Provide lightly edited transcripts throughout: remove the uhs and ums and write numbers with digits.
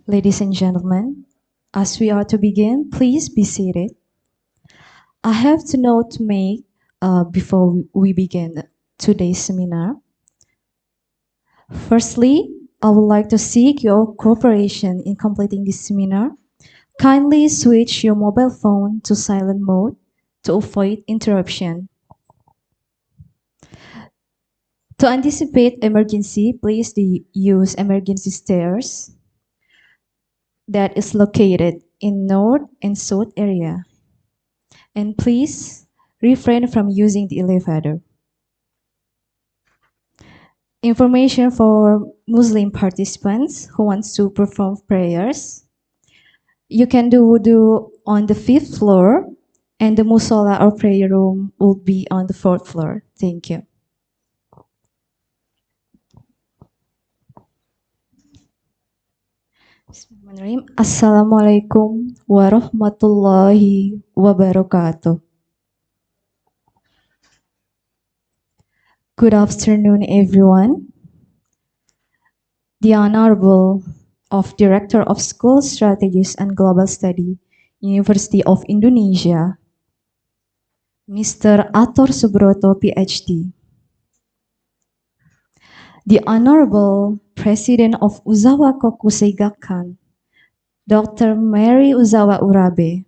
Ladies and gentlemen, as we are to begin, please be seated. I have to note to make before we begin today's seminar. Firstly, I would like to seek your cooperation in completing this seminar. Kindly switch your mobile phone to silent mode to avoid interruption. To anticipate emergency, please use emergency stairs that is located in north and south area. And please refrain from using the elevator. Information for Muslim participants who wants to perform prayers. You can do wudu on the 5th floor, and the musalla or prayer room will be on the 4th floor. Thank you. Bismillahirrahmanirrahim. Assalamualaikum warahmatullahi wabarakatuh. Good afternoon, everyone. The Honorable Director of School Strategies and Global Study, University of Indonesia, Mr. Ator Subroto, PhD. The Honorable President of Uzawa Kokusai Gakkan, Dr. Mary Uzawa Urabe,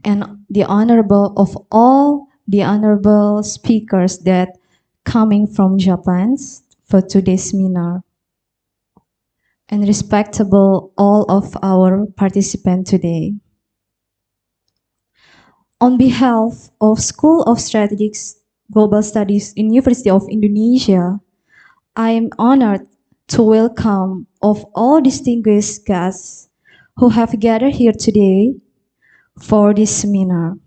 and the Honorable of all the Honorable speakers that coming from Japan for today's seminar, and respectable all of our participants today. On behalf of School of Strategic Global Studies, University of Indonesia, I am honored to welcome of all distinguished guests who have gathered here today for this seminar.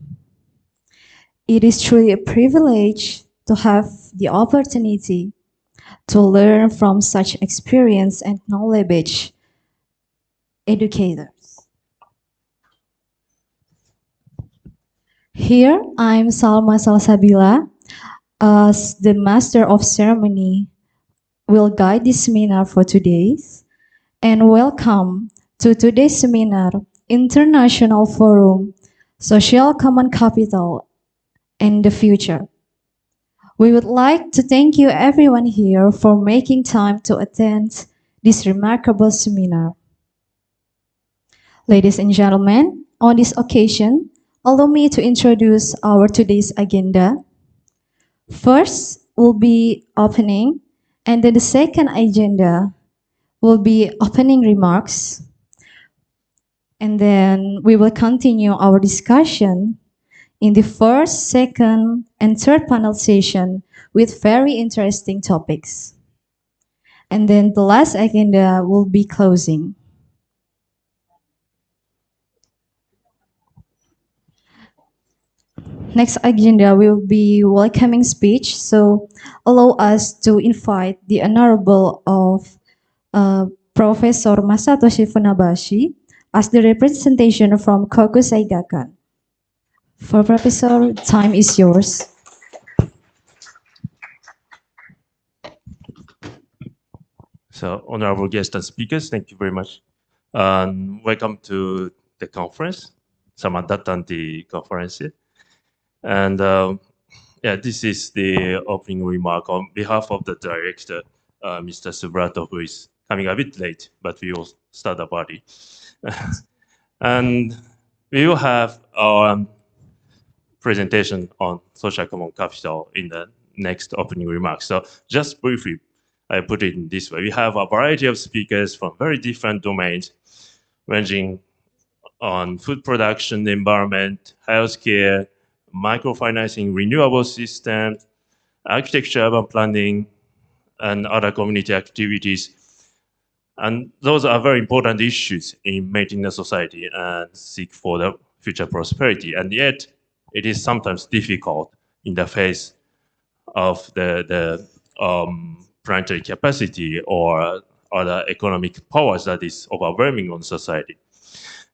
It is truly a privilege to have the opportunity to learn from such experience and knowledge educators. Here, I'm Salma Salsabila, as the Master of Ceremony will guide this seminar for today's, and welcome to today's seminar, International Forum, Social Common Capital in the Future. We would like to thank you everyone here for making time to attend this remarkable seminar. Ladies and gentlemen, on this occasion, allow me to introduce our today's agenda. First will be opening, and then the second agenda will be opening remarks. And then we will continue our discussion in the first, second, and third panel session with very interesting topics. And then the last agenda will be closing. Next agenda will be welcoming speech. So allow us to invite the Honorable of Professor Masatoshi Funabashi as the representation from Kokusai Gakkan. For Professor, time is yours. So, honorable guests and speakers, thank you very much. Welcome to the conference. Selamat datang di konferensi. And yeah, this is the opening remark on behalf of the director, Mr. Subrato, who is coming a bit late, but we will start the party. And we will have our presentation on social common capital in the next opening remarks. So just briefly, I put it in this way. We have a variety of speakers from very different domains, ranging on food production, environment, healthcare, microfinancing, renewable systems, architecture, urban planning, and other community activities. And those are very important issues in maintaining the society and seek for the future prosperity. And yet, it is sometimes difficult in the face of the planetary capacity or other economic powers that is overwhelming on society.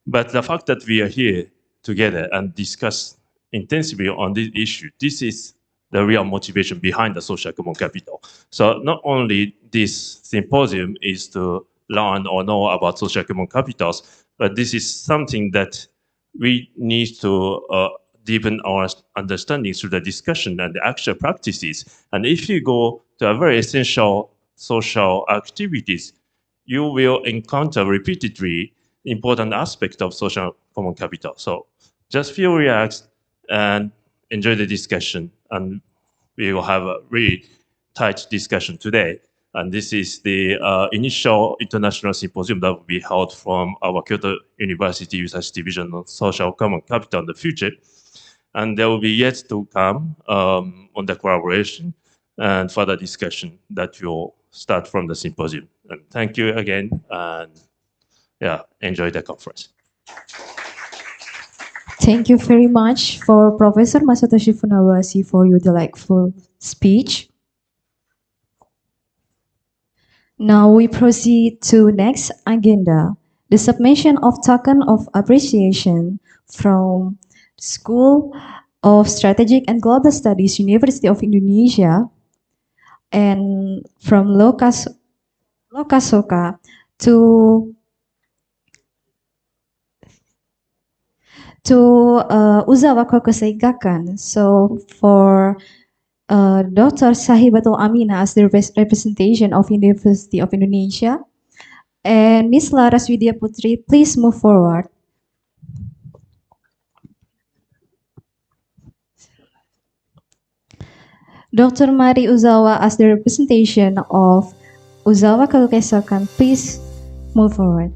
But the fact that we are here together and discuss intensively on this issue, this is the real motivation behind the social common capital. So not only this symposium is to learn or know about social common capitals, but this is something that we need to deepen our understanding through the discussion and the actual practices. And if you go to a very essential social activities, you will encounter repeatedly important aspect of social common capital. So just feel relaxed and enjoy the discussion. And we will have a really tight discussion today. And this is the initial international symposium that will be held from our Kyoto University Research Division on Social Common Capital in the future. And there will be yet to come on the collaboration and further discussion that will start from the symposium. And thank you again, and yeah, enjoy the conference. Thank you very much for Professor Masatoshi Funabashi for your delightful speech. Now we proceed to next agenda, the submission of token of appreciation from School of Strategic and Global Studies, University of Indonesia, and from Lokasoka to Uzawa Kokusai Gakkan. So for Dr. Sahibatul Amina as the representation of University of Indonesia, and Ms. Laras Widya Putri, please move forward. Dr. Mari Uzawa as the representation of Uzawa Kokusai, please move forward.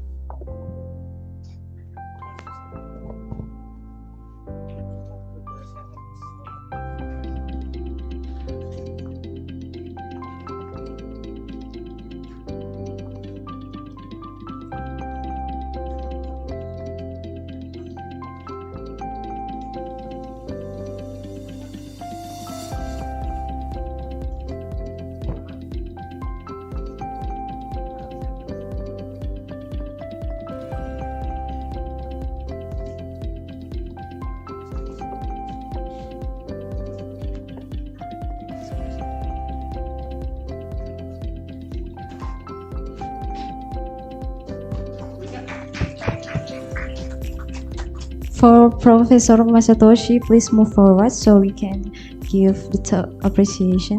For Professor Masatoshi, please move forward so we can give the appreciation.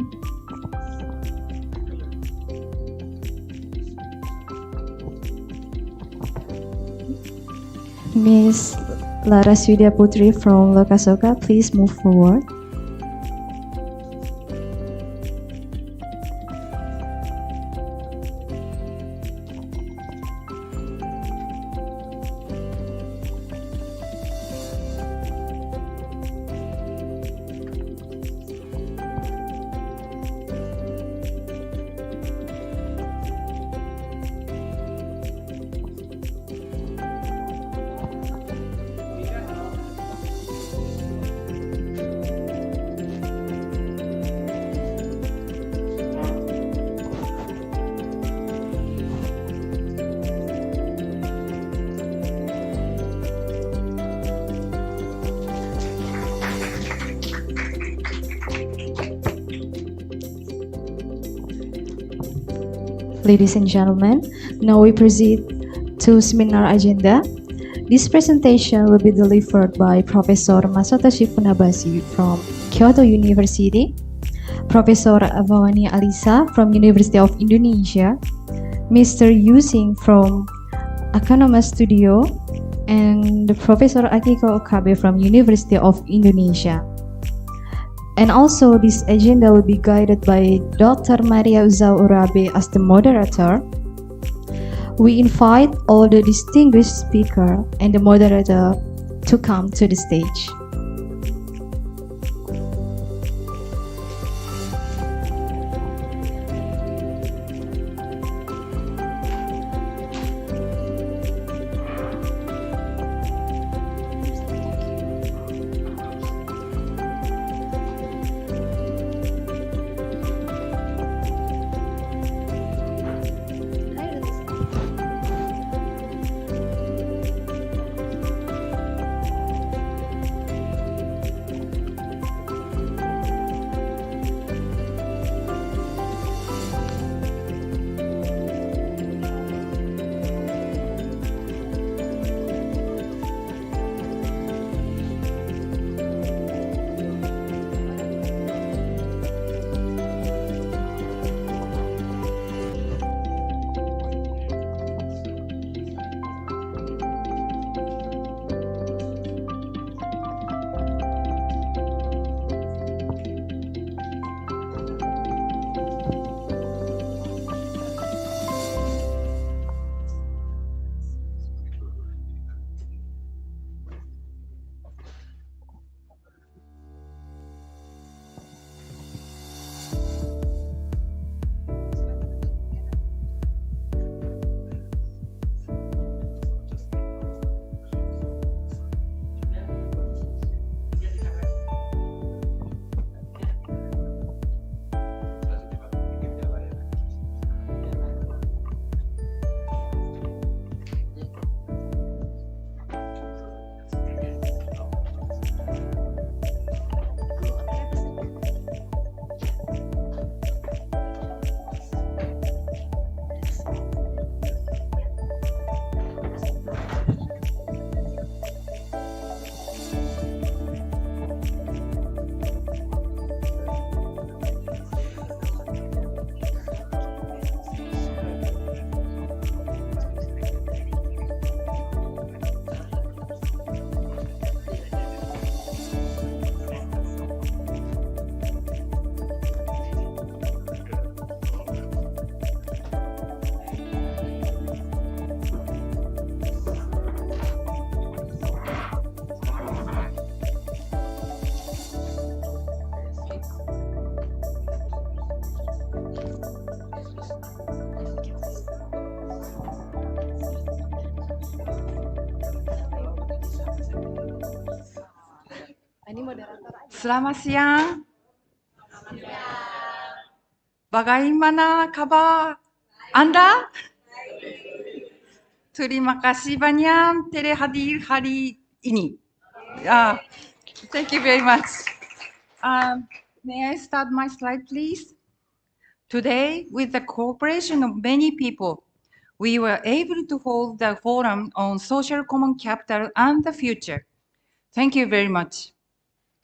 Ms. Laras Widya Putri from Lokasoka, please move forward. Ladies and gentlemen, now we proceed to seminar agenda. This presentation will be delivered by Professor Masatoshi Funabashi from Kyoto University, Professor Avawani Alisa from University of Indonesia, Mr. Yusing from Akanama Studio, and Professor Akiko Okabe from University of Indonesia. And also this agenda will be guided by Dr. Maria Uzawa Urabe as the moderator. We invite all the distinguished speaker and the moderator to come to the stage. Selamat siang. Bagaimana kabar Anda? Terima kasih banyak terhadir hari ini. Thank you very much. May I start my slide, please? Today, with the cooperation of many people, we were able to hold the forum on social common capital and the future. Thank you very much.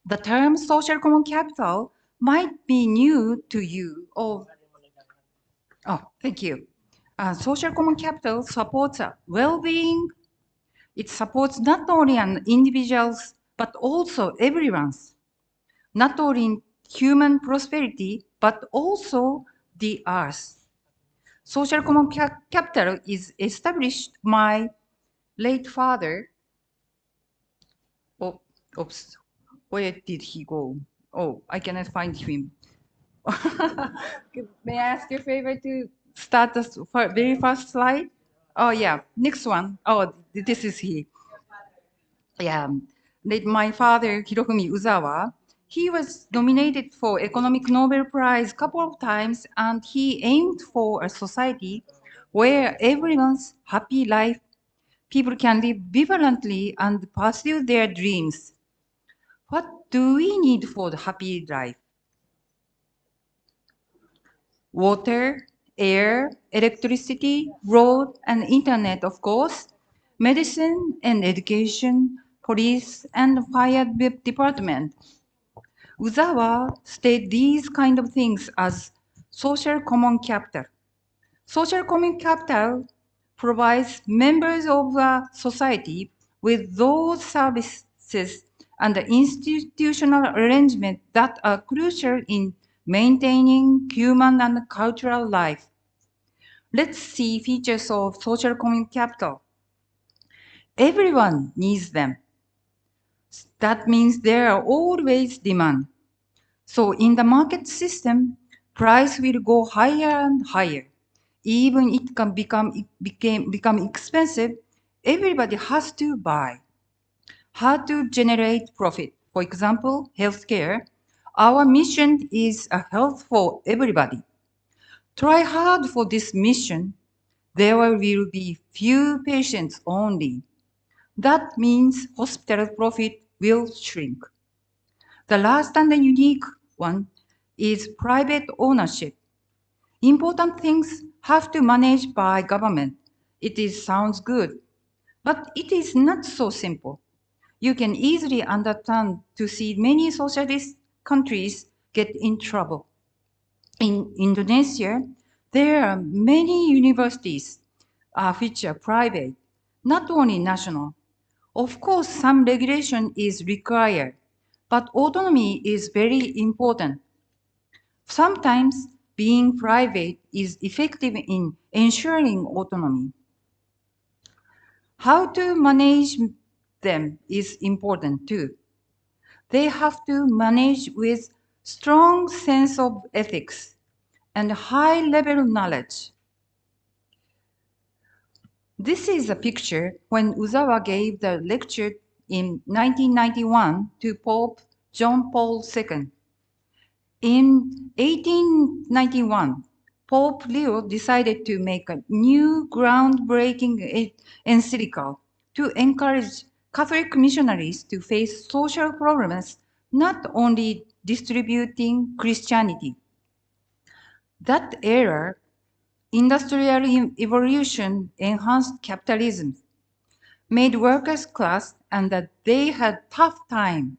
The term social common capital might be new to you. Thank you. Social common capital supports well-being. It supports not only an individual's, but also everyone's. Not only human prosperity, but also the earth. Social common capital is established by late father. Oops, where did he go? Oh, I cannot find him. May I ask you a favor to start the very first slide? Oh yeah, next one. Oh, this is he. Yeah, my father, Hirofumi Uzawa, he was nominated for Economic Nobel Prize a couple of times, and he aimed for a society where everyone's happy life, people can live vibrantly and pursue their dreams. What do we need for the happy life? Water, air, electricity, road, and internet, of course, medicine and education, police, and fire department. Uzawa stated these kind of things as social common capital. Social common capital provides members of a society with those services and the institutional arrangement that are crucial in maintaining human and cultural life. Let's see features of social common capital. Everyone needs them. That means there are always demand. So in the market system, price will go higher and higher. Even it can become expensive, everybody has to buy. How to generate profit? For example, healthcare. Our mission is a health for everybody. Try hard for this mission. There will be few patients only. That means hospital profit will shrink. The last and the unique one is private ownership. Important things have to manage by government. Sounds good, but it is not so simple. You can easily understand to see many socialist countries get in trouble. In Indonesia, there are many universities which are private, not only national. Of course, some regulation is required, but autonomy is very important. Sometimes being private is effective in ensuring autonomy. How to manage them is important too. They have to manage with strong sense of ethics and high level knowledge. This is a picture when Uzawa gave the lecture in 1991 to Pope John Paul II. In 1891, Pope Leo decided to make a new groundbreaking encyclical to encourage Catholic missionaries to face social problems, not only distributing Christianity. That era, industrial evolution enhanced capitalism, made workers' class, and that they had tough time.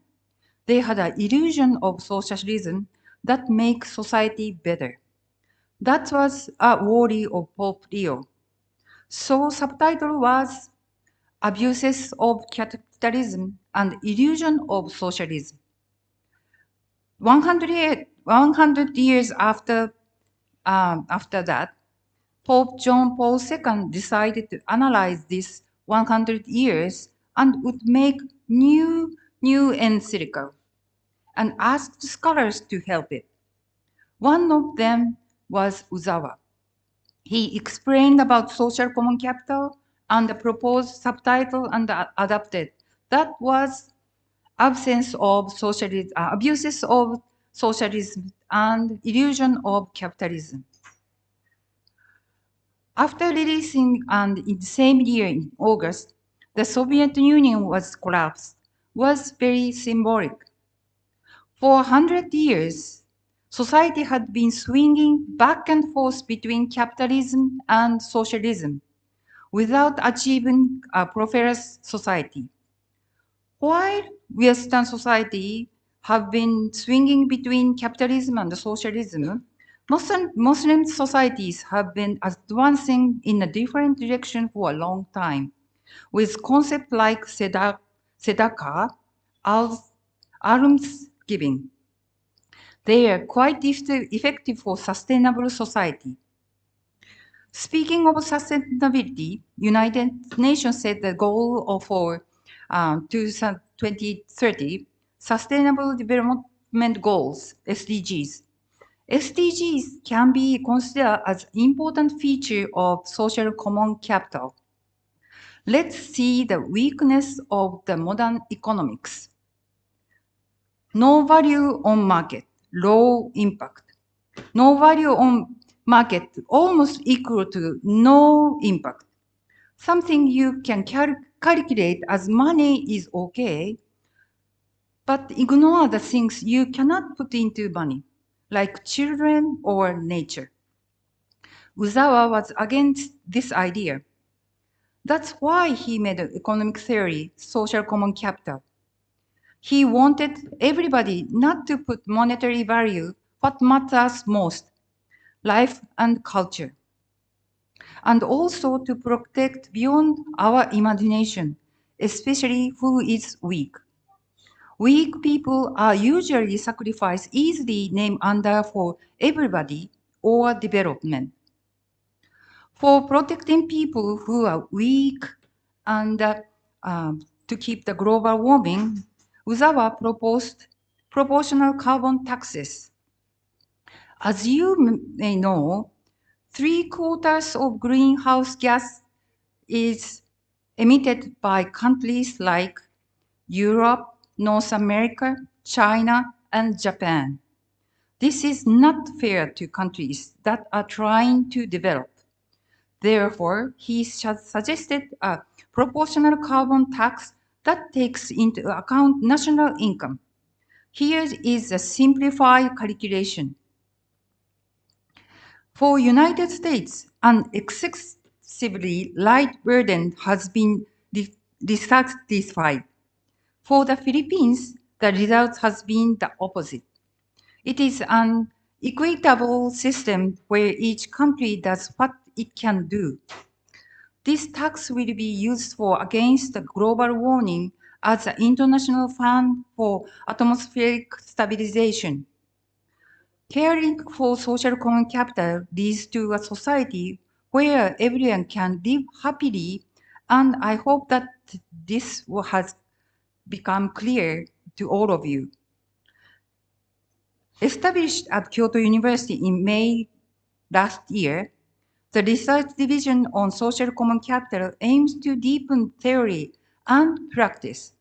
They had an illusion of socialism that makes society better. That was a worry of Pope Leo. So subtitle was Abuses of Capitalism and Illusion of Socialism. 100 years after that, Pope John Paul II decided to analyze this 100 years and would make new encyclical and asked scholars to help it. One of them was Uzawa. He explained about social common capital and the proposed subtitle and adapted. That was absence of socialism, abuses of socialism, and illusion of capitalism. After releasing and in the same year in August, the Soviet Union was collapsed, was very symbolic. For 100 years, society had been swinging back and forth between capitalism and socialism without achieving a prosperous society. While Western society have been swinging between capitalism and socialism, Muslim societies have been advancing in a different direction for a long time, with concepts like tzedakah, alms giving. They are quite effective for sustainable society. Speaking of sustainability, United Nations set the goal for 2030 Sustainable Development Goals, SDGs. SDGs can be considered as an important feature of social common capital. Let's see the weakness of the modern economics. No value on market, low impact. No value on market almost equal to no impact. Something you can calculate as money is okay, but ignore the things you cannot put into money, like children or nature. Uzawa was against this idea. That's why he made economic theory social common capital. He wanted everybody not to put monetary value what matters most, life and culture, and also to protect beyond our imagination, especially who is weak. Weak people are usually sacrificed easily named under for everybody or development. For protecting people who are weak and to keep the global warming, Uzawa proposed proportional carbon taxes. As you may know, 3/4 of greenhouse gas is emitted by countries like Europe, North America, China, and Japan. This is not fair to countries that are trying to develop. Therefore, he suggested a proportional carbon tax that takes into account national income. Here is a simplified calculation. For United States, an excessively light burden has been dissatisfied. For the Philippines, the result has been the opposite. It is an equitable system where each country does what it can do. This tax will be used for against the global warming as an international fund for atmospheric stabilization. Caring for social common capital leads to a society where everyone can live happily, and I hope that this has become clear to all of you. Established at Kyoto University in May last year, the research division on social common capital aims to deepen theory and practice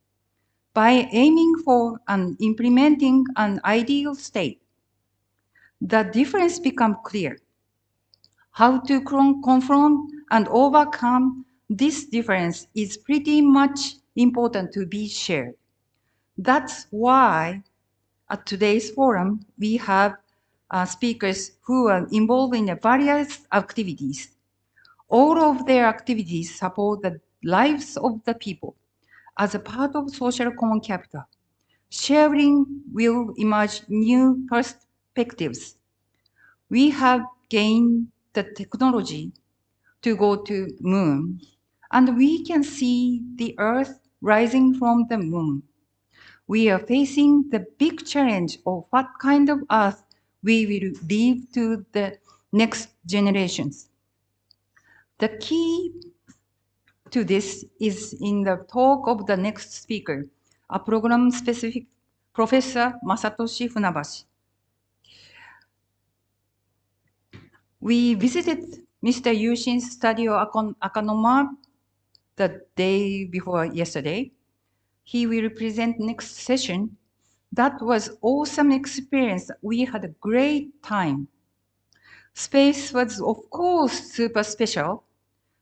by aiming for and implementing an ideal state. The difference becomes clear. How to confront and overcome this difference is pretty much important to be shared. That's why at today's forum, we have speakers who are involved in various activities. All of their activities support the lives of the people as a part of social common capital. Sharing will emerge new perspectives. We have gained the technology to go to moon, and we can see the Earth rising from the moon. We are facing the big challenge of what kind of Earth we will leave to the next generations. The key to this is in the talk of the next speaker, a program-specific Professor Masatoshi Funabashi. We visited Mr. Yushin's studio Akanoma the day before yesterday. He will present next session. That was awesome experience. We had a great time. Space was of course super special.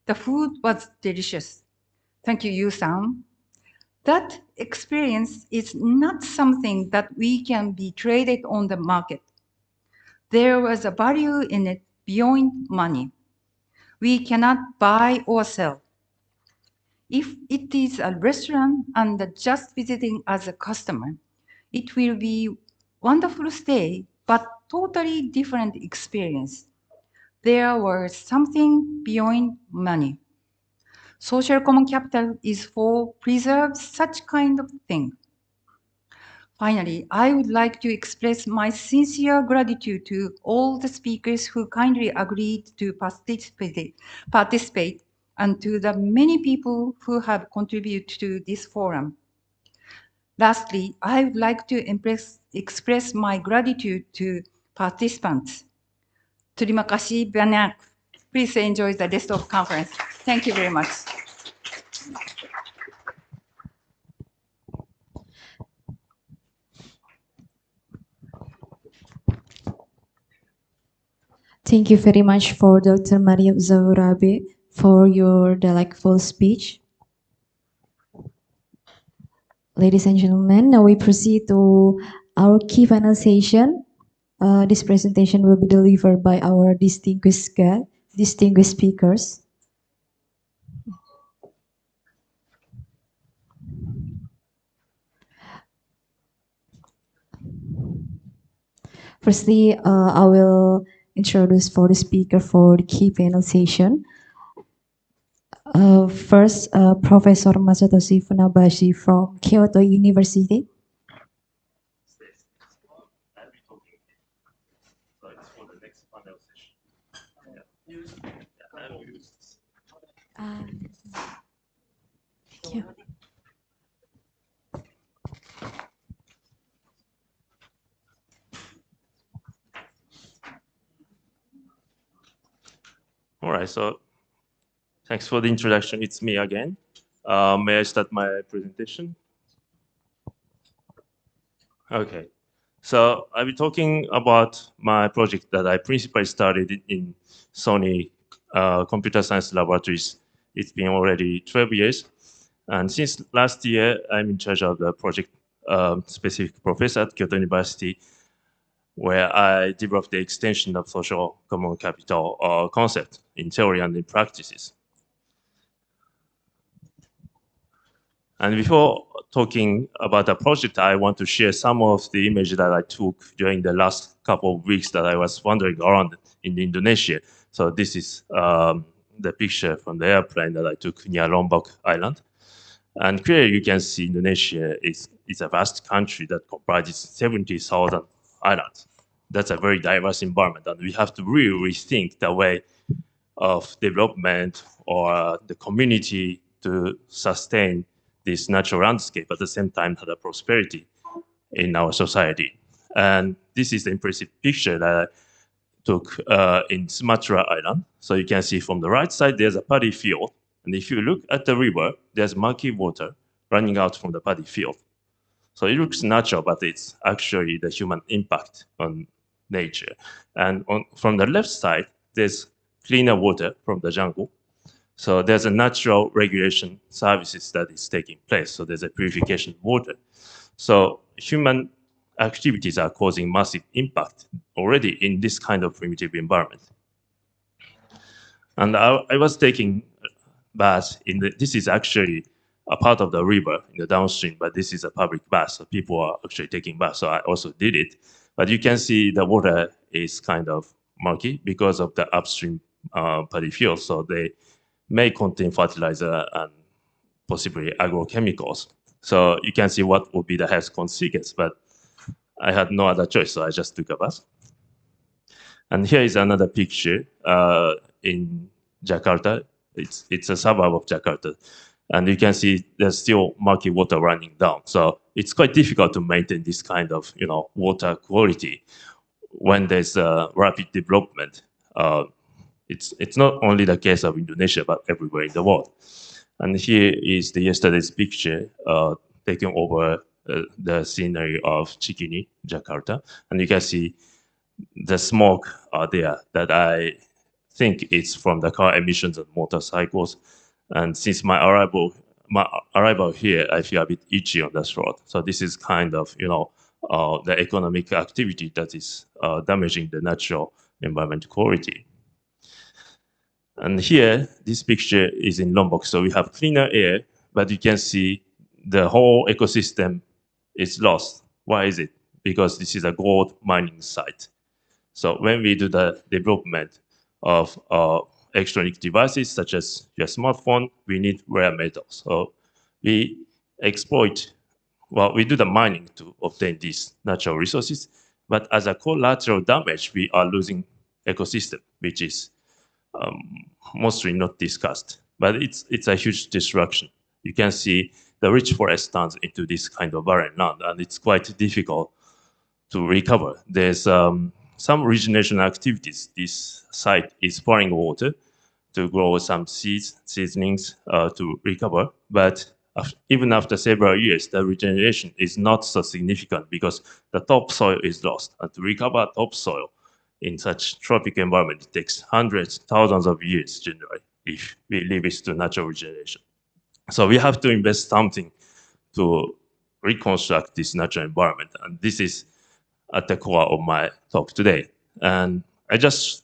The food was delicious. Thank you, Yu-san. That experience is not something that we can be traded on the market. There was a value in it beyond money. We cannot buy or sell. If it is a restaurant and just visiting as a customer, it will be wonderful stay, but totally different experience. There was something beyond money. Social common capital is for preserve such kind of thing. Finally, I would like to express my sincere gratitude to all the speakers who kindly agreed to participate and to the many people who have contributed to this forum. Lastly, I would like to express my gratitude to participants. Terima kasih banyak. Please enjoy the rest of conference. Thank you very much. Thank you very much for Dr. Maria Uzawa for your delightful speech. Ladies and gentlemen, now we proceed to our key panel session. This presentation will be delivered by our distinguished guests, distinguished speakers. Firstly, I will introduce for the speaker for the key panel session. First, Professor Masatoshi Funabashi from Kyoto University. Thank you. All right, so thanks for the introduction. It's me again. May I start my presentation? Okay, so I'll be talking about my project that I principally started in Sony Computer Science Laboratories. It's been already 12 years. And since last year, I'm in charge of the project specific professor at Kyoto University, where I developed the extension of social common capital concept in theory and in practices. And before talking about the project, I want to share some of the images that I took during the last couple of weeks that I was wandering around in Indonesia. So this is the picture from the airplane that I took near Lombok Island. And clearly you can see Indonesia is a vast country that comprises 70,000 islands. That's a very diverse environment, and we have to really rethink the way of development or the community to sustain this natural landscape at the same time have a prosperity in our society. And this is the impressive picture that I took in Sumatra Island. So you can see from the right side, there's a paddy field. And if you look at the river, there's murky water running out from the paddy field. So it looks natural, but it's actually the human impact on nature. And from the left side, there's cleaner water from the jungle. So there's a natural regulation services that is taking place. So there's a purification of water. So human activities are causing massive impact already in this kind of primitive environment. And I was taking baths this is actually a part of the river in the downstream, but this is a public bath. So people are actually taking baths. So I also did it. But you can see the water is kind of murky because of the upstream paddy field. So they may contain fertilizer and possibly agrochemicals. So you can see what would be the health consequence, but I had no other choice, so I just took a bath. And here is another picture in Jakarta. It's a suburb of Jakarta. And you can see there's still murky water running down. So it's quite difficult to maintain this kind of water quality when there's rapid development. It's not only the case of Indonesia, but everywhere in the world. And here is yesterday's picture taking over the scenery of Cikini, Jakarta. And you can see the smoke there that I think it's from the car emissions and motorcycles. And since my arrival here, I feel a bit itchy on the throat. So this is kind of, the economic activity that is damaging the natural environment quality. And here, this picture is in Lombok. So we have cleaner air, but you can see the whole ecosystem is lost. Why is it? Because this is a gold mining site. So when we do the development of electronic devices, such as your smartphone, we need rare metals. So we exploit, we do the mining to obtain these natural resources, but as a collateral damage, we are losing ecosystem, which is mostly not discussed, but it's a huge destruction. You can see the rich forest turns into this kind of barren land, and it's quite difficult to recover. There's some regeneration activities. This site is pouring water to grow some seedlings to recover, but even after several years, the regeneration is not so significant because the topsoil is lost, and to recover topsoil in such tropical environment, it takes hundreds, thousands of years generally if we leave it to natural regeneration. So we have to invest something to reconstruct this natural environment. And this is at the core of my talk today. And I just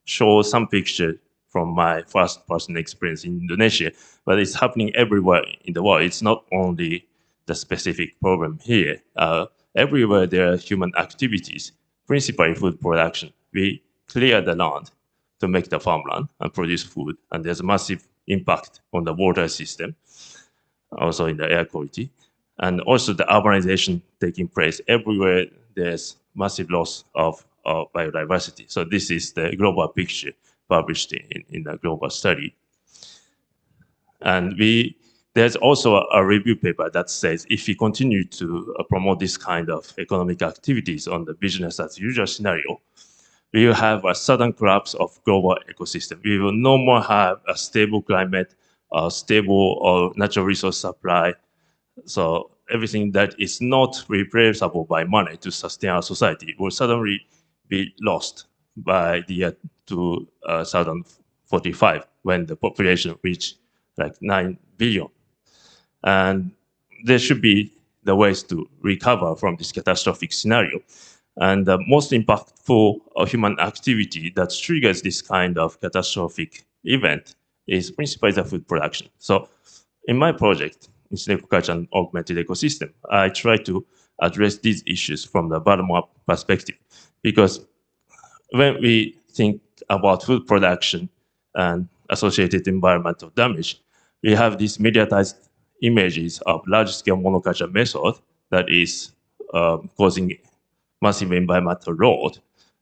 show some picture from my first person experience in Indonesia, but it's happening everywhere in the world. It's not only the specific problem here. Everywhere there are human activities, principally food production. We clear the land to make the farmland and produce food, and there's a massive impact on the water system, also in the air quality, and also the urbanization taking place. Everywhere there's massive loss of biodiversity. So this is the global picture published in a global study. And there's also a review paper that says if we continue to promote this kind of economic activities on the business as usual scenario, we will have a sudden collapse of global ecosystem. We will no more have a stable climate, a stable natural resource supply. So everything that is not replaceable by money to sustain our society will suddenly be lost by the year 2045 when the population reach like 9 billion. And there should be the ways to recover from this catastrophic scenario. And the most impactful human activity that triggers this kind of catastrophic event is principally the food production. So in my project, in Agriculture and Augmented Ecosystem, I try to address these issues from the bottom-up perspective. Because when we think about food production and associated environmental damage, we have these mediatized images of large-scale monoculture method that is causing massive environmental load,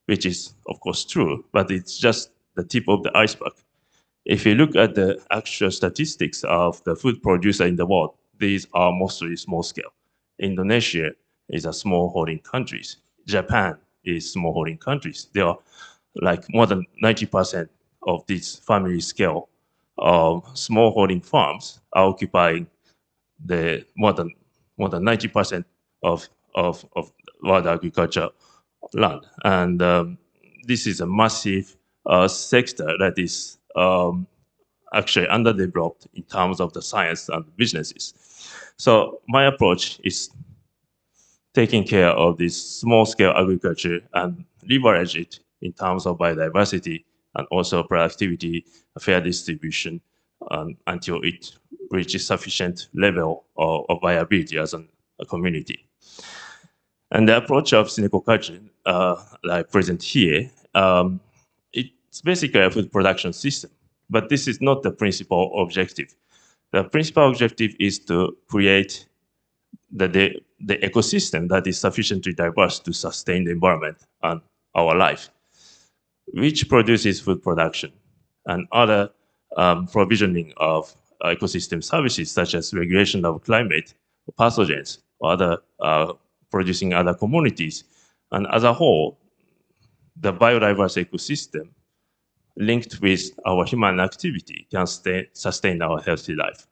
which is, of course, true, but it's just the tip of the iceberg. If you look at the actual statistics of the food producer in the world, these are mostly small scale. Indonesia is a small holding country. Japan is small holding countries. There are like more than 90% of these family scale small holding farms are occupying the more than 90% of world agriculture land. And this is a massive sector that is actually underdeveloped in terms of the science and businesses. So my approach is taking care of this small-scale agriculture and leverage it in terms of biodiversity and also productivity, fair distribution, until it reaches sufficient level of viability as a community. And the approach of culture, like present here, it's basically a food production system, but this is not the principal objective. The principal objective is to create the ecosystem that is sufficiently diverse to sustain the environment and our life, which produces food production and other provisioning of ecosystem services such as regulation of climate, pathogens, or other producing other communities. And as a whole, the biodiverse ecosystem linked with our human activity can sustain our healthy life.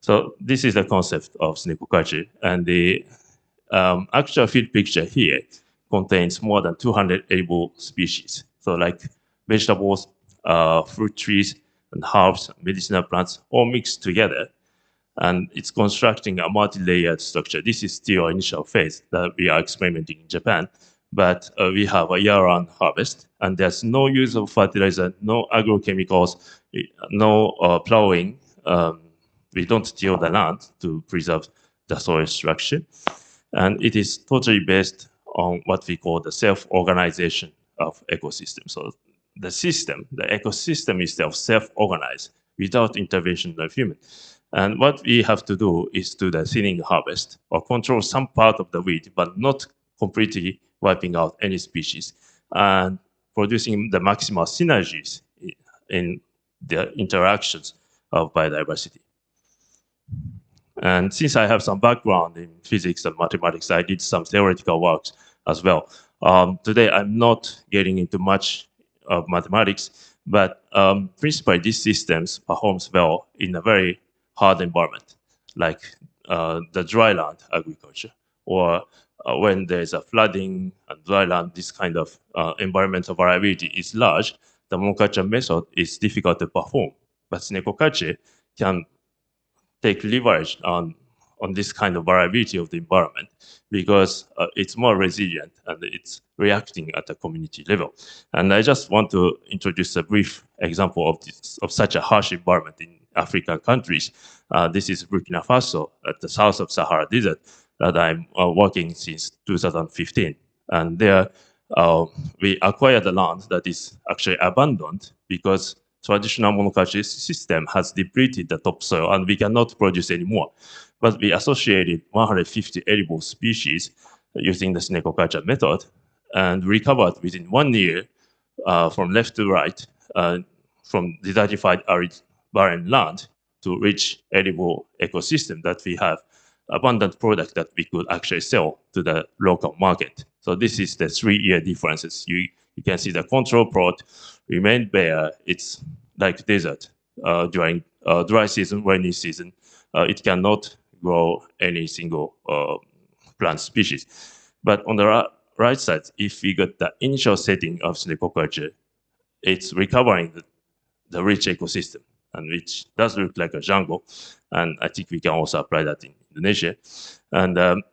So this is the concept of snekokachi, and the actual field picture here contains more than 200 edible species. So like vegetables, fruit trees, and herbs, medicinal plants, all mixed together. And it's constructing a multi-layered structure. This is still initial phase that we are experimenting in Japan, but we have a year-round harvest, and there's no use of fertilizer, no agrochemicals, no plowing. We don't till the land to preserve the soil structure. And it is totally based on what we call the self-organization of ecosystem. So the system, the ecosystem itself self-organized without intervention of human. And what we have to do is do the thinning harvest or control some part of the weed, but not completely wiping out any species and producing the maximal synergies in the interactions of biodiversity. And since I have some background in physics and mathematics, I did some theoretical works as well. Today, I'm not getting into much of mathematics, but principally these systems performs well in a very hard environment, like the dry land agriculture, or when there's a flooding and dry land, this kind of environmental variability is large, the monoculture method is difficult to perform. But snekokachi can take leverage on this kind of variability of the environment because it's more resilient and it's reacting at the community level. And I just want to introduce a brief example of such a harsh environment in African countries. This is Burkina Faso at the south of Sahara Desert that I'm working since 2015. And there we acquired the land that is actually abandoned because traditional monoculture system has depleted the topsoil and we cannot produce anymore. But we associated 150 edible species using the snekokachi method and recovered within 1 year from left to right from desertified arid barren land to rich edible ecosystem that we have abundant product that we could actually sell to the local market. So this is the 3-year differences. You can see the control plot remained bare. It's like desert during dry season, rainy season. It cannot grow any single plant species. But on the right side, if we got the initial setting of snekokachi, it's recovering the rich ecosystem, and which does look like a jungle. And I think we can also apply that in Indonesia. And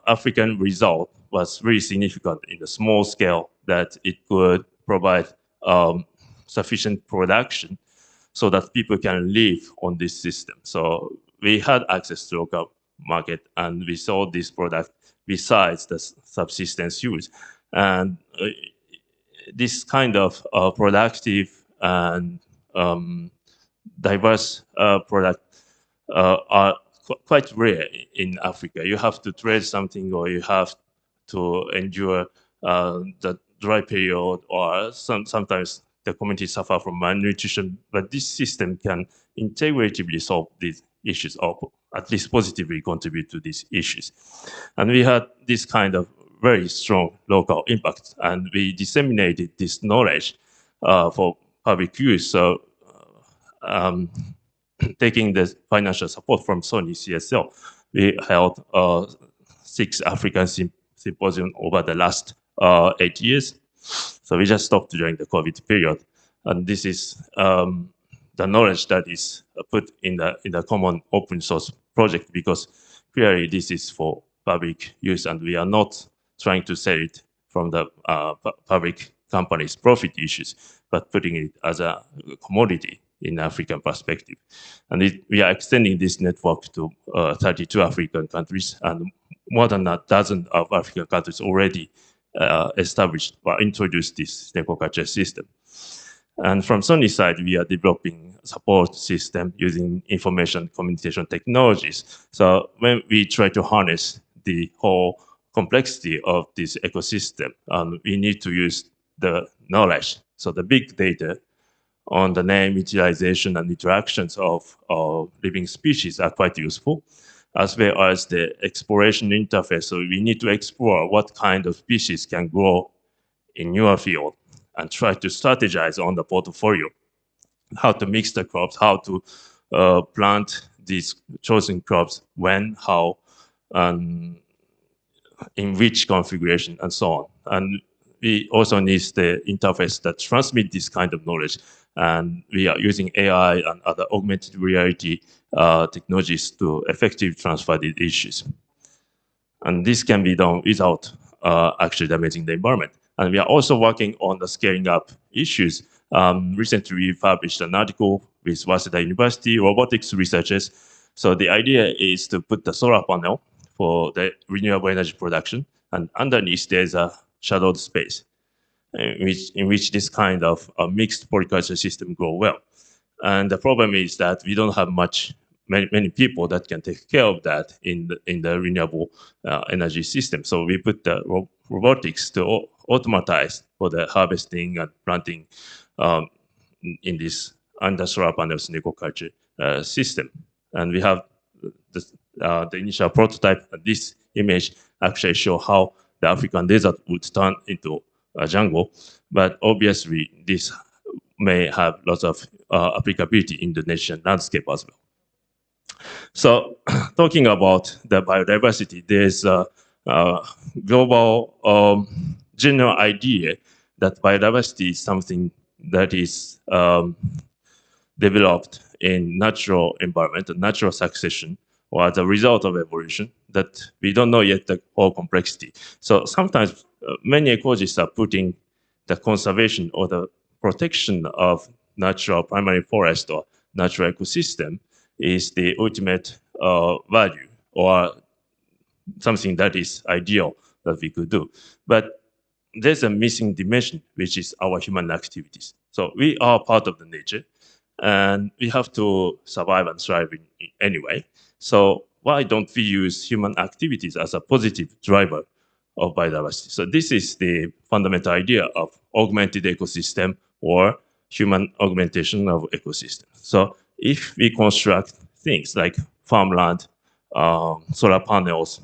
African result was really significant in the small scale that it could provide sufficient production so that people can live on this system. So we had access to local market and we sold this product besides the subsistence use. And this kind of productive and diverse product are quite rare in Africa. You have to trade something or you have to endure the dry period, or sometimes the community suffer from malnutrition, but this system can integratively solve these issues or at least positively contribute to these issues. And we had this kind of very strong local impact, and we disseminated this knowledge for public use. So taking the financial support from Sony CSL, we held 6 African symposium over the last 8 years. So we just stopped during the COVID period. And this is the knowledge that is put in the common open source project, because clearly this is for public use and we are not trying to sell it from the public companies' profit issues, but putting it as a commodity in African perspective. And we are extending this network to 32 African countries, and more than a dozen of African countries already established or introduced this snekokachi system. And from Sony side, we are developing a support system using information communication technologies. So when we try to harness the whole complexity of this ecosystem, we need to use the knowledge. So the big data on the name, utilization, and interactions of living species are quite useful, as well as the exploration interface. So we need to explore what kind of species can grow in your field and try to strategize on the portfolio, how to mix the crops, how to plant these chosen crops when, how, and in which configuration, and so on. And we also need the interface that transmit this kind of knowledge. And we are using AI and other augmented reality technologies to effectively transfer these issues. And this can be done without actually damaging the environment. And we are also working on the scaling up issues. Recently, we published an article with Waseda University robotics researchers. So the idea is to put the solar panel for the renewable energy production, and underneath there's a shadowed space in which this kind of mixed polyculture system grow well. And the problem is that we don't have many people that can take care of that in the renewable energy system. So we put the robotics to automatize for the harvesting and planting in this under solar panels in agriculture system. And we have the initial prototype. This image actually show how the African desert would turn into a jungle. But obviously, this may have lots of applicability in the Indonesian landscape as well. So talking about the biodiversity, there's a global general idea that biodiversity is something that is developed in natural environment, natural succession, or as a result of evolution, that we don't know yet the whole complexity. So sometimes many ecologists are putting the conservation or the protection of natural primary forest or natural ecosystem is the ultimate value or something that is ideal that we could do. But there's a missing dimension, which is our human activities. So we are part of the nature, and we have to survive and thrive in anyway. So why don't we use human activities as a positive driver of biodiversity? So this is the fundamental idea of augmented ecosystem or human augmentation of ecosystem. So if we construct things like farmland, solar panels,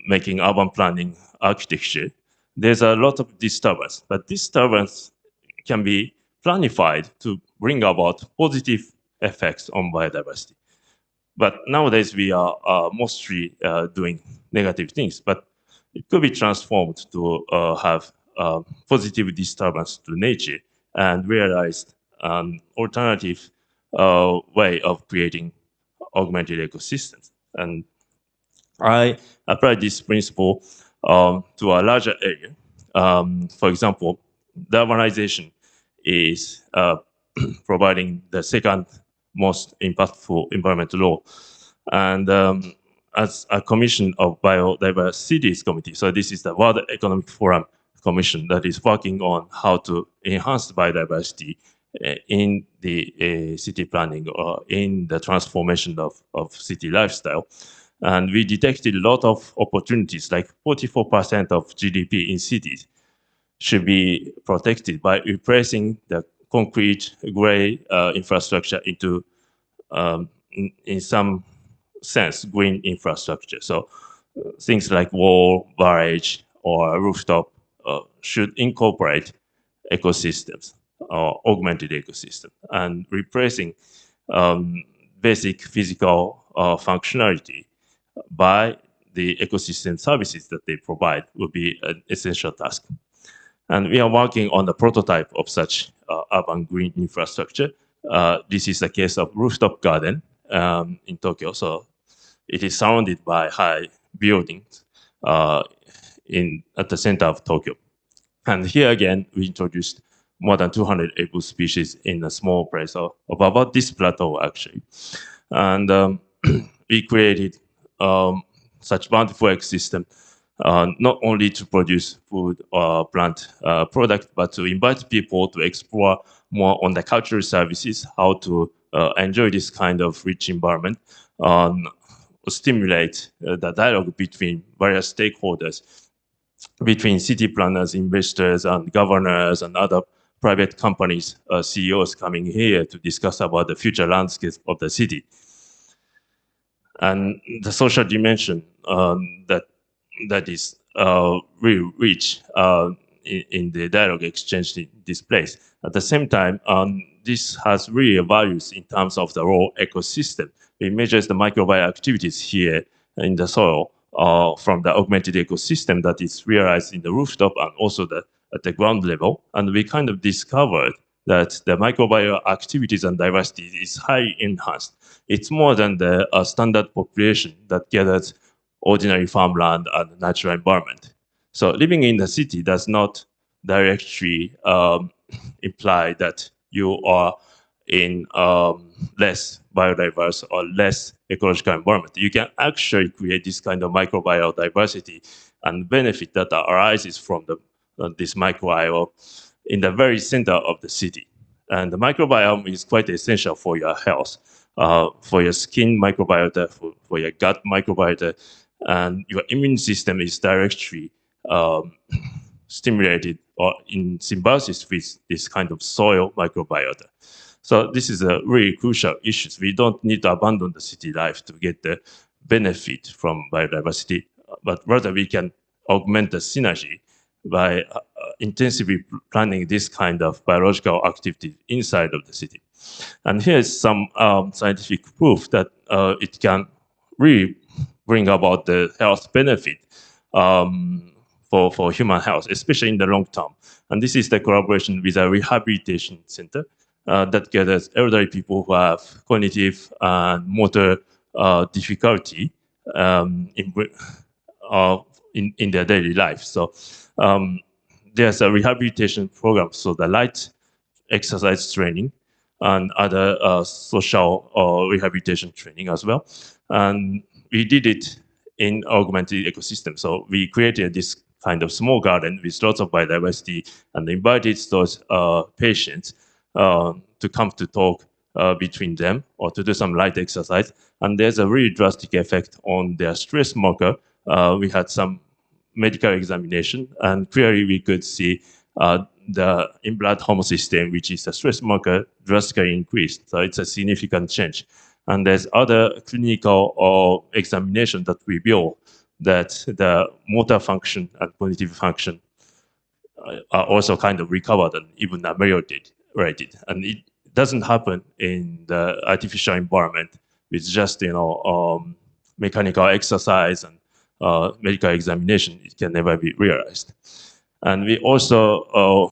making urban planning architecture, there's a lot of disturbance, but disturbance can be planified to bring about positive effects on biodiversity. But nowadays we are mostly doing negative things, but it could be transformed to have positive disturbance to nature and realized an alternative way of creating augmented ecosystems. And I applied this principle to a larger area. For example, the urbanization is providing the second most impactful environmental law. And as a commission of biodiversity committee, so this is the World Economic Forum Commission that is working on how to enhance biodiversity in the city planning or in the transformation of city lifestyle. And we detected a lot of opportunities, like 44% of GDP in cities should be protected by replacing the concrete gray infrastructure into, in some sense, green infrastructure. So things like wall, barrage, or rooftop should incorporate ecosystems or augmented ecosystem, and replacing basic physical functionality by the ecosystem services that they provide will be an essential task. And we are working on the prototype of such urban green infrastructure. This is the case of rooftop garden in Tokyo. So it is surrounded by high buildings at the center of Tokyo. And here again, we introduced more than 200 ape species in a small place of about this plateau, actually. And we created such bountiful ecosystem, not only to produce food or plant product, but to invite people to explore more on the cultural services, how to enjoy this kind of rich environment, stimulate the dialogue between various stakeholders, between city planners, investors, and governors, and other private companies, CEOs coming here to discuss about the future landscape of the city. And the social dimension that is really rich in the dialogue exchange in this place. At the same time, this has really values in terms of the raw ecosystem. It measures the microbial activities here in the soil from the augmented ecosystem that is realized in the rooftop and also at the ground level. And we kind of discovered that the microbial activities and diversity is highly enhanced. It's more than the standard population that gathers ordinary farmland and natural environment. So living in the city does not directly imply that you are in less biodiverse or less ecological environment. You can actually create this kind of microbial diversity and benefit that arises from this microbiome in the very center of the city. And the microbiome is quite essential for your health, for your skin microbiota, for your gut microbiota, and your immune system is directly stimulated or in symbiosis with this kind of soil microbiota. So this is a really crucial issue. We don't need to abandon the city life to get the benefit from biodiversity, but rather we can augment the synergy by intensively planning this kind of biological activity inside of the city. And here's some scientific proof that it can really bring about the health benefit for human health, especially in the long term. And this is the collaboration with a rehabilitation center that gathers elderly people who have cognitive and motor difficulty in their daily life. So there's a rehabilitation program, so the light exercise training and other social rehabilitation training as well. And we did it in augmented ecosystem. So we created this kind of small garden with lots of biodiversity and invited those patients to come to talk between them or to do some light exercise. And there's a really drastic effect on their stress marker. We had some medical examination, and clearly we could see the in-blood homocysteine, which is a stress marker, drastically increased. So it's a significant change. And there's other clinical examination that reveal that the motor function and cognitive function are also kind of recovered and even ameliorated. And it doesn't happen in the artificial environment with just mechanical exercise and medical examination. It can never be realized. And we also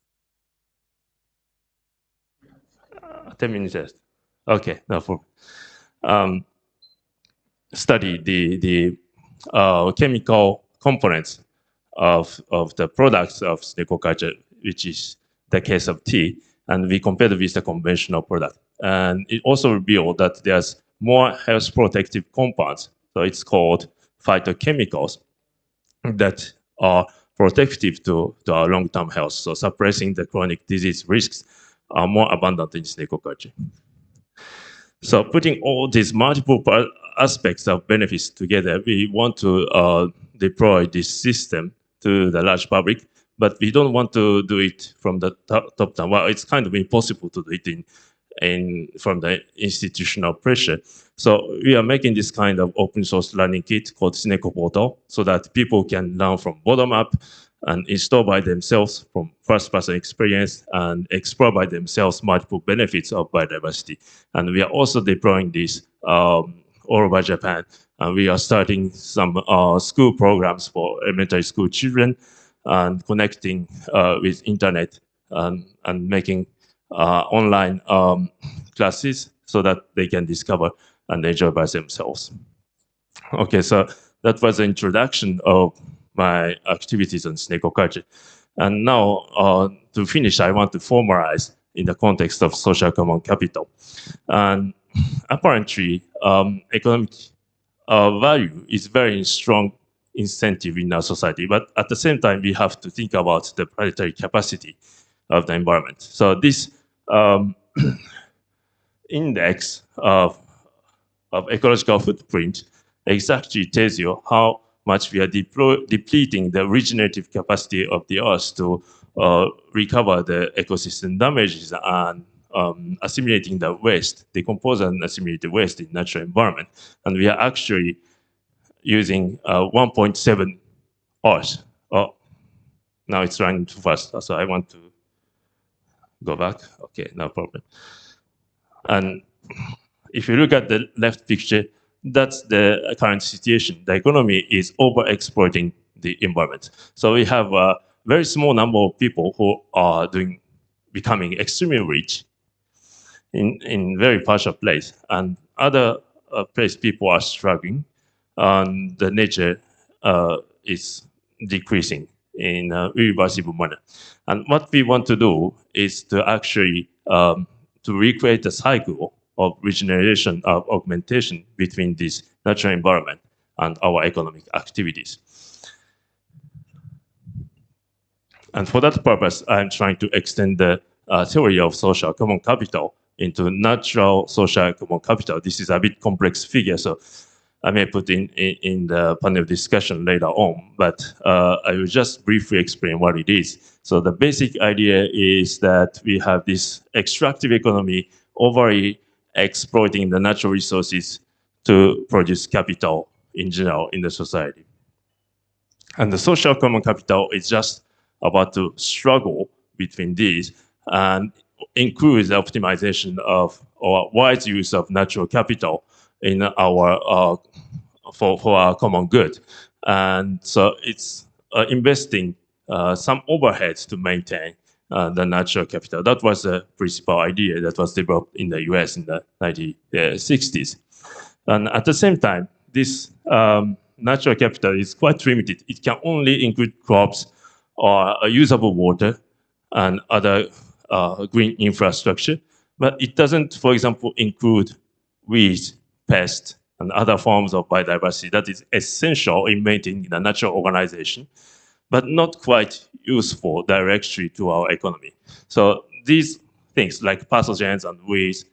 10 minutes left. Okay, no problem. Study the chemical components of the products of snake culture, which is the case of tea, and we compared with the conventional product. And it also revealed that there's more health protective compounds, so it's called phytochemicals, that are protective to our long-term health, so suppressing the chronic disease risks are more abundant in snake culture. So putting all these multiple aspects of benefits together, we want to deploy this system to the large public, but we don't want to do it from the top down. Well, it's kind of impossible to do it from the institutional pressure. So we are making this kind of open source learning kit called Sneko Portal so that people can learn from bottom up and install by themselves from first-person experience and explore by themselves multiple benefits of biodiversity. And we are also deploying this all over Japan. And we are starting some school programs for elementary school children and connecting with internet and making online classes so that they can discover and enjoy by themselves. Okay, so that was the introduction of my activities on snake culture. And now, to finish, I want to formalize in the context of social common capital. And apparently, economic value is very strong incentive in our society, but at the same time, we have to think about the planetary capacity of the environment. So this index of ecological footprint exactly tells you how much we are depleting the regenerative capacity of the earth to recover the ecosystem damages and assimilating the waste, decompose and assimilate the waste in natural environment. And we are actually using 1.7 Earth. Oh, now it's running too fast, so I want to go back. Okay, no problem. And if you look at the left picture, that's the current situation. The economy is over-exploiting the environment. So we have a very small number of people who are becoming extremely rich in very partial place, and other place people are struggling, and the nature is decreasing in a irreversible manner. And what we want to do is to actually to recreate a cycle of regeneration, of augmentation between this natural environment and our economic activities. And for that purpose, I'm trying to extend the theory of social common capital into natural social common capital. This is a bit complex figure, so I may put in the panel discussion later on, but I will just briefly explain what it is. So the basic idea is that we have this extractive economy overly exploiting the natural resources to produce capital in general in the society. And the social common capital is just about to struggle between these and includes the optimization of or wise use of natural capital in our for our common good. And so it's investing some overheads to maintain the natural capital. That was the principal idea that was developed in the US in the 1960s. And at the same time, this natural capital is quite limited. It can only include crops or usable water and other green infrastructure, but it doesn't, for example, include weeds, pests, and other forms of biodiversity that is essential in maintaining the natural organization, but not quite useful directly to our economy. So these things like pathogens and weeds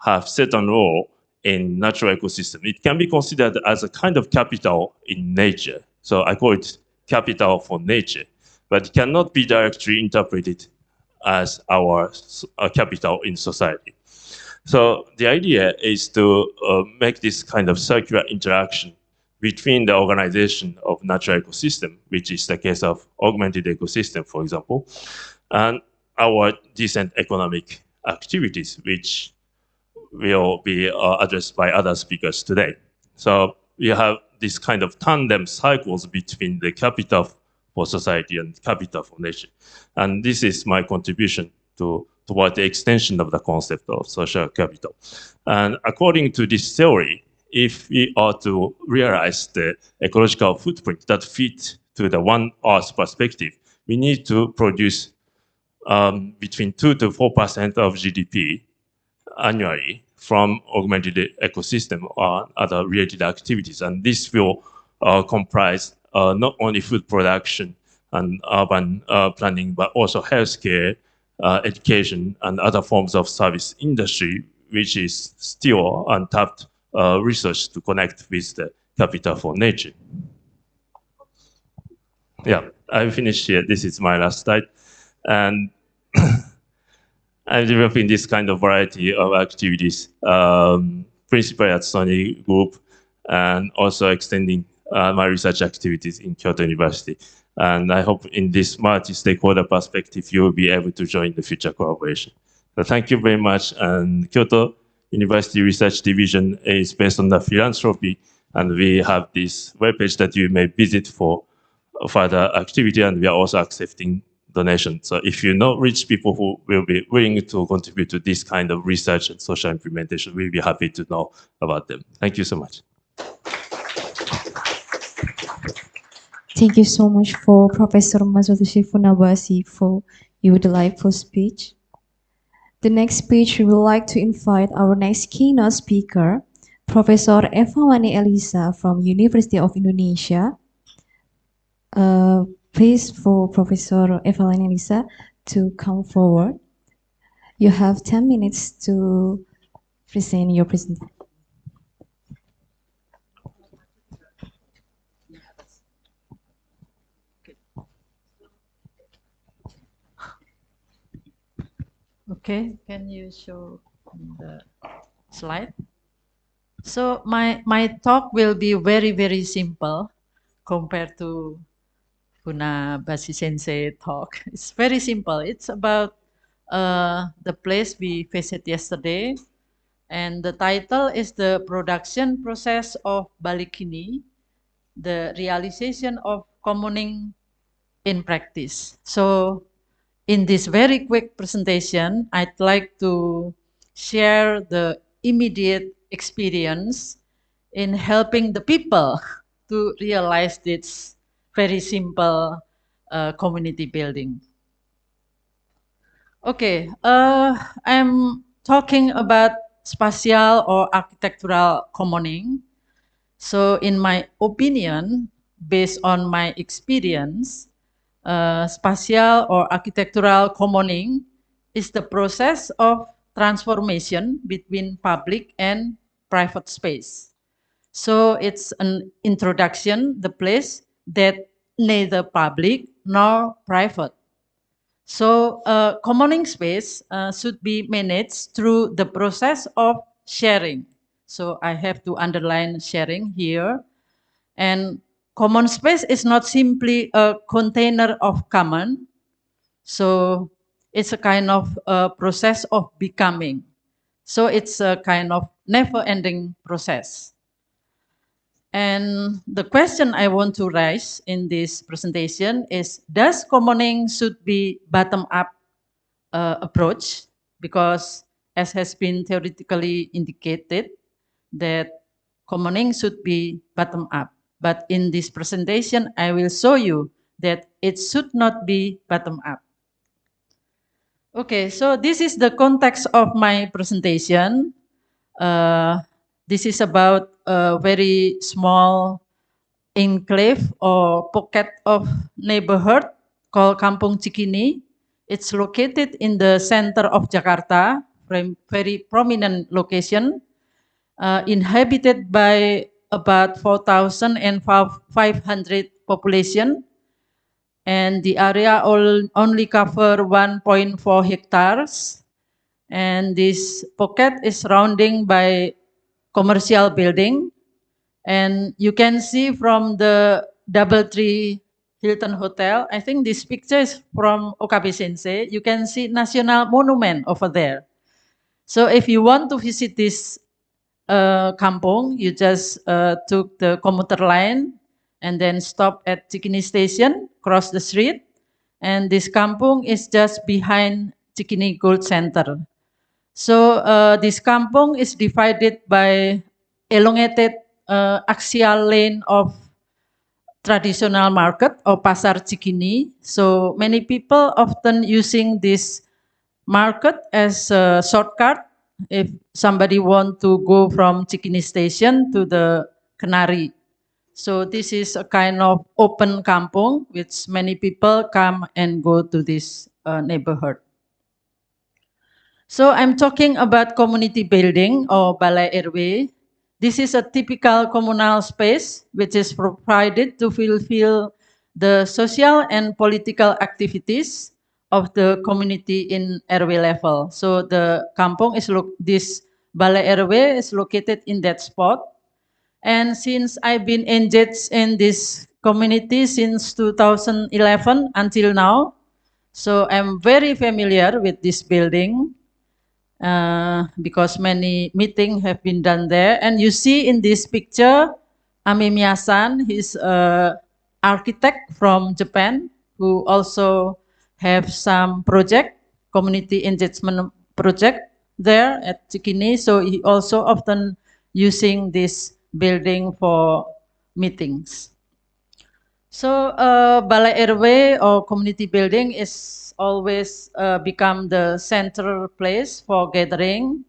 have certain role in natural ecosystem. It can be considered as a kind of capital in nature. So I call it capital for nature, but it cannot be directly interpreted as our capital in society. So the idea is to make this kind of circular interaction between the organization of natural ecosystem, which is the case of augmented ecosystem, for example, and our decent economic activities, which will be addressed by other speakers today. So we have this kind of tandem cycles between the capital for society and capital for nature. And this is my contribution toward the extension of the concept of social capital. And according to this theory, if we are to realize the ecological footprint that fits to the one Earth perspective, we need to produce between 2 to 4% of GDP annually from augmented ecosystem or other related activities. And this will comprise not only food production and urban planning, but also healthcare, education, and other forms of service industry, which is still untapped research to connect with the capital for nature. Yeah, I finished here. This is my last slide. And I'm developing this kind of variety of activities, principally at Sony Group, and also extending my research activities in Kyoto University. And I hope in this multi-stakeholder perspective, you will be able to join the future collaboration. So thank you very much. And Kyoto University Research Division is based on the philanthropy, and we have this webpage that you may visit for further activity, and we are also accepting donations. So if you know rich people who will be willing to contribute to this kind of research and social implementation, we'll be happy to know about them. Thank you so much. Thank you so much for Professor Masayoshi Funabasi for your delightful speech. The next speech, we would like to invite our next keynote speaker, Professor Eva-Wani Elisa from University of Indonesia. Please for Professor Eva-Wani Elisa to come forward. You have 10 minutes to present your presentation. Okay, can you show the slide? So my talk will be very simple compared to Funabasi Sensei talk. It's very simple. It's about the place we visited yesterday, And the title is The Production Process of Balikini, the Realization of Commoning in Practice. So in this very quick presentation, I'd like to share the immediate experience in helping the people to realize this very simple community building. Okay, I'm talking about spatial or architectural commoning. So in my opinion, based on my experience, spatial or architectural commoning is the process of transformation between public and private space. So it's an introduction, the place that neither public nor private. So commoning space should be managed through the process of sharing. So I have to underline sharing here. And common space is not simply a container of common. So it's a kind of process of becoming. So it's a kind of never-ending process. And the question I want to raise in this presentation is, does commoning should be bottom-up approach? Because as has been theoretically indicated, that commoning should be bottom-up. But in this presentation, I will show you that it should not be bottom-up. Okay, so this is the context of my presentation. This is about a very small enclave or pocket of neighborhood called Kampung Cikini. It's located in the center of Jakarta, very prominent location, inhabited by about 4,500 population, and the area only cover 1.4 hectares. And this pocket is surrounding by commercial building. And you can see from the Doubletree Hilton Hotel, I think this picture is from Okabe Sensei. You can see National Monument over there. So if you want to visit this kampung, you just took the commuter line and then stop at Cikini Station, cross the street, and this kampung is just behind Cikini Gold Center. So this kampung is divided by elongated axial lane of traditional market or pasar Cikini. So many people often using this market as a shortcut if somebody want to go from Cikini station to the Kenari. So this is a kind of open kampung which many people come and go to this neighborhood. So I'm talking about community building or balai RW. This is a typical communal space which is provided to fulfill the social and political activities of the community in RW level. So the kampung is this balai RW is located in that spot. And since I've been engaged in this community since 2011 until now, so I'm very familiar with this building. Because many meetings have been done there. And you see in this picture, Amemiya-san, he's an architect from Japan who also have some project, community engagement project there at Cikini. So he also often using this building for meetings. So balai RW or community building is always become the central place for gathering,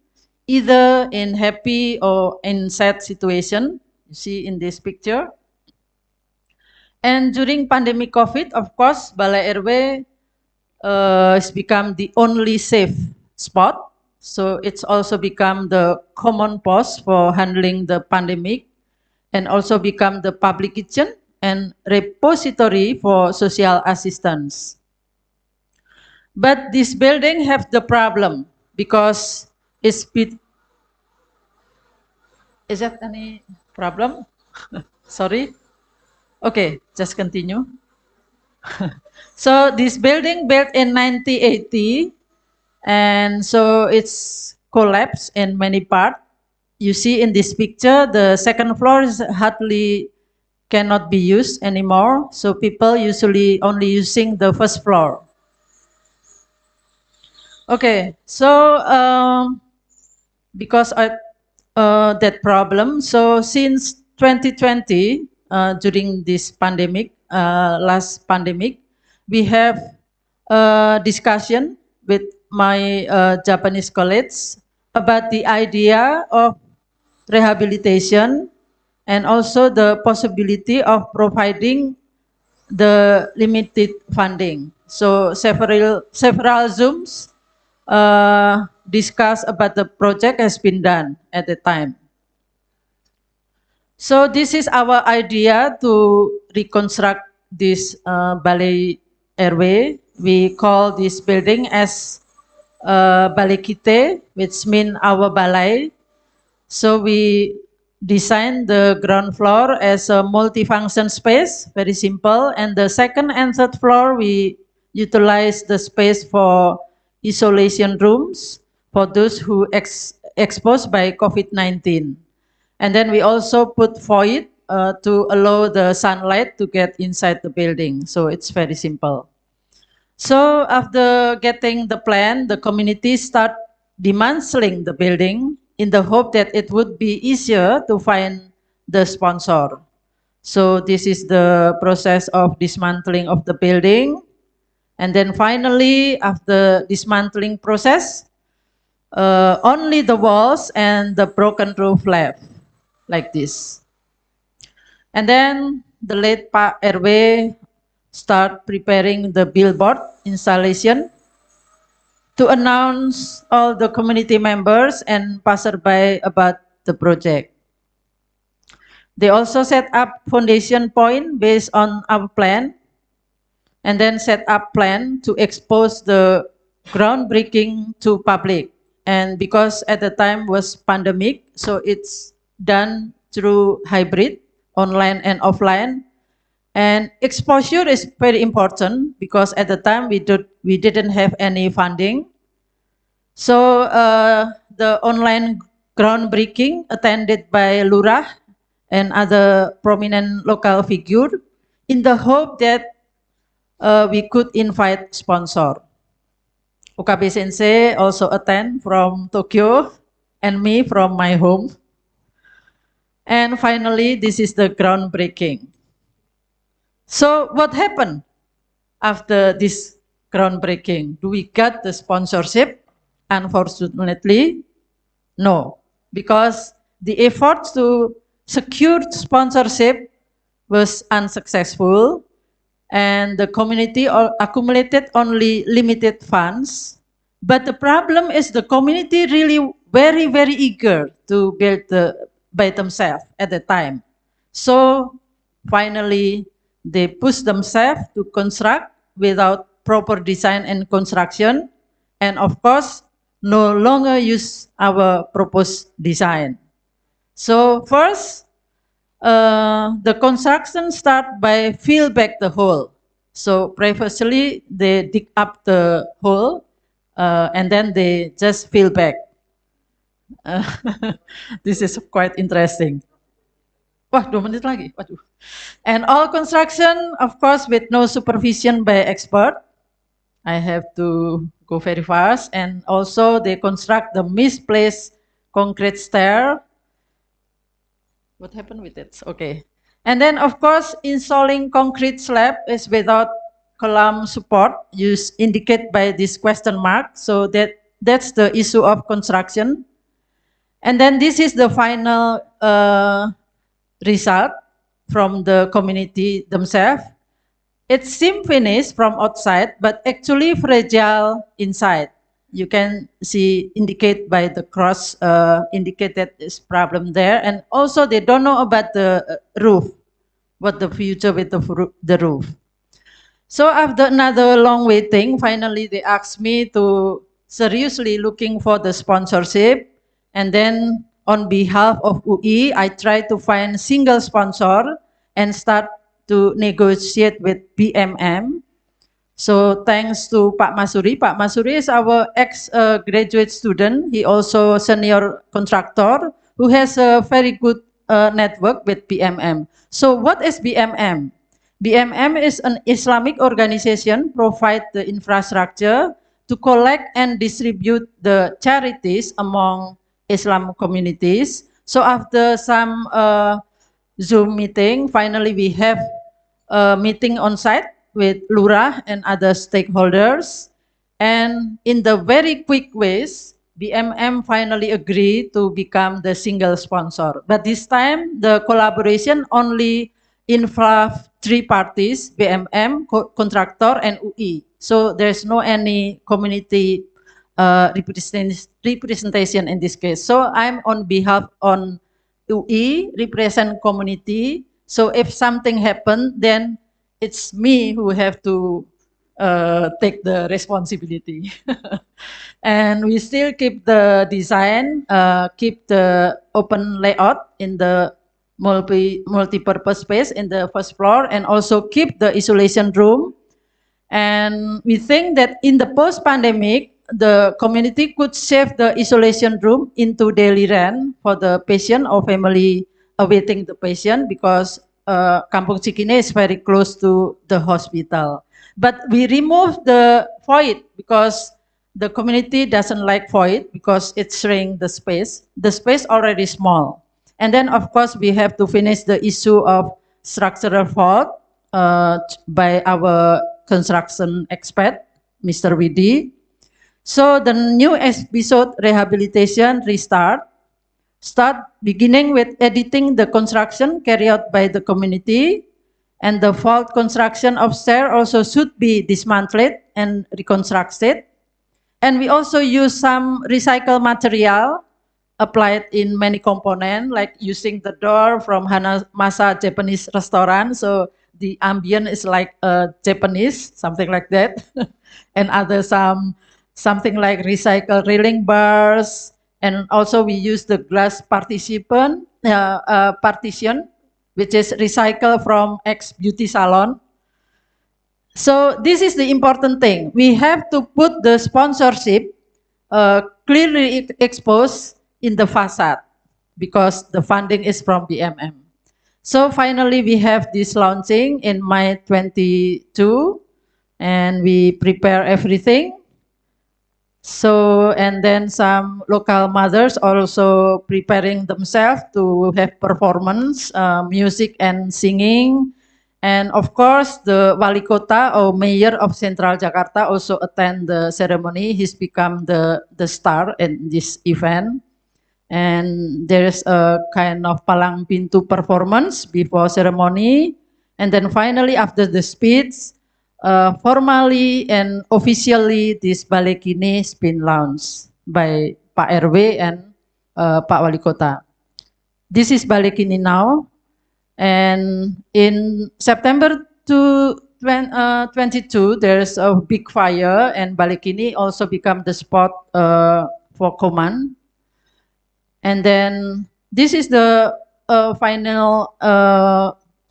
either in happy or in sad situation. You see in this picture. And during pandemic COVID, of course, balai RW has become the only safe spot. So it's also become the common post for handling the pandemic, and also become the public kitchen and repository for social assistance. But this building have the problem because it's is that any problem? Sorry. Okay, just continue. So this building built in 1980, and so it's collapsed in many parts. You see in this picture, the second floor is hardly cannot be used anymore. So people usually only using the first floor. Okay, so because of that problem, so since 2020, during this pandemic, last pandemic, we have a discussion with my Japanese colleagues about the idea of rehabilitation and also the possibility of providing the limited funding. So several Zooms discuss about the project has been done at the time. So this is our idea to reconstruct this ballet airway. We call this building as balai kite, which means our balai. So we designed the ground floor as a multifunction space, very simple. And the second and third floor, we utilize the space for isolation rooms for those who exposed by COVID-19. And then we also put void to allow the sunlight to get inside the building. So it's very simple. So after getting the plan, the community start dismantling the building in the hope that it would be easier to find the sponsor. So this is the process of dismantling of the building. And then finally, after dismantling process, only the walls and the broken roof left, like this. And then the late Pak RW start preparing the billboard installation to announce all the community members and passerby about the project. They also set up foundation point based on our plan, and then set up plan to expose the groundbreaking to public. And because at the time was pandemic, so it's done through hybrid, online and offline. And exposure is very important because at the time we didn't have any funding. So the online groundbreaking attended by Lurah and other prominent local figure in the hope that we could invite sponsor. OKB Sensei also attend from Tokyo and me from my home. And finally, this is the groundbreaking. So what happened after this groundbreaking? Do we get the sponsorship? Unfortunately, no, because the efforts to secure sponsorship was unsuccessful, and the community accumulated only limited funds. But the problem is the community really very, very eager to build by themselves at the time. So finally, they push themselves to construct without proper design and construction, and of course, no longer use our proposed design. So first, the construction start by fill back the hole. So previously, they dig up the hole, and then they just fill back. This is quite interesting. Wah, 2 menit lagi. Waduh. And all construction, of course, with no supervision by expert. I have to go very fast. And also, they construct the misplaced concrete stair. What happened with it? Okay. And then, of course, installing concrete slab is without column support, indicate by this question mark. So that's the issue of construction. And then this is the final result from the community themselves. It seems finished from outside, but actually fragile inside. You can see indicate by the cross indicated this problem there. And also they don't know about the roof, what the future with the roof. So after another long waiting, finally they asked me to seriously looking for the sponsorship. And then on behalf of UI, I tried to find single sponsor and start to negotiate with BMM So thanks to Pak Masuri. Pak Masuri is our ex-graduate student. He also senior contractor who has a very good network with BMM. So what is BMM? BMM is an Islamic organization provide the infrastructure to collect and distribute the charities among Islam communities. So after some Zoom meeting, finally we have a meeting on site with Lurah and other stakeholders. And in the very quick ways, BMM finally agreed to become the single sponsor. But this time, the collaboration only involved three parties, BMM, contractor, and UI. So there's no any community representation in this case. So I'm on behalf on UI, represent community. So if something happened, then it's me who have to take the responsibility. And we still keep the design, keep the open layout in the multi-purpose space in the first floor, and also keep the isolation room. And we think that in the post-pandemic, the community could save the isolation room into daily rent for the patient or family awaiting the patient, because Kampung Cikine is very close to the hospital. But we remove the void because the community doesn't like void because it's shrink the space. The space already small. And then of course we have to finish the issue of structural fault by our construction expert, Mr. Widi. So the new episode rehabilitation start beginning with editing the construction carried out by the community, and the fault construction of stair also should be dismantled and reconstructed. And we also use some recycled material applied in many components, like using the door from Hanamasa Japanese restaurant. So the ambient is like Japanese, something like that. And other something like recycled railing bars. And also we use the glass partition, which is recycled from ex-beauty salon. So this is the important thing. We have to put the sponsorship clearly exposed in the facade because the funding is from BMM. So finally, we have this launching in May 22, and we prepare everything. So, and then some local mothers also preparing themselves to have performance, music and singing. And of course, the Wali Kota or Mayor of Central Jakarta also attend the ceremony. He's become the star in this event. And there's a kind of palang pintu performance before ceremony. And then finally, after the speech, formally and officially, this Balai Kini has been launched by Pak RW and Pak Wali Kota. This is Balai Kini now. And in September 2022, there's a big fire, and Balai Kini also become the spot for command. And then this is the final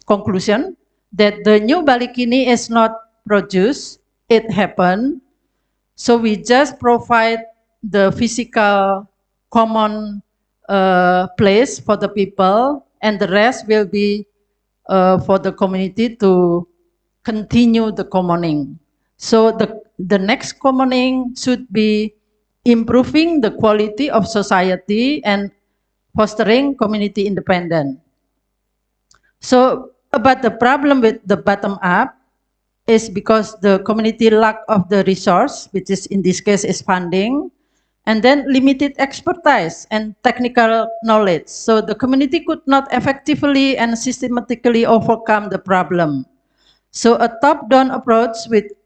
conclusion, that the new Balai Kini is not produced, it happened. So we just provide the physical common place for the people, and the rest will be for the community to continue the commoning. So the next commoning should be improving the quality of society and fostering community independence. So, but the problem with the bottom up is because the community lack of the resource, which is in this case is funding, and then limited expertise and technical knowledge. So the community could not effectively and systematically overcome the problem. So a top-down approach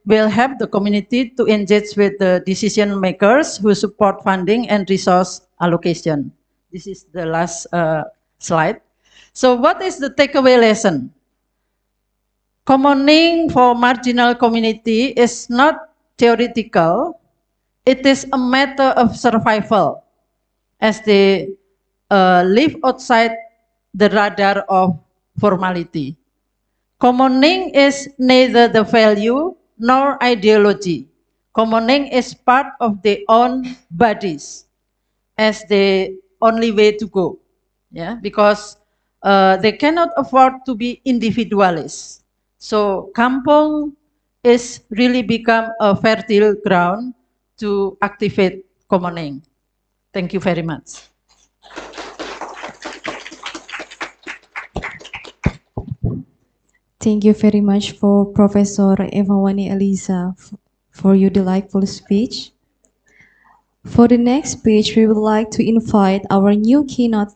will help the community to engage with the decision makers who support funding and resource allocation. This is the last slide. So what is the takeaway lesson? Commoning for marginal community is not theoretical. It is a matter of survival as they live outside the radar of formality. Commoning is neither the value nor ideology. Commoning is part of their own bodies as the only way to go, yeah, because they cannot afford to be individualists. So kampong is really become a fertile ground to activate commoning. Thank you very much. Thank you very much for Professor Evawani Eliza for your delightful speech. For the next speech, we would like to invite our next keynote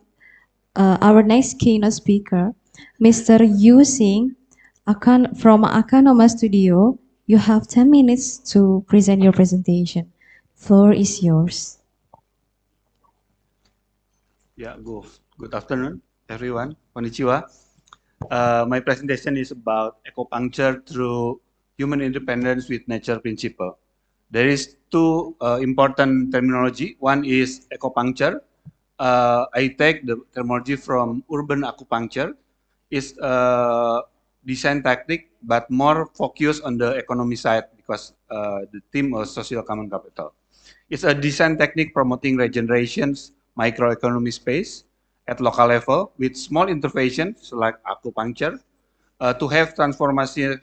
speaker, Mr. Yu Sing, from Akanoma Studio. You have 10 minutes to present your presentation. Floor is yours. Yeah, good afternoon, everyone. Konnichiwa. My presentation is about acupuncture through human independence with nature principle. There is two important terminology. One is acupuncture. I take the terminology from urban acupuncture. It's a design technique, but more focused on the economy side because the theme of social common capital. It's a design technique promoting regenerations, microeconomy space at local level with small interventions like acupuncture to have transformative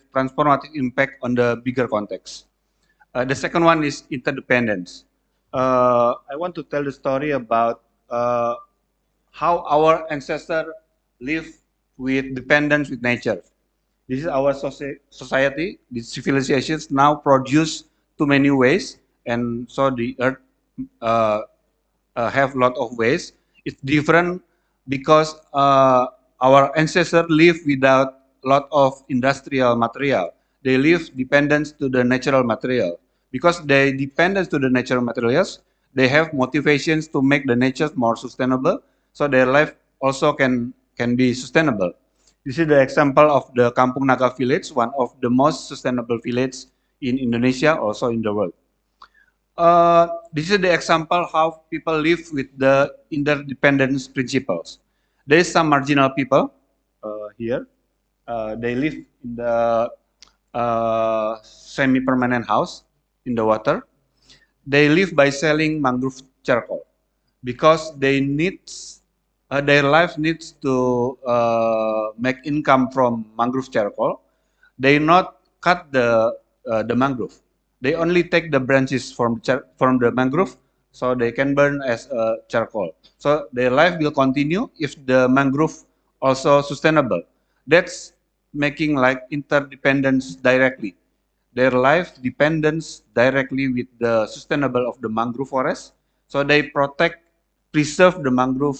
impact on the bigger context. The second one is interdependence. I want to tell the story about how our ancestors live with dependence with nature. This is our society. These civilizations now produce too many ways, and so the earth uh, have a lot of ways. It's different because our ancestors live without a lot of industrial material. They live dependence to the natural material. Because they dependence to the natural materials, they have motivations to make the nature more sustainable, so their life also can be sustainable. This is the example of the Kampung Naga village, one of the most sustainable village in Indonesia, also in the world. This is the example how people live with the interdependence principles. There is some marginal people here. They live in the semi-permanent house in the water. They live by selling mangrove charcoal because their life needs to make income from mangrove charcoal. They not cut the mangrove. They only take the branches from the mangrove, so they can burn as charcoal. So their life will continue if the mangrove also sustainable. That's making like interdependence directly. Their life depends directly with the sustainable of the mangrove forest. So they preserve the mangrove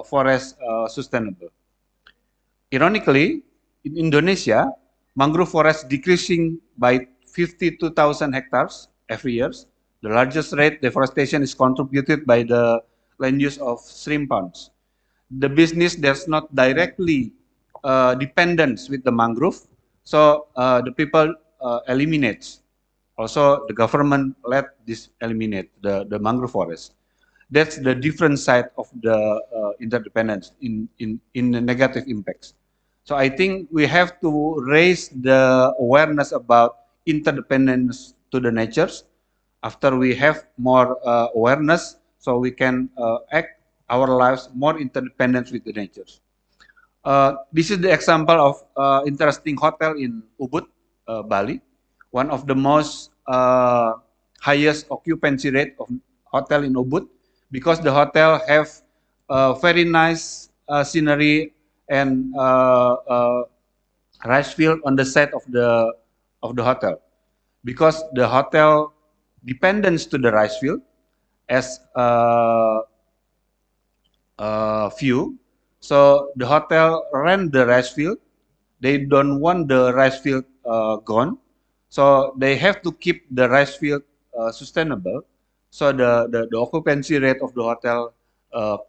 forest sustainable. Ironically, in Indonesia, mangrove forest decreasing by 52,000 hectares every year. The largest rate deforestation is contributed by the land use of shrimp ponds. The business does not directly dependence with the mangrove, so the people eliminates. Also, the government let this eliminate the mangrove forest. That's the different side of the interdependence in the negative impacts. So I think we have to raise the awareness about interdependence to the natures. After we have more awareness, so we can act our lives more interdependent with the natures. This is the example of interesting hotel in Ubud, Bali, one of the most highest occupancy rate of hotel in Ubud, because the hotel have very nice scenery and rice field on the side of the hotel, because the hotel dependence to the rice field as view. So the hotel rent the rice field. They don't want the rice field gone. So they have to keep the rice field sustainable. So the occupancy rate of the hotel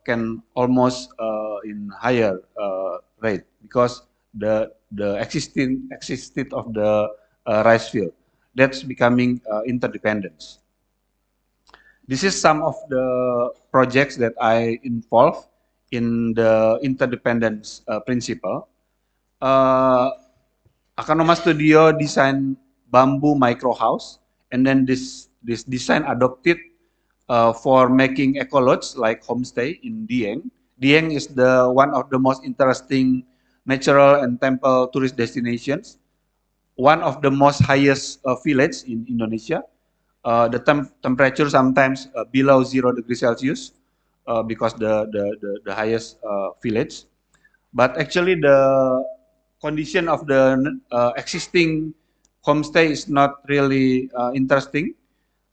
can almost in higher rate because the existed of the rice field. That's becoming interdependence. This is some of the projects that I involve in the interdependence principle. Akanoma Studio designed bamboo micro house, and then this design adopted for making eco lodge like homestay in Dieng. Dieng is the one of the most interesting natural and temple tourist destinations. One of the most highest village in Indonesia. The temperature sometimes below 0 degrees Celsius because the highest village. But actually the condition of the existing homestay is not really interesting.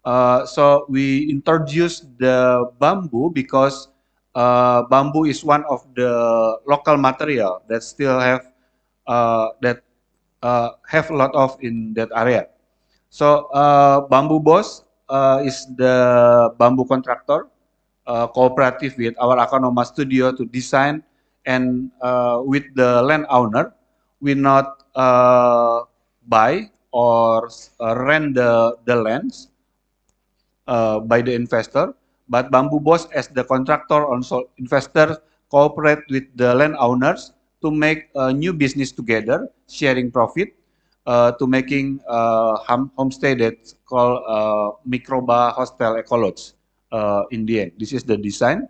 So we introduced the bamboo because bamboo is one of the local material that still have a lot of in that area. So Bamboo Boss is the bamboo contractor cooperative with our Akanoma Studio to design, and with the landowner, we not buy or rent the lands by the investor, but Bamboo Boss as the contractor also investors cooperate with the landowners to make a new business together, sharing profit to making homestay that's called microba hostel ecology in the end. This is the design.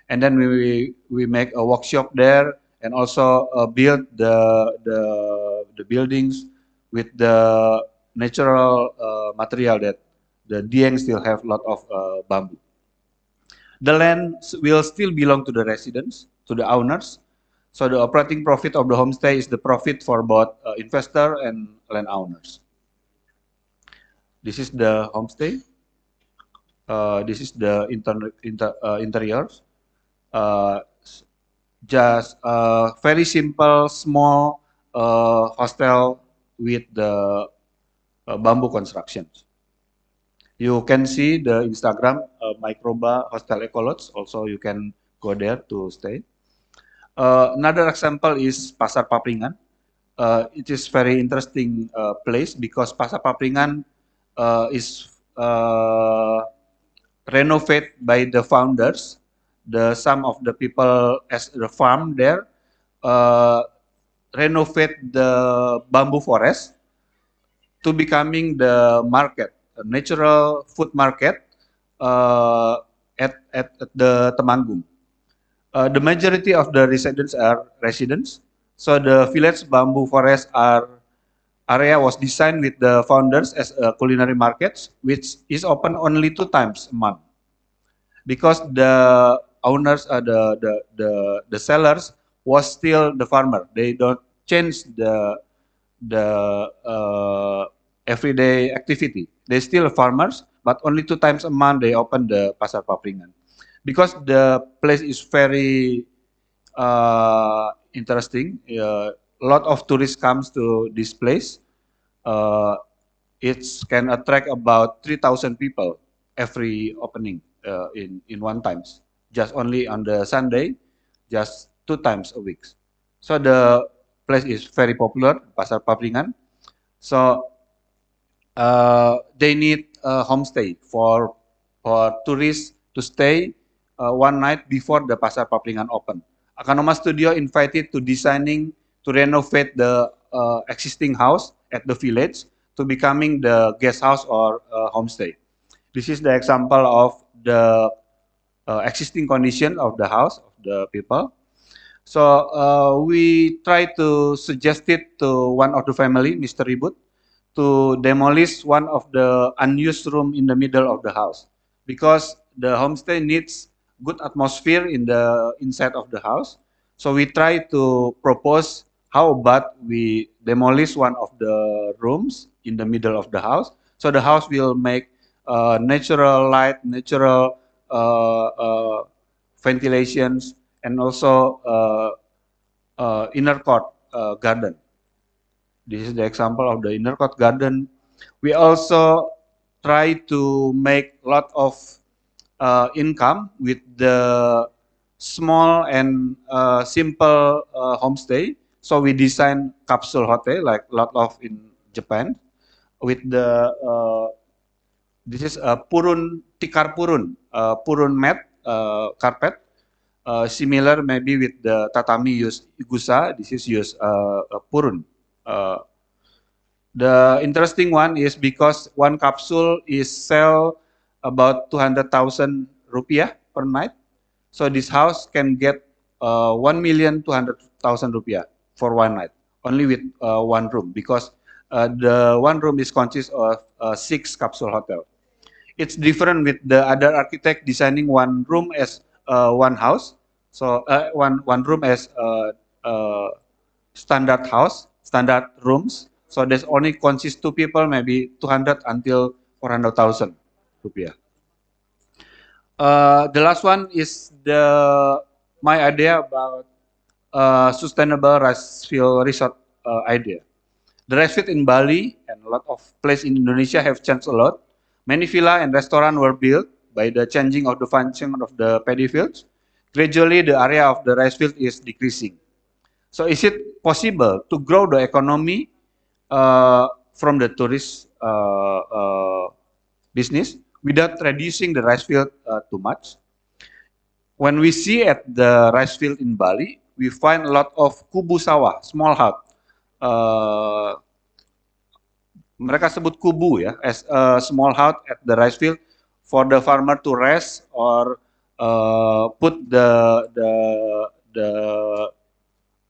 And then we make a workshop there and also build the buildings with the natural material that the Dieng still have a lot of bamboo. The land will still belong to the residents, to the owners. So the operating profit of the homestay is the profit for both investor and landowners. This is the homestay. This is the interiors. Just very simple, small hostel with the bamboo constructions. You can see the Instagram Microba Hostel Ecology. Also, you can go there to stay. Another example is Pasar Papringan. It is very interesting place because Pasar Papringan is renovated by the founders. Some of the people as the farm there renovate the bamboo forest to becoming the market, a natural food market at the Temanggung. The majority of the residents are residents. So the village bamboo forest area was designed with the founders as a culinary markets, which is open only 2 times a month. Because the owners, the sellers was still the farmer. They don't change the everyday activity. They still farmers, but only 2 times a month they open the Pasar Papringan. Because the place is very interesting. A lot of tourists comes to this place. It can attract about 3,000 people every opening in 1 times. Just only on the Sunday, just 2 times a week. So the place is very popular, Pasar Papringan. So they need a homestay for tourists to stay 1 night before the Pasar Papringan open. Akanoma Studio invited to designing to renovate the existing house at the village to becoming the guest house or homestay. This is the example of the existing condition of the house of the people. So we try to suggest it to one of the family, Mr. Ribut, to demolish one of the unused room in the middle of the house because the homestay needs good atmosphere in the inside of the house. So we try to propose how about we demolish one of the rooms in the middle of the house, so the house will make natural light, natural ventilations, and also inner court garden. This is the example of the inner court garden. We also try to make a lot of income with the small and simple homestay. So we design capsule hotel like a lot of in Japan with the this is a tikar purun mat carpet. Similar maybe with the tatami use igusa. This is use purun The interesting one is because one capsule is sell about 200,000 rupiah per night. So this house can get 1,200,000 rupiah for one night, only with one room, because the one room is consist of 6 capsule hotel. It's different with the other architect designing one room as one house. So one room as standard house, standard rooms. So there's only consist 2 people, maybe 200 until 400,000 rupiah. The last one is my idea about sustainable rice field resort idea. The rice field in Bali and a lot of places in Indonesia have changed a lot. Many villa and restaurants were built by the changing of the function of the paddy fields. Gradually, the area of the rice field is decreasing. So is it possible to grow the economy from the tourist business without reducing the rice field too much? When we see at the rice field in Bali, we find a lot of kubu sawah, small hut. Mereka sebut kubu ya, as a small hut at the rice field for the farmer to rest or put the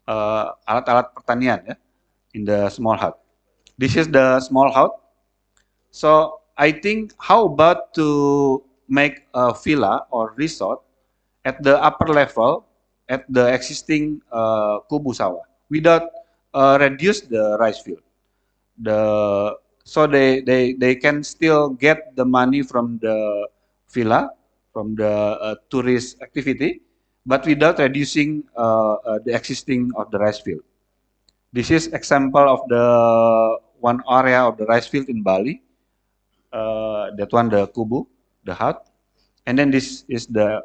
alat-alat pertanian ya, in the small hut. This is the small hut. So I think how about to make a villa or resort at the upper level at the existing kubu sawah without reduce the rice field. So they can still get the money from the villa, from the tourist activity, but without reducing the existing of the rice field. This is example of the one area of the rice field in Bali. That one, the kubu, the hut. And then this is the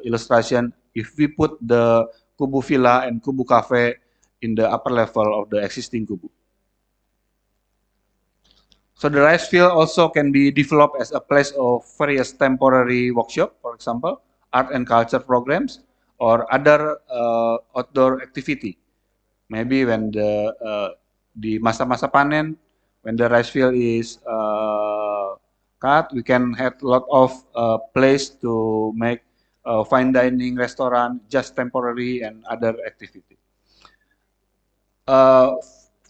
illustration. If we put the kubu villa and kubu cafe in the upper level of the existing kubu. So the rice field also can be developed as a place of various temporary workshop, for example, art and culture programs, or other outdoor activity. Maybe when di masa-masa panen, when the rice field is cut, we can have a lot of place to make fine dining restaurant, just temporary and other activity.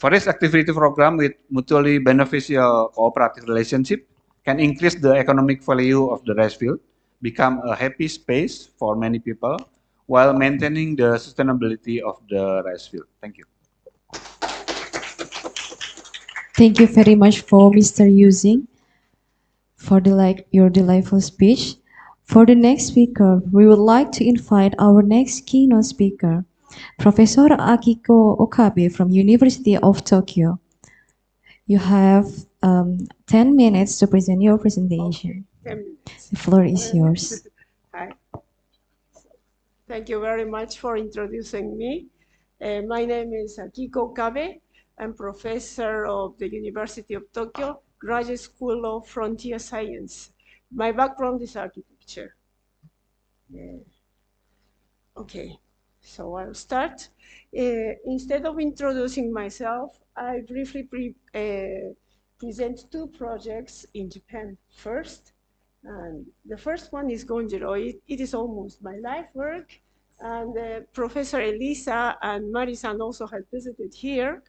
Forest activity program with mutually beneficial cooperative relationship can increase the economic value of the rice field, become a happy space for many people, while maintaining the sustainability of the rice field. Thank you. Thank you very much for Mr. Using for your delightful speech. For the next speaker, we would like to invite our next keynote speaker, Professor Akiko Okabe from University of Tokyo. You have 10 minutes to present your presentation. Okay. 10 minutes. The floor is yours. Hi. Thank you very much for introducing me. My name is Akiko Okabe. I'm professor of the University of Tokyo, Graduate School of Frontier Science. My background is architecture. Okay, so I'll start. Instead of introducing myself, I briefly present 2 projects in Japan first. And the first one is Gonjiro. It is almost my life work. And Professor Elisa and Mari-san also have visited here.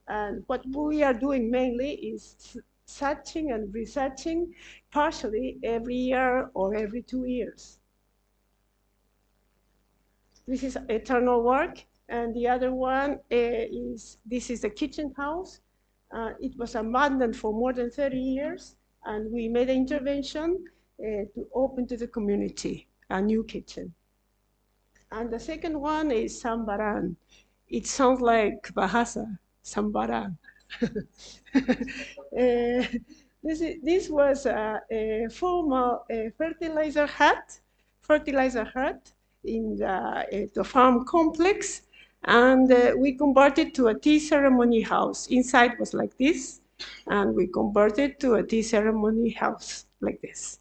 And what we are doing mainly is searching and researching partially every year or every 2 years. This is eternal work. And the other one this is a kitchen house. It was abandoned for more than 30 years. And we made an intervention to open to the community a new kitchen. And the second one is Sambaran. It sounds like Bahasa, Sambaran. This was a formal fertilizer hut in the farm complex. And we converted to a tea ceremony house. Inside was like this. And we converted to a tea ceremony house like this.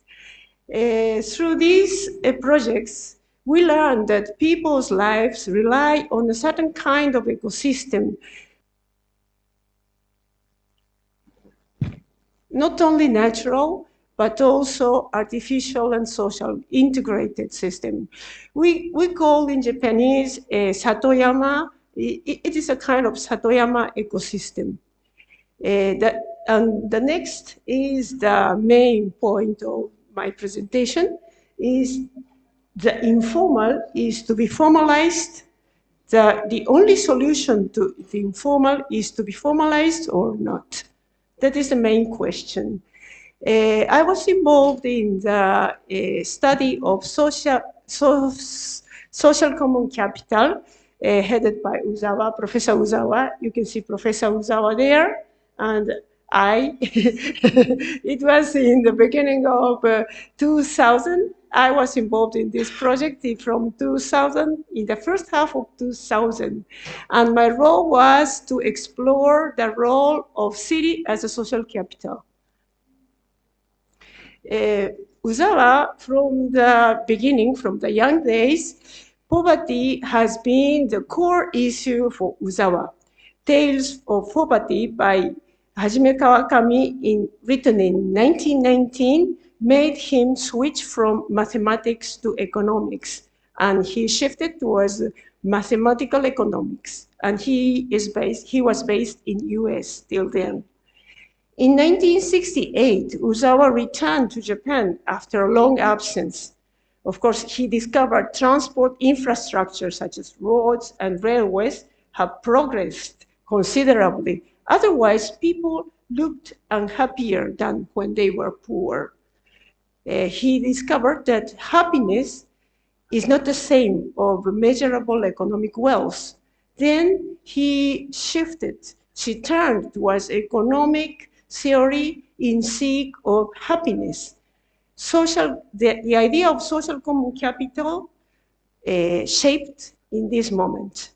Through these projects, we learned that people's lives rely on a certain kind of ecosystem. not only natural, but also artificial and social integrated system. We call in Japanese Satoyama, it is a kind of Satoyama ecosystem. And the next is the main point of my presentation, is the informal is to be formalized. The only solution to the informal is to be formalized or not. That is the main question. I was involved in the study of social common capital, headed by Uzawa, Professor Uzawa. You can see Professor Uzawa there. And it was in the beginning of 2000. I was involved in this project from 2000, in the first half of 2000. And my role was to explore the role of city as a social capital. Uzawa, from the beginning, from the young days, poverty has been the core issue for Uzawa. Tales of Poverty by Hajime Kawakami, written in 1919, made him switch from mathematics to economics. And he shifted towards mathematical economics. And he was based in US till then. In 1968, Uzawa returned to Japan after a long absence. Of course, he discovered transport infrastructure such as roads and railways have progressed considerably. Otherwise, people looked unhappier than when they were poor. He discovered that happiness is not the same of measurable economic wealth. Then he turned towards economic theory in seek of happiness. The idea of social common capital shaped in this moment.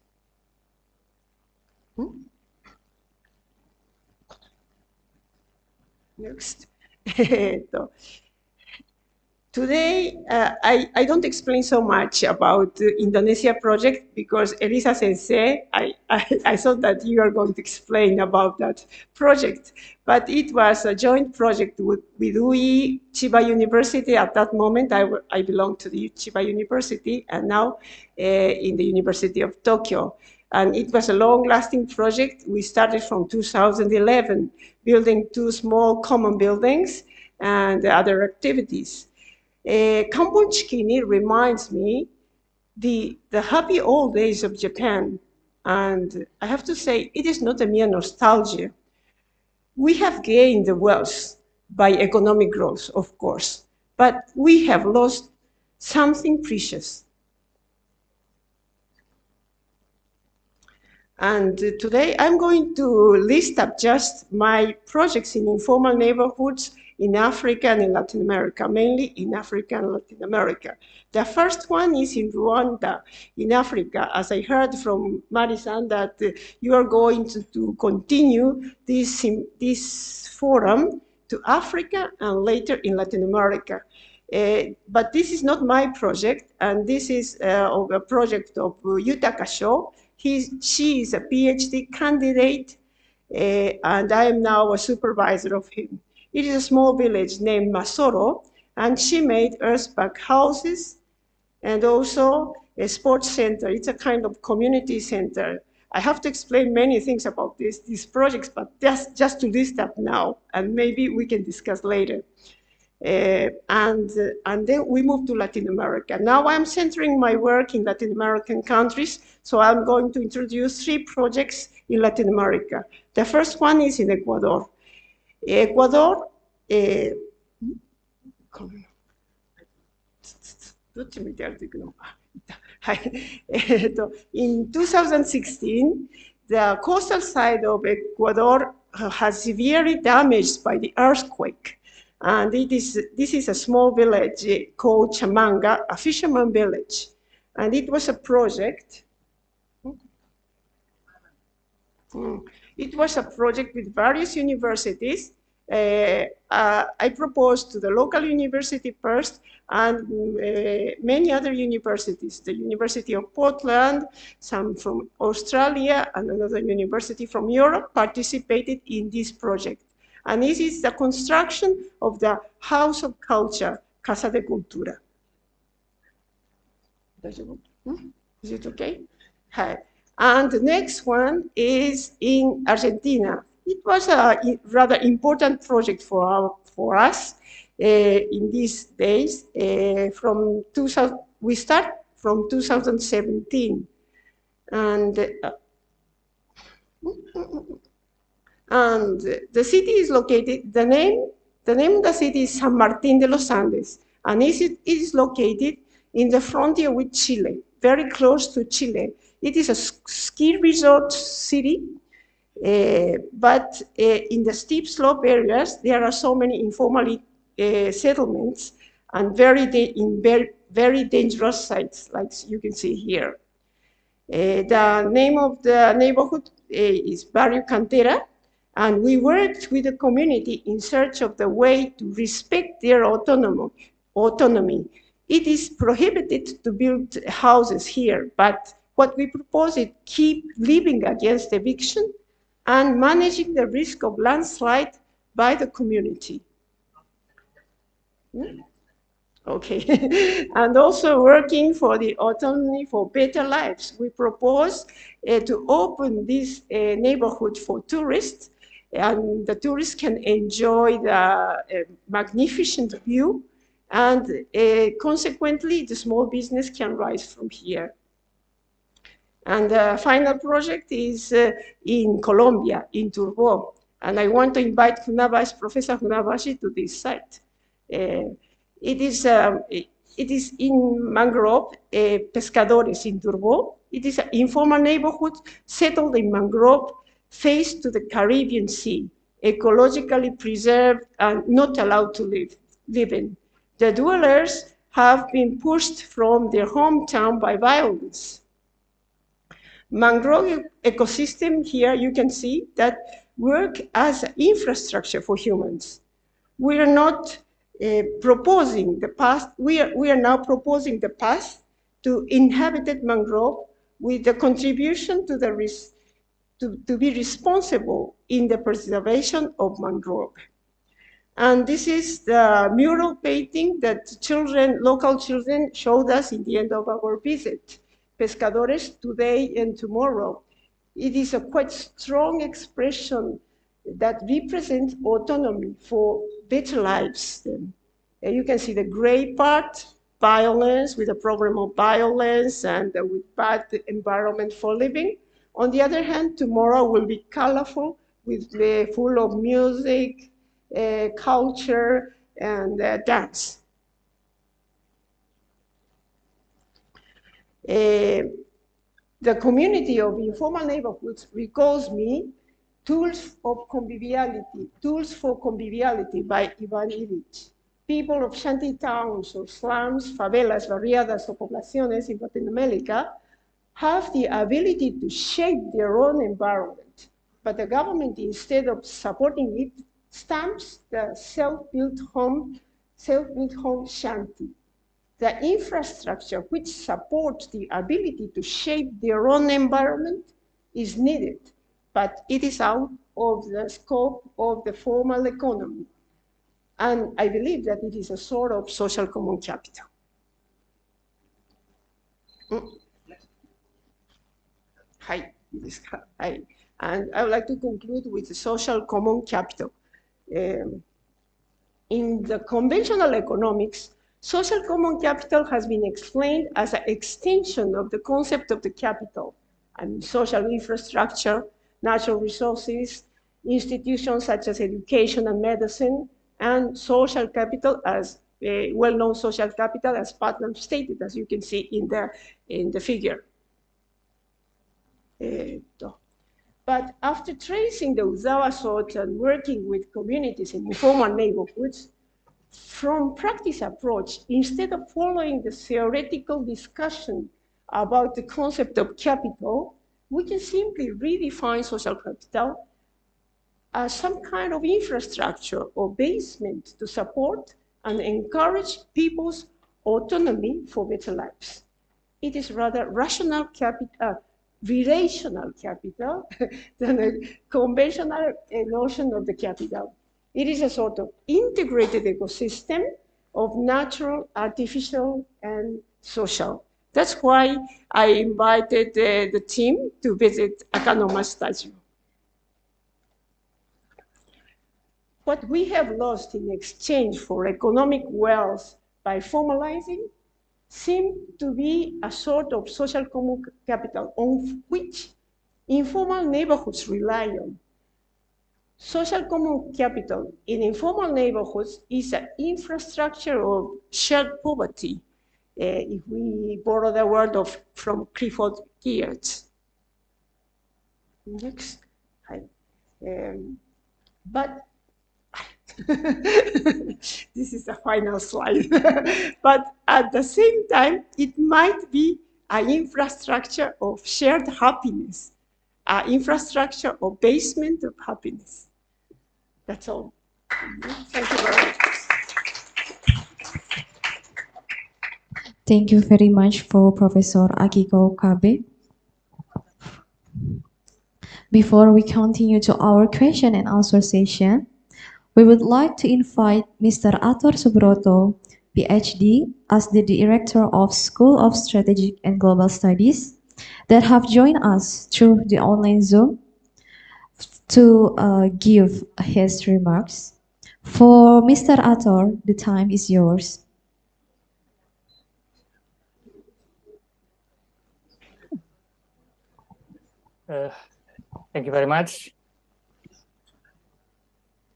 Next. Today, I don't explain so much about the Indonesia project because Elisa Sensei, I thought that you are going to explain about that project. But it was a joint project with UI, Chiba University. At that moment, I belonged to the Chiba University, and now in the University of Tokyo. And it was a long-lasting project. We started from 2011, building 2 small common buildings and other activities. Kanbon Chikini reminds me the happy old days of Japan. And I have to say, it is not a mere nostalgia. We have gained the wealth by economic growth, of course, but we have lost something precious. And today I'm going to list up just my projects in informal neighborhoods in Africa and in Latin America, mainly in Africa and Latin America. The first one is in Rwanda, in Africa. As I heard from Marisan that you are going to continue this forum to Africa and later in Latin America. But this is not my project, and this is a project of Yutaka Sho. She is a PhD candidate, and I am now a supervisor of him. It is a small village named Masoro, and she made earthback houses and also a sports center. It's a kind of community center. I have to explain many things about these projects, but just to list up now, and maybe we can discuss later. And then we move to Latin America. Now I'm centering my work in Latin American countries, so I'm going to introduce 3 projects in Latin America. The first one is in Ecuador. Ecuador, in 2016, the coastal side of Ecuador has severely damaged by the earthquake. And this is a small village called Chamanga, a fisherman village. And it was a project. It was a project with various universities. I proposed to the local university first and many other universities, the University of Portland, some from Australia, and another university from Europe participated in this project. And this is the construction of the House of Culture, Casa de Cultura. Is it okay? Hi. And the next one is in Argentina. It was a rather important project for us in these days. We start from 2017. And the city is located, the name of the city is San Martín de los Andes, and it is located in the frontier with Chile, very close to Chile. It is a ski resort city, but in the steep slope areas, there are so many informal settlements and very dangerous sites, like you can see here. The name of the neighborhood is Barrio Cantera, and we worked with the community in search of the way to respect their autonomy. It is prohibited to build houses here, but what we propose is keep living against eviction and managing the risk of landslide by the community. Okay, and also working for the autonomy for better lives. We propose to open this neighborhood for tourists, and the tourists can enjoy the magnificent view, and consequently, the small business can rise from here. And the final project is in Colombia, in Turbo, and I want to invite Professor Funabashi to this site. It is in Mangrove, Pescadores in Turbo. It is an informal neighborhood settled in mangrove, face to the Caribbean Sea, ecologically preserved and not allowed to live in. The dwellers have been pushed from their hometown by violence. Mangrove ecosystem here, you can see that work as infrastructure for humans. We are not proposing the past. We are now proposing the past to inhabited mangrove with the contribution to to be responsible in the preservation of mangrove. And this is the mural painting that local children showed us in the end of our visit. Pescadores today and tomorrow. It is a quite strong expression that represents autonomy for better lives. You can see the gray part, violence, with a program of violence and with bad environment for living. On the other hand, tomorrow will be colorful, with full of music, culture, and dance. The community of informal neighborhoods recalls me Tools for Conviviality by Ivan Illich. People of shanty towns or slums, favelas, barriadas, or poblaciones in Latin America have the ability to shape their own environment, but the government, instead of supporting it, stamps the self-built home shanty. The infrastructure which supports the ability to shape their own environment is needed, but it is out of the scope of the formal economy. And I believe that it is a sort of social common capital. Hi. And I would like to conclude with the social common capital. In the conventional economics, social common capital has been explained as an extension of the concept of the capital. And social infrastructure, natural resources, institutions such as education and medicine, and social capital as well-known social capital, as Putnam stated, as you can see in the figure. But after tracing the Uzawa thought and working with communities in informal neighborhoods, from practice approach, instead of following the theoretical discussion about the concept of capital, we can simply redefine social capital as some kind of infrastructure or basement to support and encourage people's autonomy for better lives. It is rather rational capital, relational capital than a conventional notion of the capital. It is a sort of integrated ecosystem of natural, artificial, and social. That's why I invited the team to visit Akanoma Statue. What we have lost in exchange for economic wealth by formalizing seemed to be a sort of social common capital on which informal neighborhoods rely on. Social common capital in informal neighborhoods is an infrastructure of shared poverty, if we borrow the word from Clifford Geertz. Next. But this is the final slide. But at the same time, it might be an infrastructure of shared happiness, an infrastructure of basement of happiness. That's all. Thank you very much. Thank you very much for Professor Akiko Kabe. Before we continue to our question and answer session, we would like to invite Mr. Ator Subroto, PhD, as the Director of School of Strategic and Global Studies, that have joined us through the online Zoom to give his remarks. For Mr. Ator, the time is yours. Thank you very much.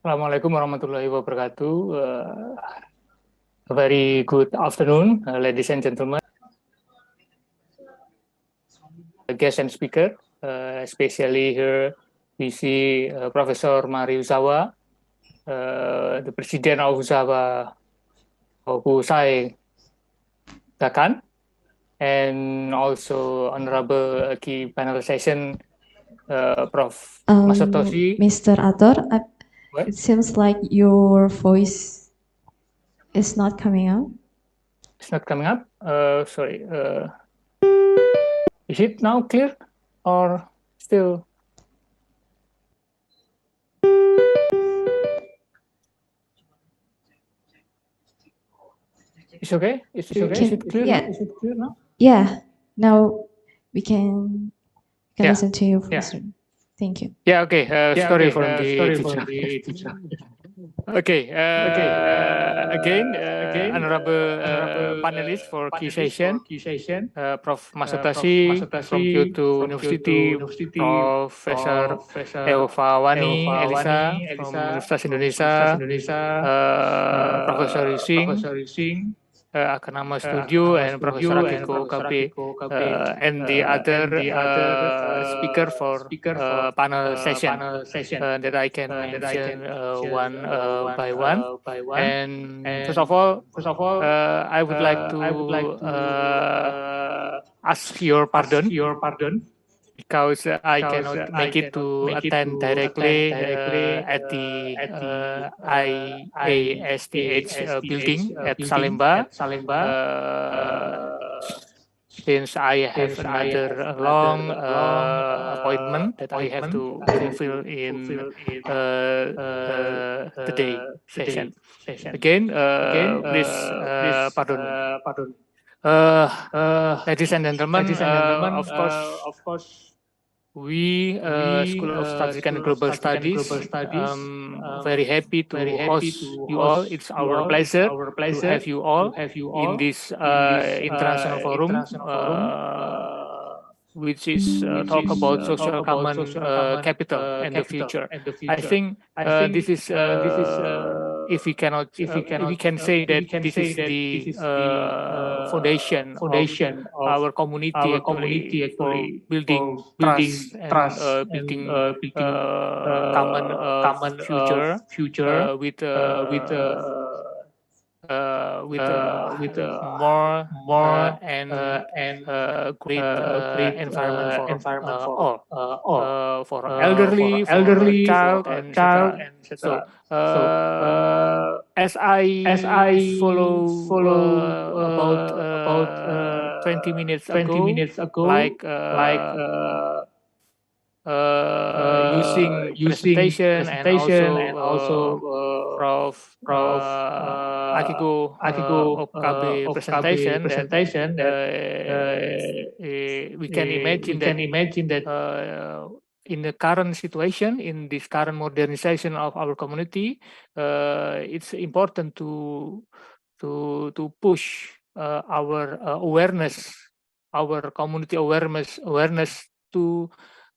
Assalamualaikum warahmatullahi wabarakatuh. A very good afternoon, ladies and gentlemen, guest and speaker, especially here we see Professor Mari Uzawa, the President of Uzawa Kokusai Gakkan, and also Honorable key panel session, Prof. Masatoshi. Mr. Ator, it seems like your voice is not coming up. It's not coming up? Sorry. Is it now clear or still? It's okay? Is it clear? Yeah. Is it clear now? Yeah, now we can Yeah. listen to you. Yeah. Thank you. Yeah, okay. Sorry for the Okay. Again, honorable panelists for key session, Prof. Masatoshi from Kyoto University, Professor Eva Wani Elisa from Universitas Indonesia, Professor Rising, Akanama Studio, and Professor Akiko Kabe, and the other speaker for panel session that I can mention one by one. And first of all, I would like to ask your pardon because I cannot make it to attend directly at the IASTH building at Salemba, since I have another long appointment that I have to fulfill in today session. Again, please pardon. Ladies and gentlemen, of course, we, School of Strategic and Global Studies, very happy to host you all. It's our pleasure to have you all in this international forum, which is talk about social common capital and the future. I think this is if we can say that this is the foundation of our community actually for building trust and building common future with more and great environment for all, for elderly, for child, and etc. So, as I follow about 20 minutes ago, like using presentation and also Prof. Akiko Okabe presentation that we can imagine that in the current situation, in this current modernization of our community, it's important to push our awareness, our community awareness to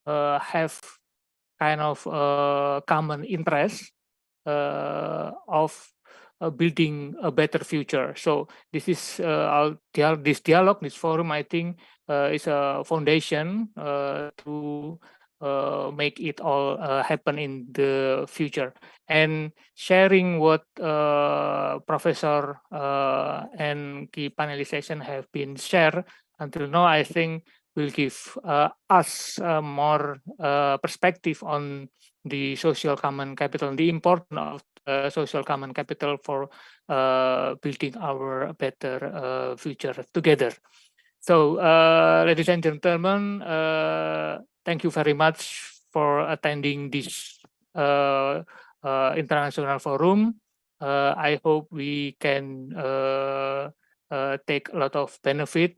have kind of common interest of building a better future. So this is this dialogue, this forum, I think, is a foundation to make it all happen in the future. And sharing what Professor and key panelization have been shared until now, I think will give us more perspective on the social common capital and the importance of social common capital for building our better future together. So, ladies and gentlemen, thank you very much for attending this international forum. I hope we can take a lot of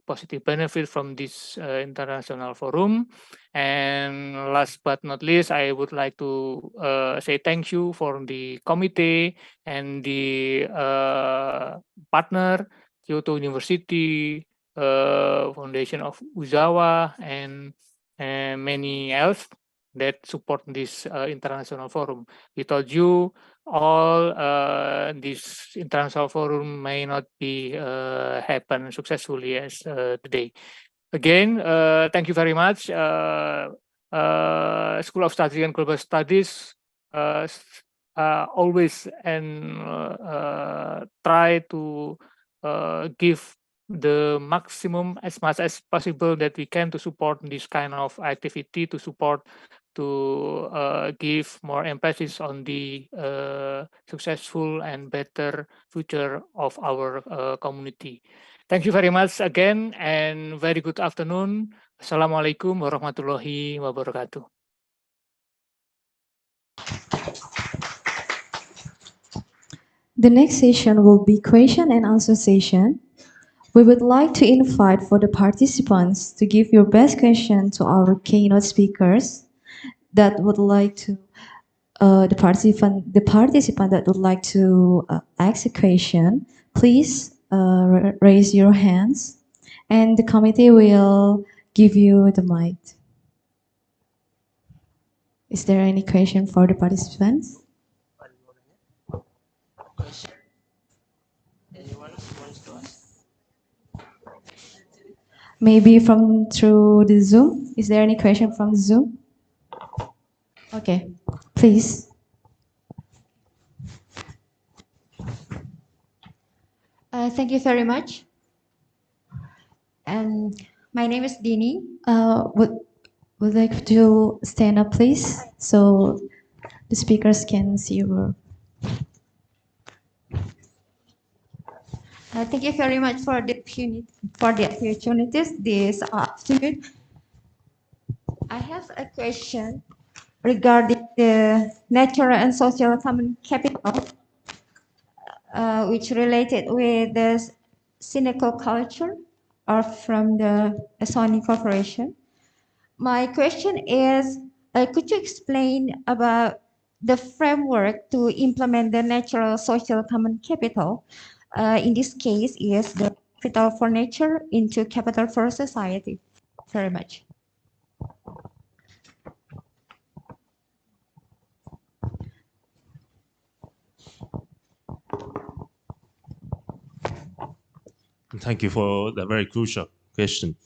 positive benefit from this international forum. And last but not least, I would like to say thank you for the committee and the partner, Kyoto University, Foundation of Uzawa, and many else that support this international forum. Without you, all this international forum may not be happen successfully as today. Again, thank you very much. School of Strategy and Global Studies always and try to give the maximum as much as possible that we can to support this kind of activity, to support, to give more emphasis on the successful and better future of our community. Thank you very much again, and very good afternoon. Assalamualaikum warahmatullahi wabarakatuh. The next session will be question and answer session. We would like to invite for the participants to give your best question to our keynote speakers that would like to, the participant that would like to ask a question, please raise your hands and the committee will give you the mic. Is there any question for the participants? Maybe from through the Zoom. Is there any question from Zoom? Okay, please. Thank you very much. And my name is Dini. Would like to stand up, please, so the speakers can see your. Thank you very much for the opportunities this afternoon. I have a question regarding the natural and social common capital, which related with the cynical culture or from the Sony Corporation. My question is, could you explain about the framework to implement the natural social common capital? In this case, is the capital for nature into capital for society. Very much. Thank you for the very crucial question.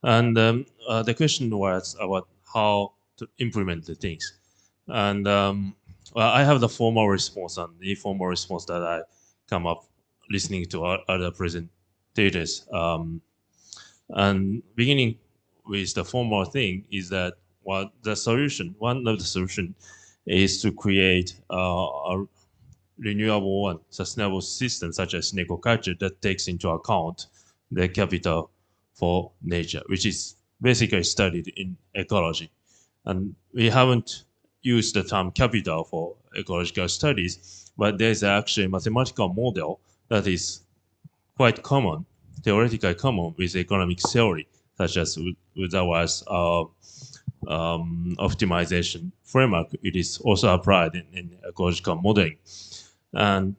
And the question was about how to implement the things. And well, I have the formal response and the informal response that I come up listening to other presentators. And beginning with the formal thing is that one of the solution is to create a renewable and sustainable system such as eco-culture that takes into account the capital for nature, which is basically studied in ecology. And we haven't used the term capital for ecological studies, but there's actually a mathematical model that is quite common, theoretically common with economic theory, such as Uzawa's optimization framework. It is also applied in ecological modeling. And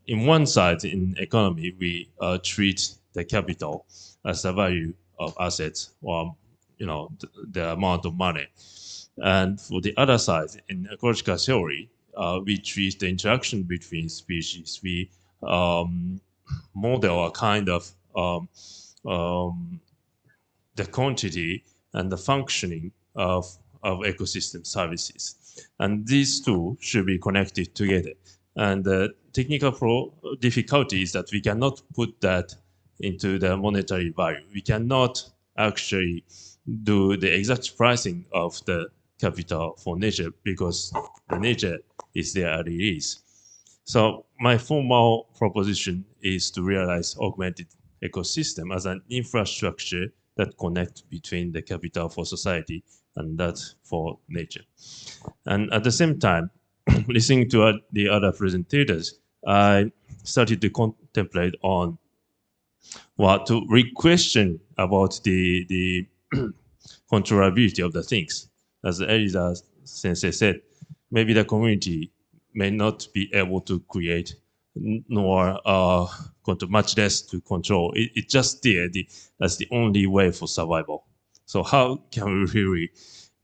in one side, in economy, we treat the capital as the value of assets, or the amount of money. And for the other side, in ecological theory, we treat the interaction between species. We model a kind of the quantity and the functioning of ecosystem services. And these two should be connected together. And the technical difficulty is that we cannot put that into the monetary value. We cannot actually do the exact pricing of the capital for nature because the nature is there as it is. So my formal proposition is to realize augmented ecosystem as an infrastructure that connects between the capital for society and that for nature. And at the same time, listening to the other presentators, I started to contemplate on to re-question about the controllability of the things. As Elisa Sensei said, maybe the community may not be able to create nor much less to control. It's just there. That's the only way for survival. So how can we really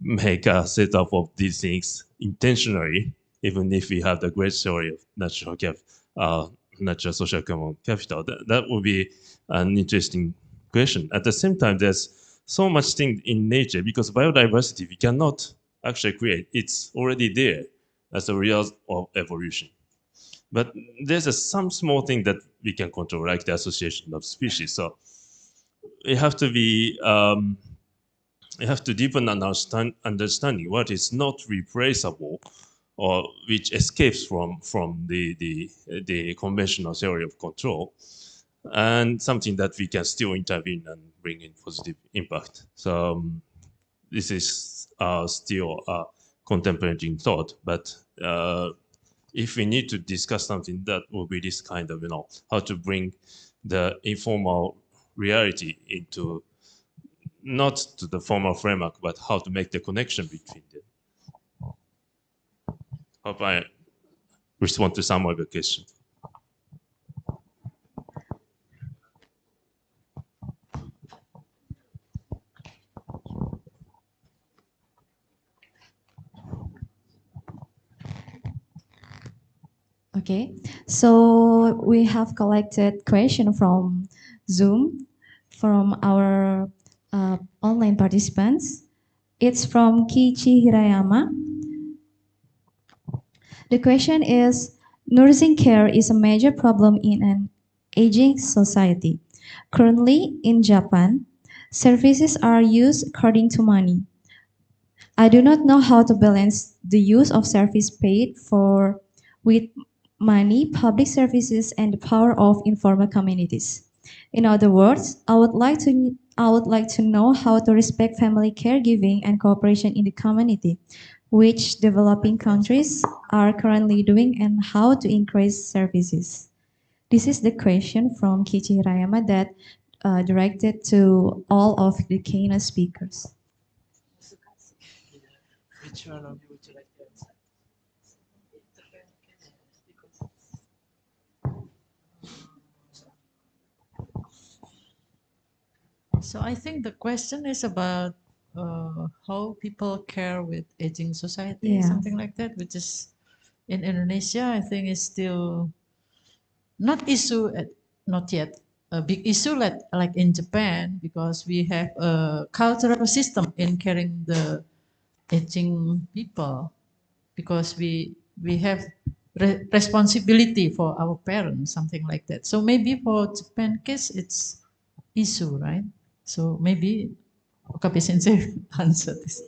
make a setup of these things intentionally, even if we have the great theory of natural social common capital? That would be an interesting question. At the same time, there's so much thing in nature because biodiversity we cannot actually create. It's already there as a result of evolution. But there's some small thing that we can control, like the association of species. So we have to be, we have to deepen understanding what is not replaceable, or which escapes from the conventional theory of control, and something that we can still intervene and bring in positive impact. So this is still a contemplating thought, but if we need to discuss something, that will be this kind of, how to bring the informal reality into, not to the formal framework, but how to make the connection between them. Hope I respond to some of the questions. Okay, so we have collected question from Zoom, from our online participants. It's from Kiichi Hirayama. The question is, nursing care is a major problem in an aging society. Currently, in Japan, services are used according to money. I do not know how to balance the use of service paid for with money, public services, and the power of informal communities. In other words, I would like to know how to respect family caregiving and cooperation in the community, which developing countries are currently doing, and how to increase services. This is the question from Kiichi Hirayama that directed to all of the keynote speakers. Which one of you would you like to answer? So I think the question is about how people care with aging society, something like that, which is in Indonesia, I think is still not not yet a big issue like in Japan, because we have a cultural system in caring the aging people, because we have responsibility for our parents, something like that. So maybe for Japan case, it's issue, right? So maybe Okabe Sensei answer this.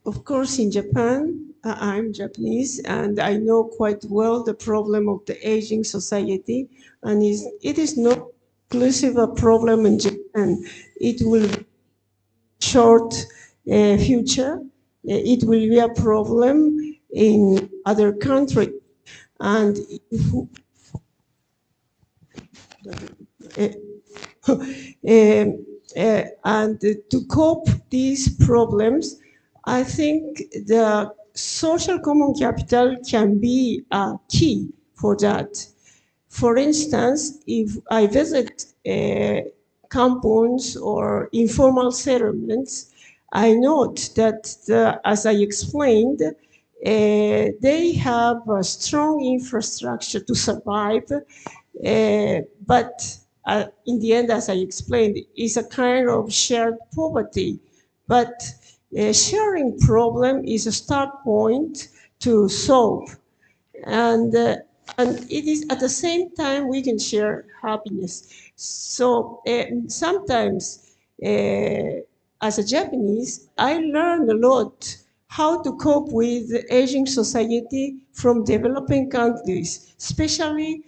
Of course, in Japan, I'm Japanese, and I know quite well the problem of the aging society, and it is not inclusive a problem in Japan, it will be short future. It will be a problem in other countries. And if, and to cope these problems, I think the social common capital can be a key for that. For instance, if I visit compounds or informal settlements, I note that, as I explained, they have a strong infrastructure to survive, but in the end, as I explained, it's a kind of shared poverty. But sharing problem is a start point to solve. And, and it is at the same time we can share happiness. So sometimes, as a Japanese, I learned a lot how to cope with the aging society from developing countries, especially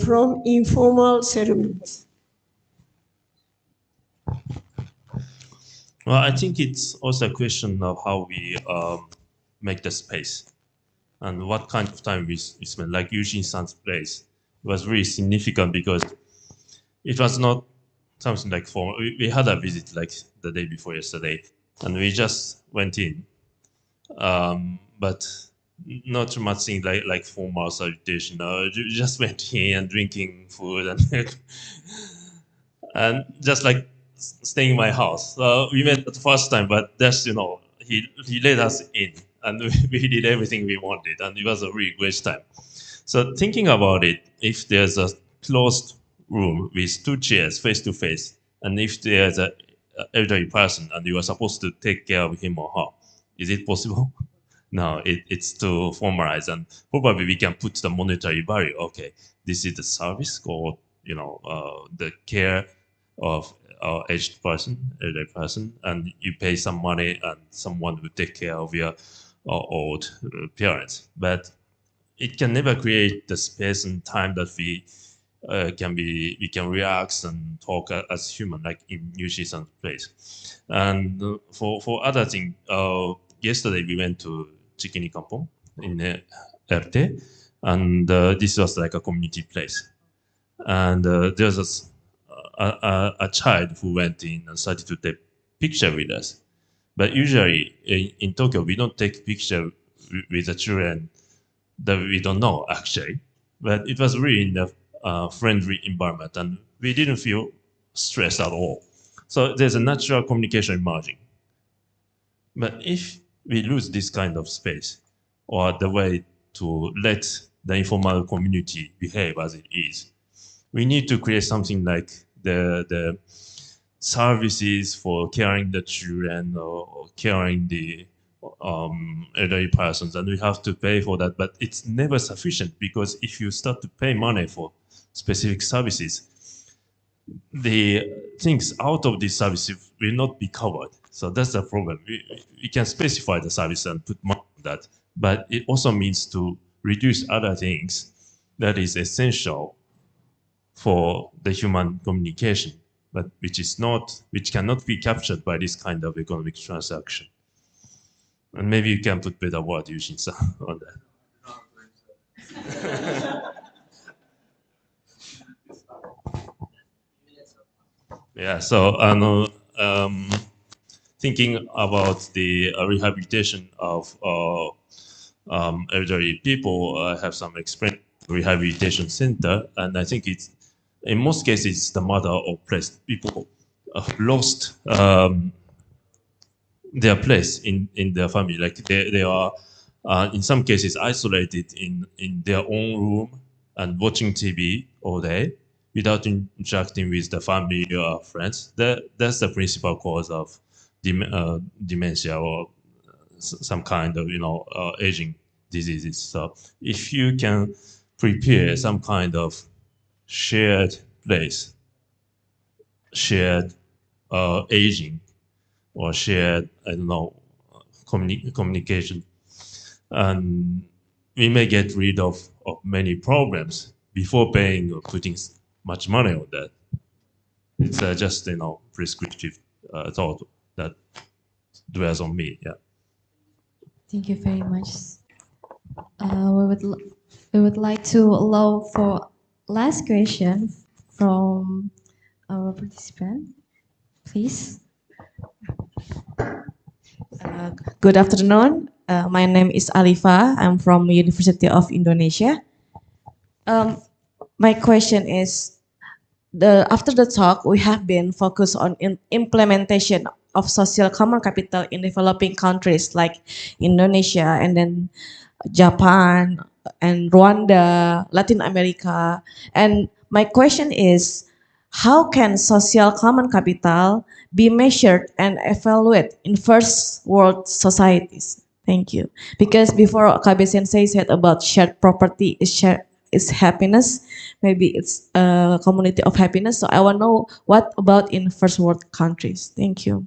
from informal settlements. Well, I think it's also a question of how we make the space and what kind of time we spend. Like Eugene-san's place was really significant because it was not something like formal. We had a visit like the day before yesterday, and we just went in, but not too much thing like formal salutation. Just went in and drinking food and and just like staying in my house. We met the first time, but that's he let us in, and we did everything we wanted, and it was a really great time. So thinking about it, if there's a closed room with two chairs face to face, and if there's a elderly person and you are supposed to take care of him or her, is it possible? No, it's too formalized, and probably we can put the monetary value. Okay, this is the service, or the care of aged person, elderly person, and you pay some money, and someone will take care of your old parents. But it can never create the space and time that we can relax and talk as human, like in Yushi-san's place. And for other thing, yesterday we went to Chikini Kampong in RT, and this was like a community place. And there's a child who went in and started to take picture with us. But usually in Tokyo, we don't take picture with the children that we don't know actually. But it was really in a friendly environment, and we didn't feel stressed at all. So there's a natural communication emerging. But if we lose this kind of space, or the way to let the informal community behave as it is, we need to create something like the services for caring the children or caring the elderly persons, and we have to pay for that. But it's never sufficient, because if you start to pay money for specific services, the things out of these services will not be covered. So that's the problem. We can specify the service and put money on that, but it also means to reduce other things that is essential for the human communication, but which cannot be captured by this kind of economic transaction. And maybe you can put better word, Yushin-san, on that. Yeah, so thinking about the rehabilitation of elderly people, I have some experience rehabilitation center, and I think it's in most cases it's the mother or place. People lost their place in their family. Like they are in some cases isolated in their own room and watching TV all day without interacting with the family or friends. That's the principal cause of dementia or some kind of aging diseases. So if you can prepare some kind of shared place, shared aging, or shared, I don't know, communication, and we may get rid of many problems before paying or putting much money on that. It's just prescriptive thought that dwells on me. Yeah. Thank you very much. We would like to allow for last question from our participant, please. Good afternoon. My name is Alifa. I'm from University of Indonesia. My question is, after the talk, we have been focused on implementation of social common capital in developing countries like Indonesia and then Japan and Rwanda, Latin America. And my question is, how can social common capital be measured and evaluated in first world societies? Thank you. Because before Okabe Sensei said about shared property is happiness, maybe it's a community of happiness. So I want to know what about in first world countries? Thank you.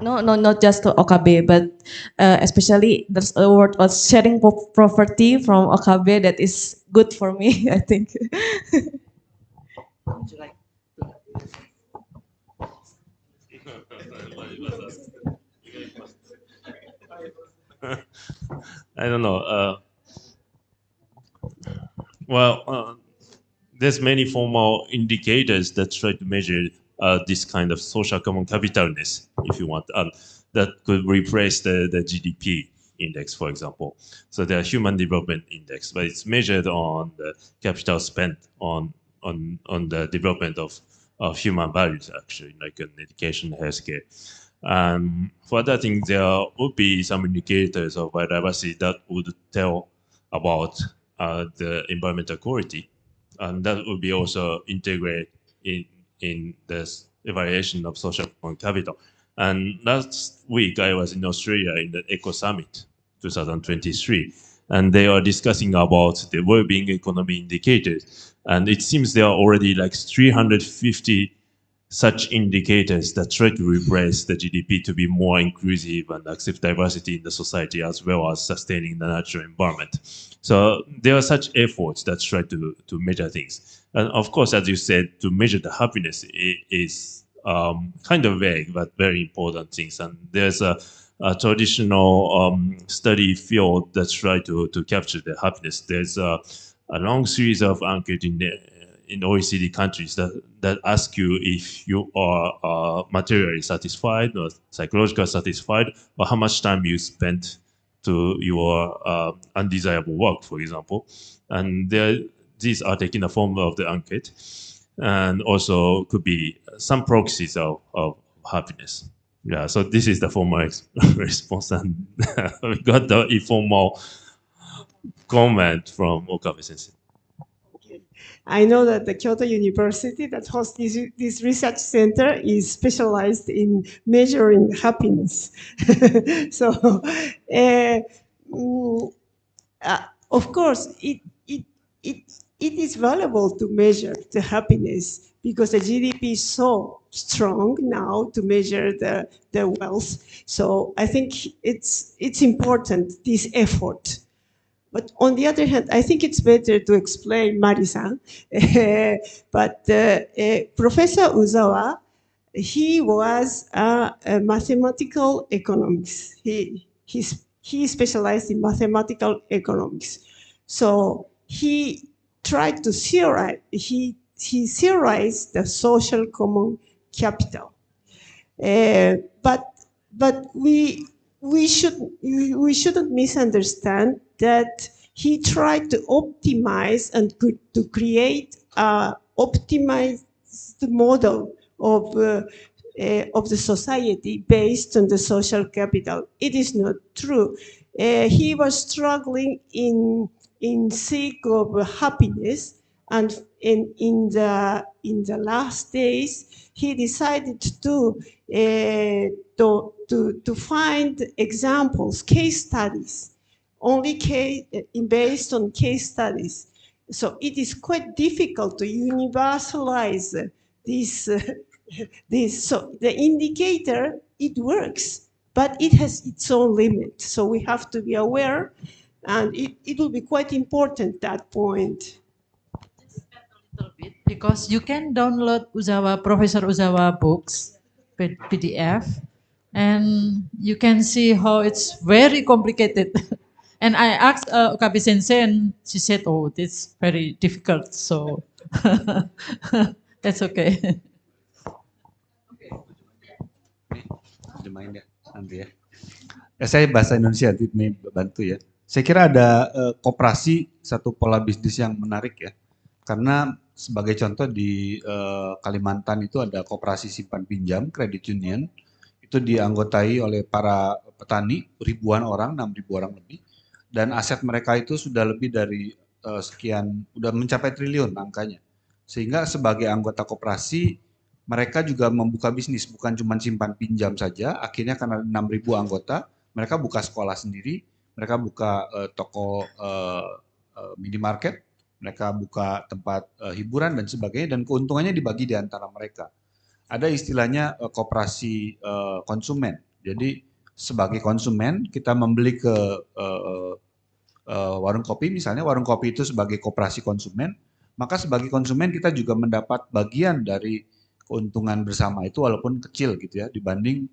No, not just to Okabe, but especially there's a word of sharing property from Okabe that is good for me, I think. Would you like I don't know. There's many formal indicators that try to measure this kind of social common capitalness, if you want, that could replace the GDP index, for example. So the Human Development Index, but it's measured on the capital spent on the development of human values, actually, like in education, healthcare. For that thing, there would be some indicators of biodiversity that would tell about the environmental quality, and that would be also integrated in this evaluation of social capital. And last week, I was in Australia in the Eco Summit 2023, and they are discussing about the well-being economy indicators. And it seems there are already like 350 such indicators that try to replace the GDP to be more inclusive and accept diversity in the society, as well as sustaining the natural environment. So there are such efforts that try to measure things. And of course, as you said, to measure the happiness is kind of vague, but very important things. And there's a traditional study field that try to capture the happiness. There's a long series of enquetes in OECD countries that ask you if you are materially satisfied or psychologically satisfied, or how much time you spent to your undesirable work, for example. And these are taking the form of the enquete, and also could be some proxies of happiness. Yeah, so this is the formal response, and we got the informal comment from Okabe Sensei. I know that the Kyoto University that hosts this research center is specialized in measuring happiness. So, of course, it is valuable to measure the happiness because the GDP is so strong now to measure the wealth. So I think it's important, this effort. But on the other hand, I think it's better to explain Marisan. But Professor Uzawa, he was a mathematical economics. He specialized in mathematical economics. So he tried to theorize, he theorized the social common capital. But we shouldn't misunderstand that he tried to optimize and to create an optimized model of the society based on the social capital. It is not true. He was struggling in seek of happiness, and in the last days, he decided to find examples, case studies, only based on case studies. So it is quite difficult to universalize this. So the indicator, it works, but it has its own limit. So we have to be aware, and it will be quite important, that point. Because you can download Professor Uzawa books, PDF, and you can see how it's very complicated. And I asked Okabe Sensei, and she said, "Oh, it's very difficult." So that's okay. Terjemahin ya nanti ya. Saya bahasa Indonesia, ini bantu ya. Saya kira ada koperasi satu pola bisnis yang menarik ya. Karena sebagai contoh di Kalimantan itu ada koperasi simpan pinjam, credit union. Itu dianggotai oleh para petani, ribuan orang, 6.000 orang lebih. Dan aset mereka itu sudah lebih dari sekian, udah mencapai triliun angkanya. Sehingga sebagai anggota koperasi, mereka juga membuka bisnis, bukan cuma simpan pinjam saja. Akhirnya karena 6.000 anggota, mereka buka sekolah sendiri, mereka buka toko minimarket, mereka buka tempat hiburan dan sebagainya, dan keuntungannya dibagi di antara mereka. Ada istilahnya koperasi konsumen. Jadi sebagai konsumen kita membeli ke warung kopi, misalnya warung kopi itu sebagai koperasi konsumen, maka sebagai konsumen kita juga mendapat bagian dari keuntungan bersama itu walaupun kecil gitu ya dibanding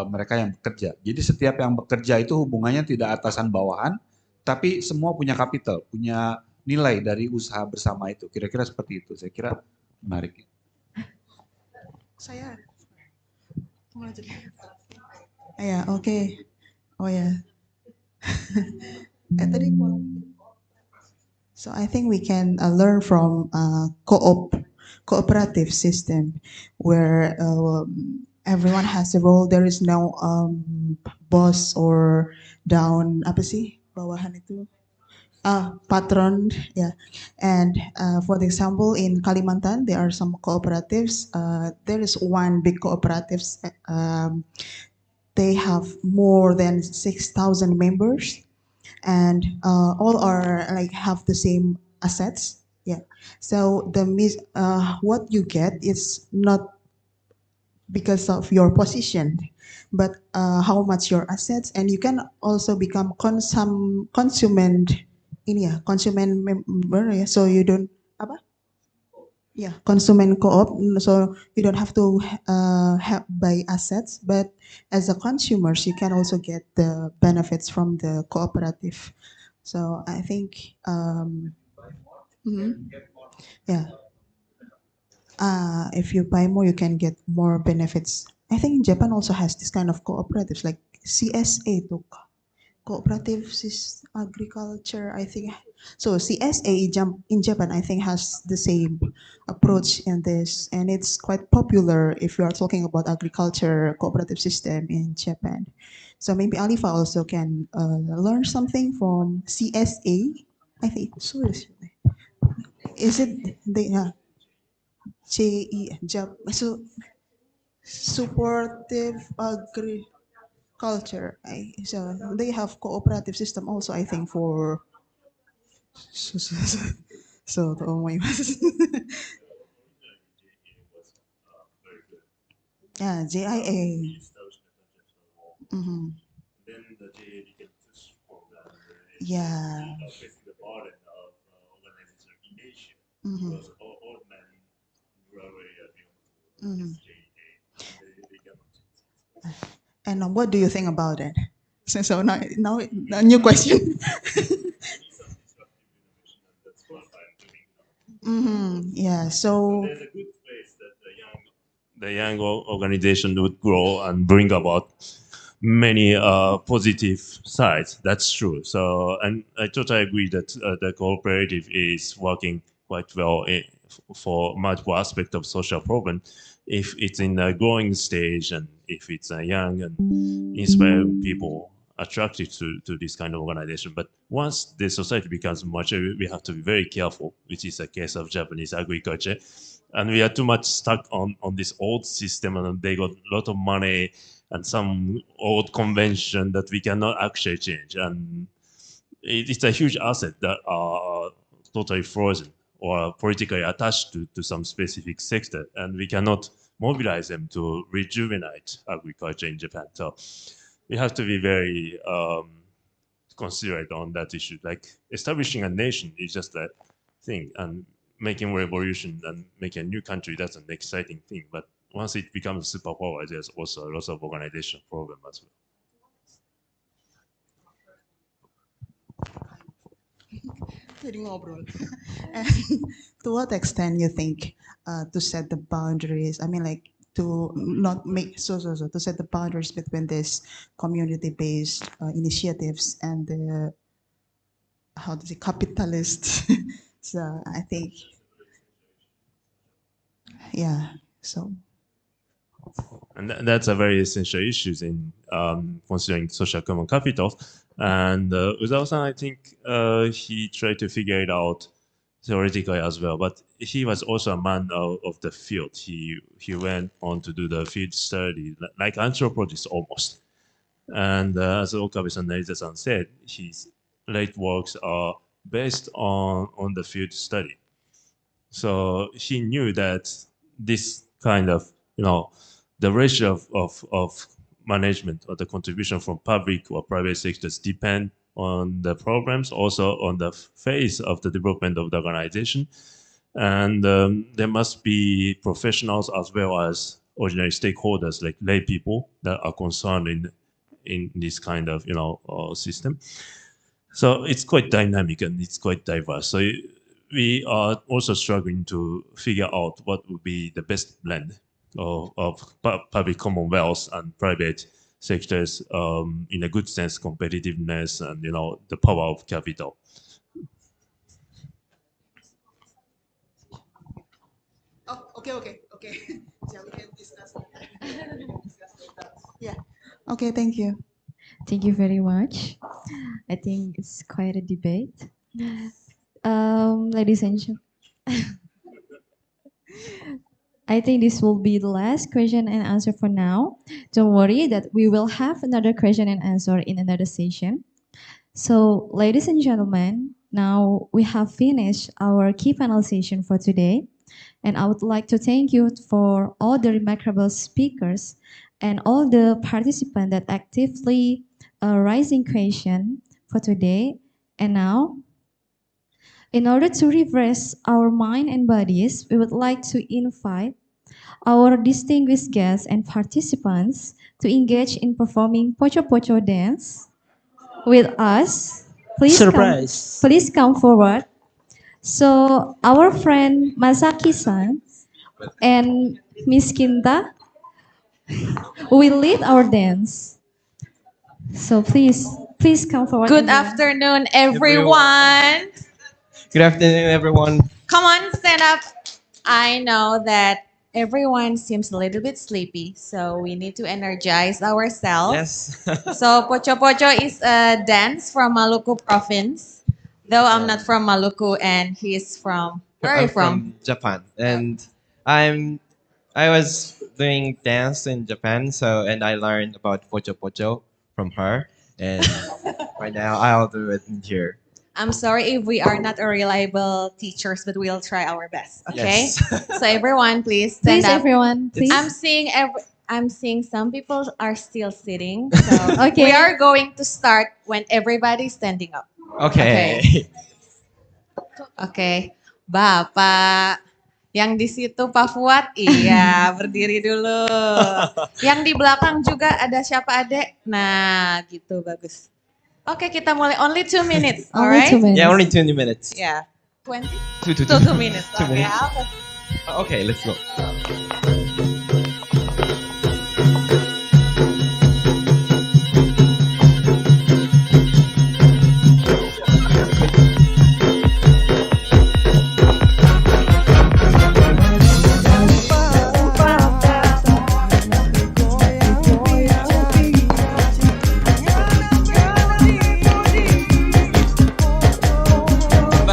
mereka yang bekerja. Jadi setiap yang bekerja itu hubungannya tidak atasan bawahan, tapi semua punya kapital, punya nilai dari usaha bersama itu. Kira-kira seperti itu. Saya kira menarik. Saya ya oke. Oh ya. Tadi so I think we can learn from cooperative system where everyone has a role. There is no boss or down apa sih bawahan itu patron, yeah. And for the example, in Kalimantan, there are some cooperatives. There is one big cooperatives. They have more than 6,000 members, and all are like have the same assets. Yeah. So what you get is not because of your position, but how much your assets, and you can also become consument ini ya, konsumen member ya, so you don't apa? Yeah, konsumen co-op, so you don't have to buy assets, but as a consumers, you can also get the benefits from the cooperative. So I think, yeah. If you buy more, you can get more benefits. I think Japan also has this kind of cooperatives like CSA, to cooperative agriculture. I think so. CSA in Japan, I think, has the same approach in this, and it's quite popular if you are talking about agriculture cooperative system in Japan. So maybe Alifa also can learn something from CSA. I think so. Is it the so supportive agriculture. So they have cooperative system also, I think, for so と思います。Yeah, JIA. Mm-hmm. Yeah. Mm-hmm. Mm-hmm. And what do you think about it? So now a new question. Yeah. So there's a good space that the young organization would grow and bring about many positive sides. That's true. So, and I totally agree that the cooperative is working quite well for multiple aspects of social problem. If it's in a growing stage and if it's a young and inspiring people attracted to this kind of organization. But once the society becomes mature, we have to be very careful, which is the case of Japanese agriculture. And we are too much stuck on this old system, and they got a lot of money and some old convention that we cannot actually change. And it's a huge asset that are totally frozen or politically attached to some specific sector, and we cannot mobilize them to rejuvenate agriculture in Japan. So we have to be very considerate on that issue. Like establishing a nation is just a thing, and making revolution and making a new country, that's an exciting thing. But once it becomes a superpower, there's also a lot of organization problem as well. Jadi ngobrol. And to what extent you think to set the boundaries? I mean, like to not make to set the boundaries between this community-based initiatives and the capitalist. So I think, yeah. So. And that's a very essential issue in considering social common capital. And Uzawa-san, I think he tried to figure it out theoretically as well, but he was also a man of the field. He went on to do the field study, like anthropologist almost. And as Okabe-san and Narita-san said, his late works are based on the field study. So he knew that this kind of, the ratio of management or the contribution from public or private sectors depend on the programs, also on the phase of the development of the organization. And there must be professionals as well as ordinary stakeholders like lay people that are concerned in this kind of system. So it's quite dynamic and it's quite diverse. So we are also struggling to figure out what would be the best blend of public commonwealth and private sectors in a good sense, competitiveness and the power of capital. Oh, okay. So we can discuss. Yeah. Okay, thank you. Thank you very much. I think it's quite a debate. Ladies and gentlemen, I think this will be the last question and answer for now. Don't worry that we will have another question and answer in another session. So, ladies and gentlemen, now we have finished our key panel session for today. And I would like to thank you for all the remarkable speakers and all the participants that actively raising question for today. And now, in order to refresh our mind and bodies, we would like to invite our distinguished guests and participants to engage in performing pocho-pocho dance with us. Please please come forward. So our friend Masaki-san and Miss Kinta will lead our dance. So please come forward. Good afternoon, everyone. Good afternoon, everyone. Come on, stand up. I know that everyone seems a little bit sleepy, so we need to energize ourselves. Yes. So Pocho-Pocho is a dance from Maluku province. Though I'm not from Maluku and he's from, where are you from? Japan. And I was doing dance in Japan, and I learned about Pocho-Pocho from her. And right now I'll do it in here. I'm sorry if we are not a reliable teachers, but we'll try our best. Okay. Yes. So everyone, please stand up. Everyone, please. I'm seeing some people are still sitting. So Okay. we are going to start when everybody's standing up. Okay. Oke, Bapak yang di situ Pak Fuad, iya berdiri dulu. Yang di belakang juga ada siapa adek? Nah, gitu bagus. Oke, kita mulai. Only 2 minutes, alright? Yeah, only 20 minutes. Yeah, 20? 2 minutes. Two Okay, minutes. Okay, let's go.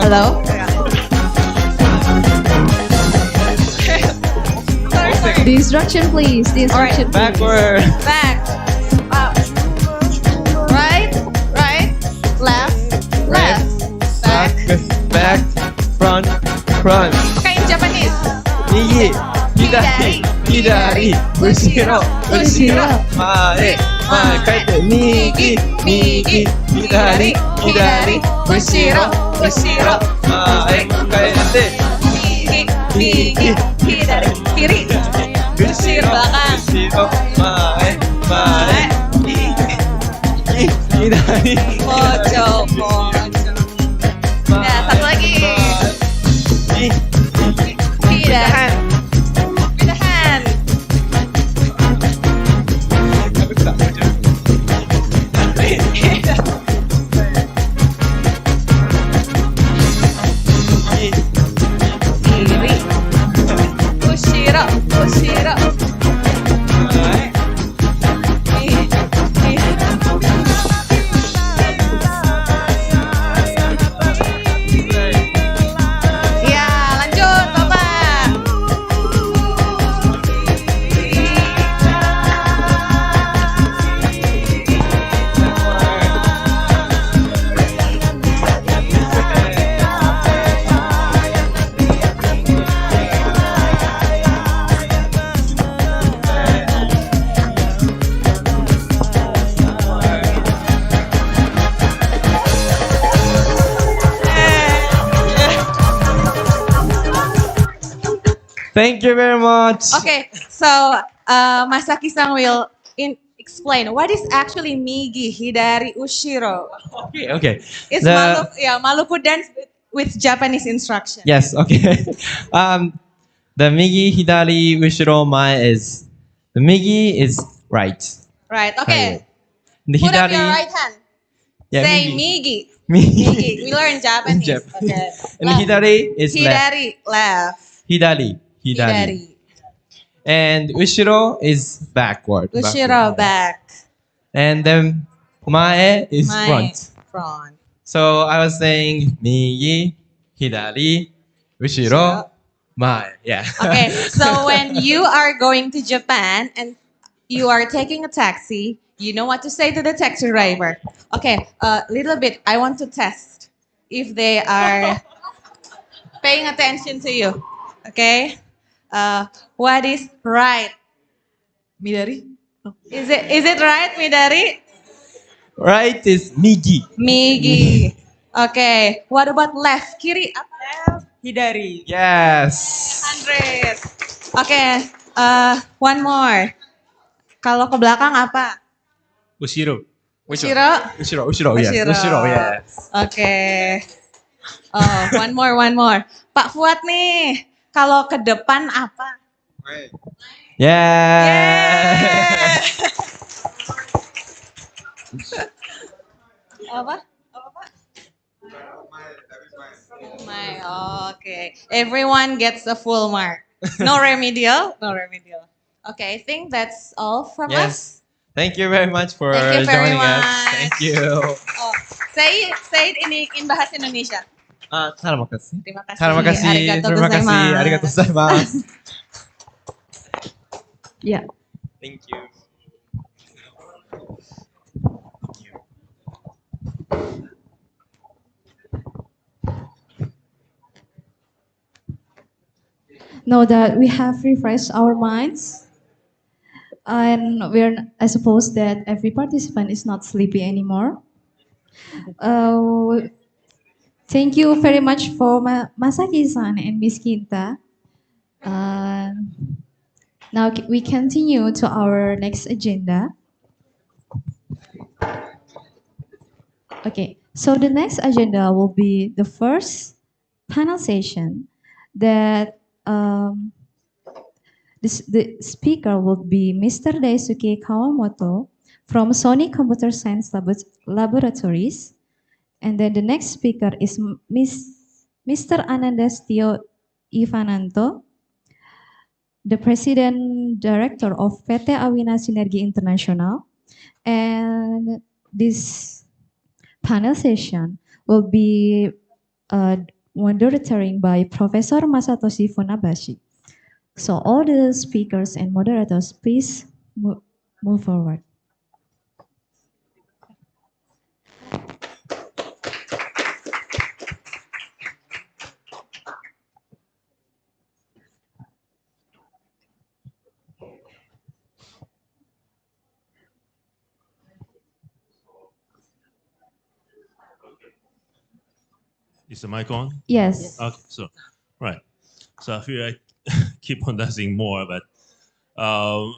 Hello? The instruction, please. The instruction, please. Backward. Back. Up. Right. Left. Back. Front. Okay, in Japanese. 右、左、後ろ、前、帰って、右、左、後ろ、前、帰って、Migi, hidari, kiri. Usir belakang. Ushiro, mae, mae. Hidari. Pojok, pojok. Ya, satu lagi. Pindahan. Pindahan. Kiri. Ushiro, ushiro. Ya, lanjut Bapak. Thank you very much. Okay, so Masaki-san will explain what is actually Migi, Hidari, Ushiro. Okay. It's The- Maluku dance with Japanese instruction. Yes, okay. The Migi, Hidari, Ushiro, Mae is, the Migi is right. Right, okay. The Put up your Hidari, right hand. yeah, Say Migi. Migi. Migi. We learn Japanese. Jap- Okay. And Hidari is left. Hidari, left. Hidari. Hidari. And Ushiro is backward. Ushiro, back. And then Mae is Mae, front. front. So I was saying Migi, Hidari, Ushiro, Mae. Yeah. Okay, so when you are going to Japan and you are taking a taxi, you know what to say to the taxi driver. Okay, a little bit. I want to test if they are paying attention to you. Okay, what is right? Midari? Is it right, Midari? Right is Migi. Migi. Okay, what about left? Kiri apa? Hidari. Yes. 100. Okay, one more. Kalau ke belakang apa? Ushiro. Ushiro? Ushiro, yes. Ushiro, yes. Okay. Oh, one more. Pak Fuad nih, kalau ke depan apa? Yeah. Apa? Apa Pak? My, okay. Everyone gets a full mark. No remedial? No remedial. Okay, I think that's all from us. Yes. Thank you very much for Thank you very joining us. much. Thank you. Oh, say it in bahasa Indonesia. Terima kasih. Terima kasih. Terima kasih. Arigatou Terima kasih. gozaimasu. Arigatou gozaimasu. Yeah. Thank you. Now that we have refreshed our minds, and I suppose that every participant is not sleepy anymore. Thank you very much for Masaki-san and Miss Kinta. Now we continue to our next agenda. Okay, so the next agenda will be the first panel session that the speaker will be Mr. Daisuke Kawamoto from Sony Computer Science Laboratories. And then the next speaker is Mr. Ananda Setio Ivananto, the President Director of PT Awina Sinergi International. And this panel session will be moderated by Professor Masatoshi Funabashi. So all the speakers and moderators, please move forward. Is the mic on? Yes. Okay, so, right. So I feel I keep on dancing more, but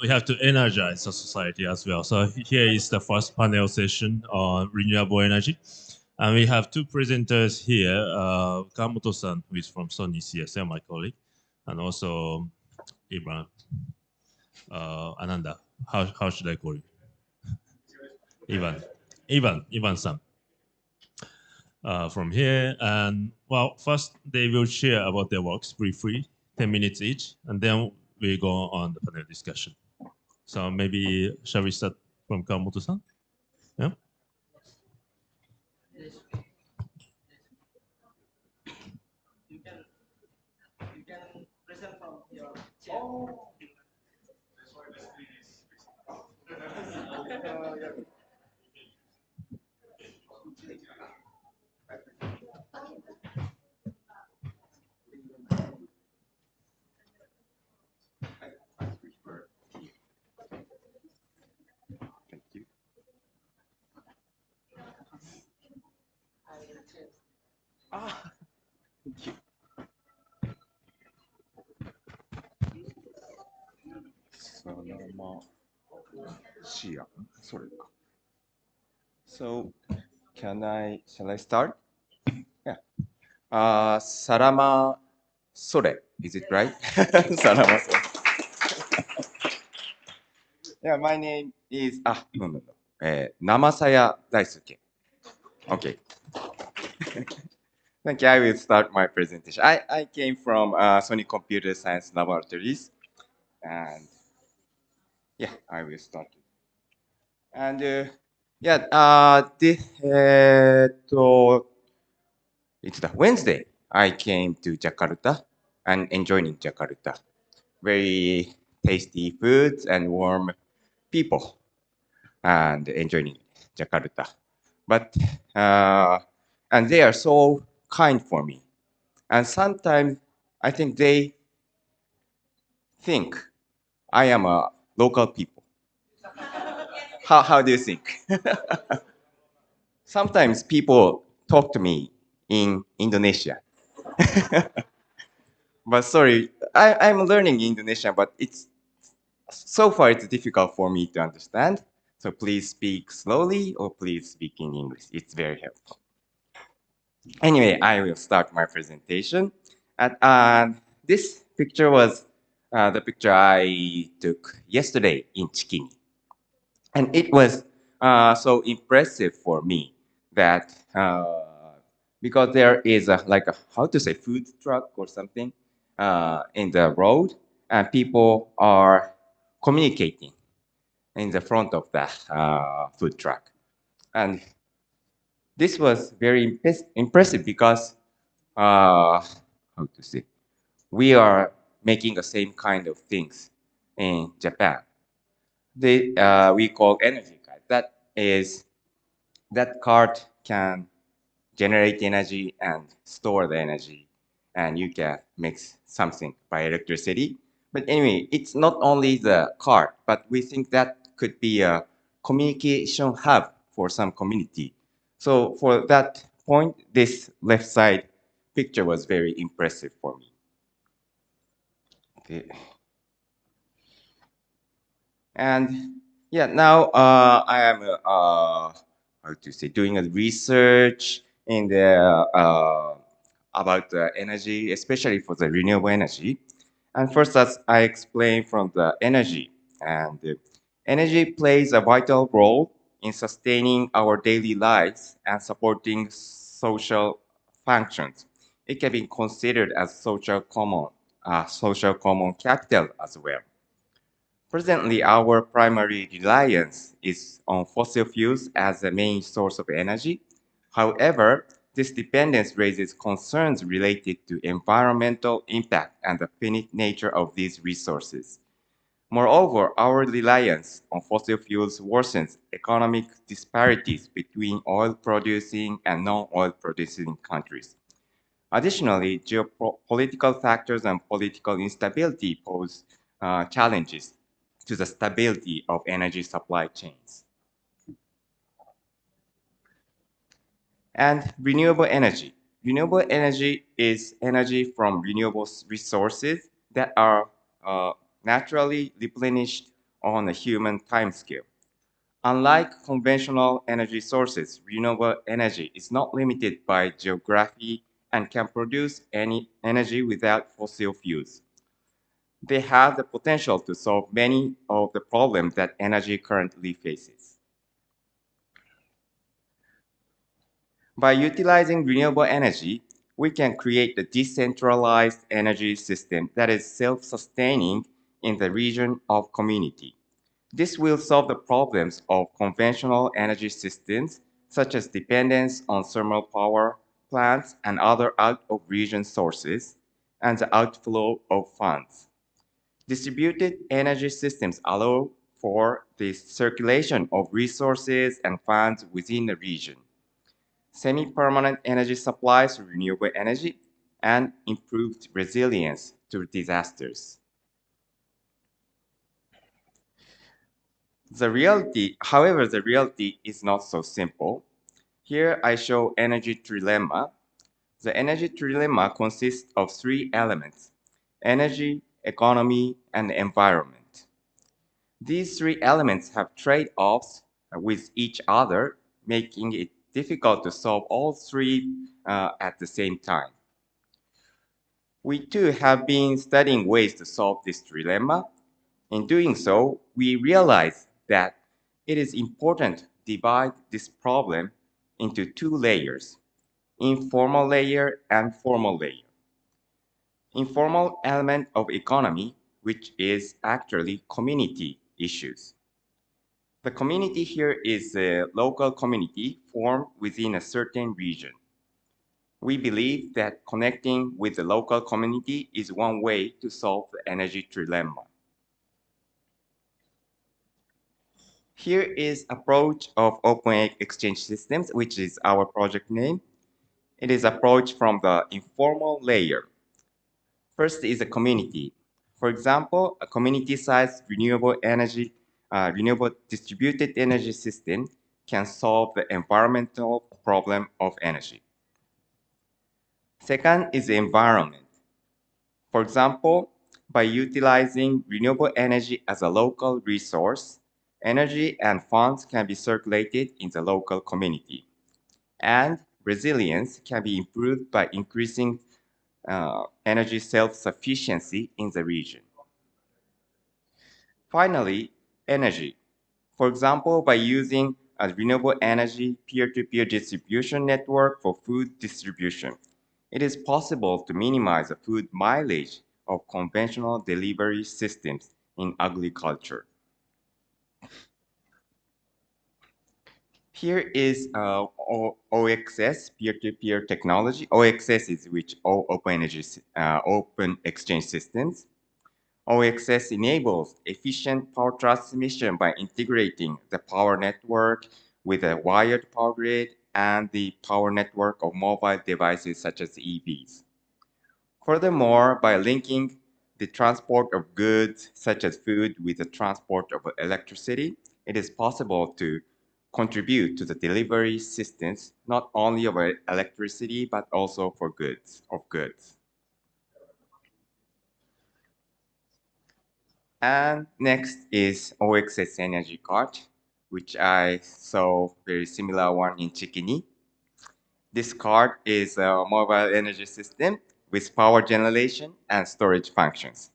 we have to energize the society as well. So here is the first panel session on renewable energy. And we have two presenters here, Kamoto-san, who is from Sony CSL, my colleague, and also Ibrahim, Ananda. How should I call you? Ivan-san. From here. And well, first they will share about their works briefly, 10 minutes each, and then we go on the panel discussion. So maybe, shall we start from Kawamoto-san? Yeah? You can present from your chair. Oh. That's why the screen is Thank you. Thank you. So, shall I start? Yeah. Sarama Sore, is it right? Sarama Sore. Yeah, my name is, no. Namasaya Daisuke. Okay. Thank you. I will start my presentation. I came from Sony Computer Science Laboratories, and yeah, I will start. And it's the Wednesday. I came to Jakarta and enjoying Jakarta. Very tasty foods and warm people, and enjoying Jakarta. But and they are so kind for me. And sometimes I think they think I am a local people. How do you think? Sometimes people talk to me in Indonesia. But sorry, I'm learning Indonesian, but so far it's difficult for me to understand. So please speak slowly or please speak in English. It's very helpful. Anyway, I will start my presentation. And this picture was the picture I took yesterday in Chikini. And it was so impressive for me that because there is how to say, food truck or something in the road, and people are communicating in the front of the food truck. And this was very impressive because, how to say, we are making the same kind of things in Japan. We call energy card. That card can generate energy and store the energy, and you can mix something by electricity. But anyway, it's not only the card, but we think that could be a communication hub for some community. So for that point, this left side picture was very impressive for me. Okay. And yeah, now I am how to say, doing a research in the about the energy, especially for the renewable energy. And first, as I explained from the energy, and energy plays a vital role in sustaining our daily lives and supporting social functions. It can be considered as social common capital as well. Presently, our primary reliance is on fossil fuels as the main source of energy. However, this dependence raises concerns related to environmental impact and the finite nature of these resources. Moreover, our reliance on fossil fuels worsens economic disparities between oil-producing and non-oil-producing countries. Additionally, geopolitical factors and political instability pose challenges to the stability of energy supply chains. And renewable energy. Renewable energy is energy from renewable resources that are naturally replenished on a human timescale. Unlike conventional energy sources, renewable energy is not limited by geography and can produce any energy without fossil fuels. They have the potential to solve many of the problems that energy currently faces. By utilizing renewable energy, we can create a decentralized energy system that is self-sustaining in the region of community. This will solve the problems of conventional energy systems, such as dependence on thermal power plants and other out-of-region sources, and the outflow of funds. Distributed energy systems allow for the circulation of resources and funds within a region. Semi-permanent energy supplies renewable energy and improved resilience to disasters. However, the reality is not so simple. Here I show energy trilemma. The energy trilemma consists of three elements: energy, economy, and environment. These three elements have trade-offs with each other, making it difficult to solve all three at the same time. We too have been studying ways to solve this trilemma. In doing so, we realize that it is important to divide this problem into two layers: informal layer and formal layer. Informal element of economy, which is actually community issues. The community here is a local community formed within a certain region. We believe that connecting with the local community is one way to solve the energy trilemma. Here is approach of open exchange systems, which is our project name. It is approach from the informal layer. First is a community. For example, a community-sized renewable distributed energy system can solve the environmental problem of energy. Second is the environment. For example, by utilizing renewable energy as a local resource, energy and funds can be circulated in the local community, and resilience can be improved by increasing energy self-sufficiency in the region. Finally, energy. For example, by using a renewable energy peer-to-peer distribution network for food distribution, it is possible to minimize the food mileage of conventional delivery systems in agriculture. Here is OXS, peer-to-peer technology. OXS is open exchange systems. OXS enables efficient power transmission by integrating the power network with a wired power grid and the power network of mobile devices such as EVs. Furthermore, by linking the transport of goods such as food with the transport of electricity, it is possible to contribute to the delivery systems not only of electricity but also for goods. And next is OXS energy card, which I saw very similar one in Chikini. This card is a mobile energy system with power generation and storage functions.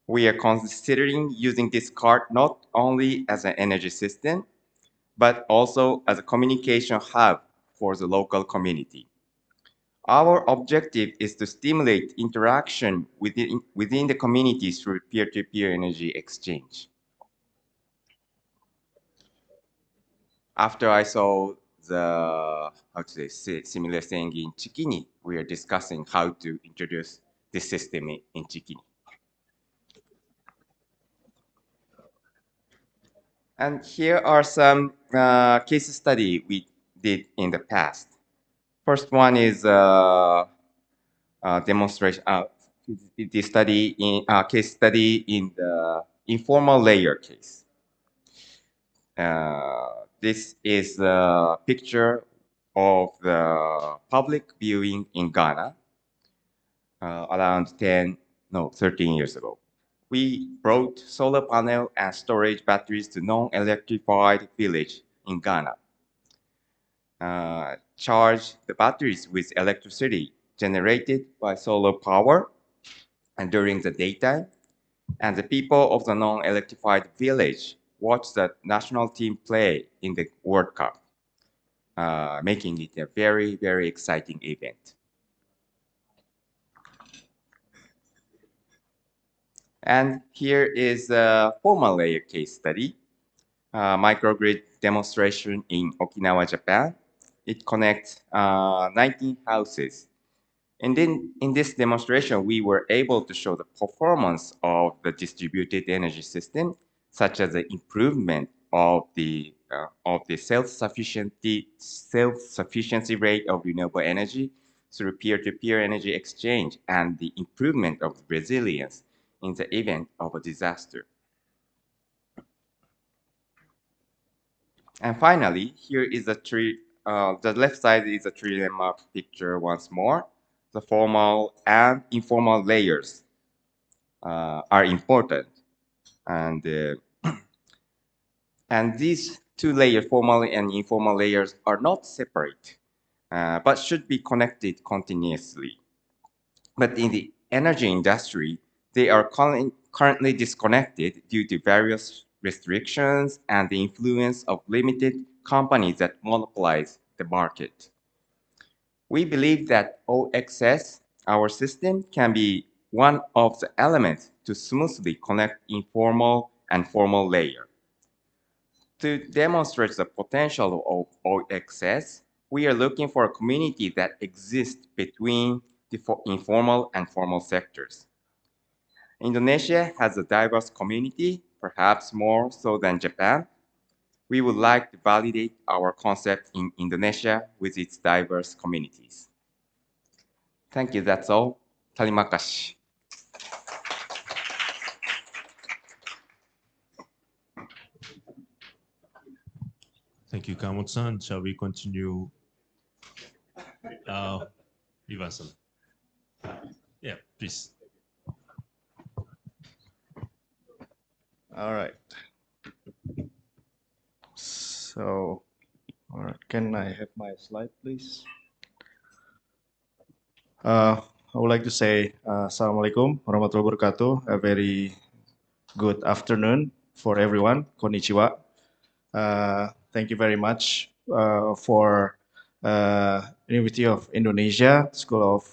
We are considering using this card not only as an energy system, but also as a communication hub for the local community. Our objective is to stimulate interaction within the community through peer-to-peer energy exchange. After I saw the similar thing in Chikini, we are discussing how to introduce this system in Chikini. And here are some case study we did in the past. First one is demonstration. The study in case study in the informal layer case. This is a picture of the public viewing in Ghana around 13 years ago. We brought solar panel and storage batteries to non-electrified village in Ghana. Charge the batteries with electricity generated by solar power and during the daytime, and the people of the non-electrified village watch the national team play in the World Cup, making it a very, very exciting event. And here is a formal layer case study, microgrid demonstration in Okinawa, Japan. It connects 19 houses. And then in this demonstration, we were able to show the performance of the distributed energy system, such as the improvement of the self-sufficiency rate of renewable energy through peer-to-peer energy exchange and the improvement of resilience in the event of a disaster. And finally, here is a tree. The left side is a trilemma picture once more. The formal and informal layers are important, and and these two layers, formal and informal layers, are not separate, but should be connected continuously. But in the energy industry, they are currently disconnected due to various restrictions and the influence of limited companies that monopolize the market. We believe that OXS, our system, can be one of the elements to smoothly connect informal and formal layer. To demonstrate the potential of OXS, we are looking for a community that exists between the informal and formal sectors. Indonesia has a diverse community, perhaps more so than Japan. We would like to validate our concept in Indonesia with its diverse communities. Thank you, that's all. Terima kasih. Thank you, Kamot-san. Shall we continue? Ivan-san. Yeah, please. All right. So, all right, can I have my slide, please? I would like to say Assalamualaikum warahmatullahi wabarakatuh. A very good afternoon for everyone. Konnichiwa. Thank you very much for University of Indonesia School of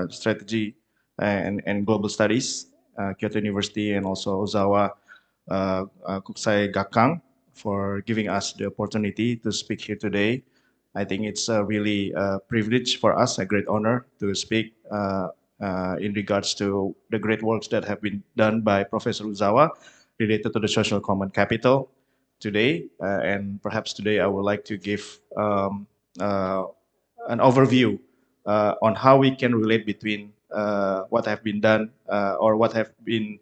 Strategy and Global Studies, Kyoto University, and also Uzawa Kokusai Gakkan for giving us the opportunity to speak here today. I think it's really a privilege for us, a great honor to speak in regards to the great works that have been done by Professor Uzawa related to the social common capital today. And perhaps today I would like to give an overview on how we can relate between what have been done or what have been